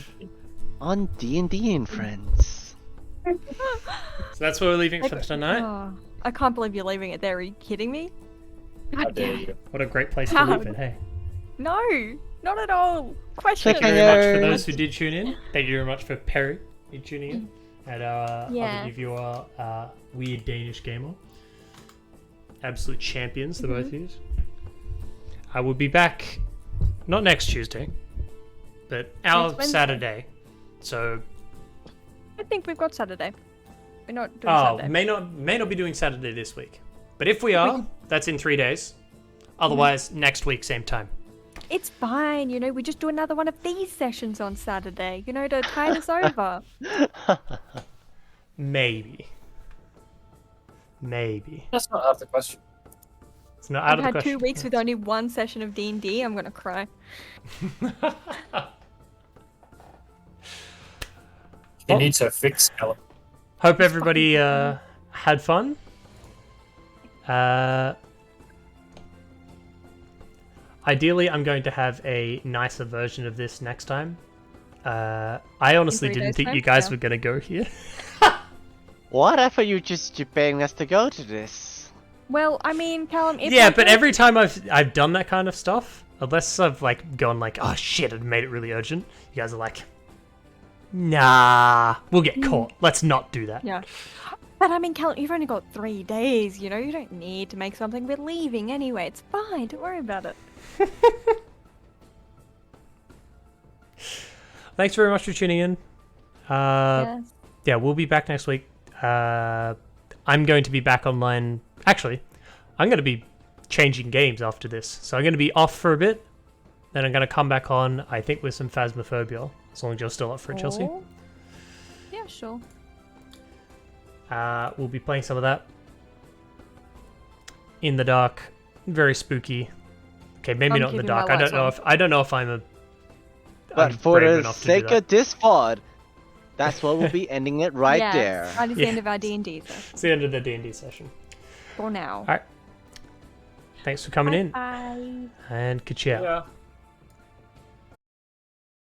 on D&D and Friends. So that's where we're leaving for tonight. Oh, I can't believe you're leaving it there. Are you kidding me? How God dare damn it. you? What a great place to How? leave it, hey. No, not at all. Question. Thank you very much for Cliffhanger. those who did tune in. Thank you very much for Perry for tuning in. And Yeah. other viewer, Weird Danish Gamer. Absolute champions, the both of you. I will be back, not next Tuesday, but our Next Wednesday. Saturday. So, I think we've got Saturday. We're not doing Saturday. may not be doing Saturday this week. But if we are, that's in 3 days. Otherwise, next week, same time. It's fine, you know, we just do another one of these sessions on Saturday, you know, to tide us over. Maybe. That's not out of the question. It's not out I've of the had question. 2 weeks with only one session of D&D, I'm gonna cry. You need to fix Callum. Hope everybody had fun. Ideally, I'm going to have a nicer version of this next time. I honestly 3 didn't days' think time? you guys Yeah. were going to go here. What? I thought you were just begging us to go to this. Well, I mean, Callum, it's Yeah, like but a- every time I've done that kind of stuff, unless I've like gone like, oh shit, and made it really urgent, you guys are like, nah, we'll get caught. Let's not do that. Yeah. But I mean, Callum, you've only got 3 days, you know, you don't need to make something. We're leaving anyway, it's fine, don't worry about it. Thanks very much for tuning in. Yes. Yeah, we'll be back next week. I'm going to be back online. Actually, I'm going to be changing games after this. So I'm going to be off for a bit. Then I'm going to come back on, I think, with some Phasmophobia. As long as you're still up for it, Chelsea. Oh. Yeah, sure. We'll be playing some of that. In the dark. Very spooky. Okay, maybe I'm not in the keeping my dark. I don't lights know on. if I'm a But I'm for brave the enough to do sake that. of this VOD, that's what we'll be ending it right Yes, there. That is Yeah. the end of our D&D, so It's the end of the D&D session. for now. Alright. Thanks for coming in. Bye. And ka-chow. Yeah.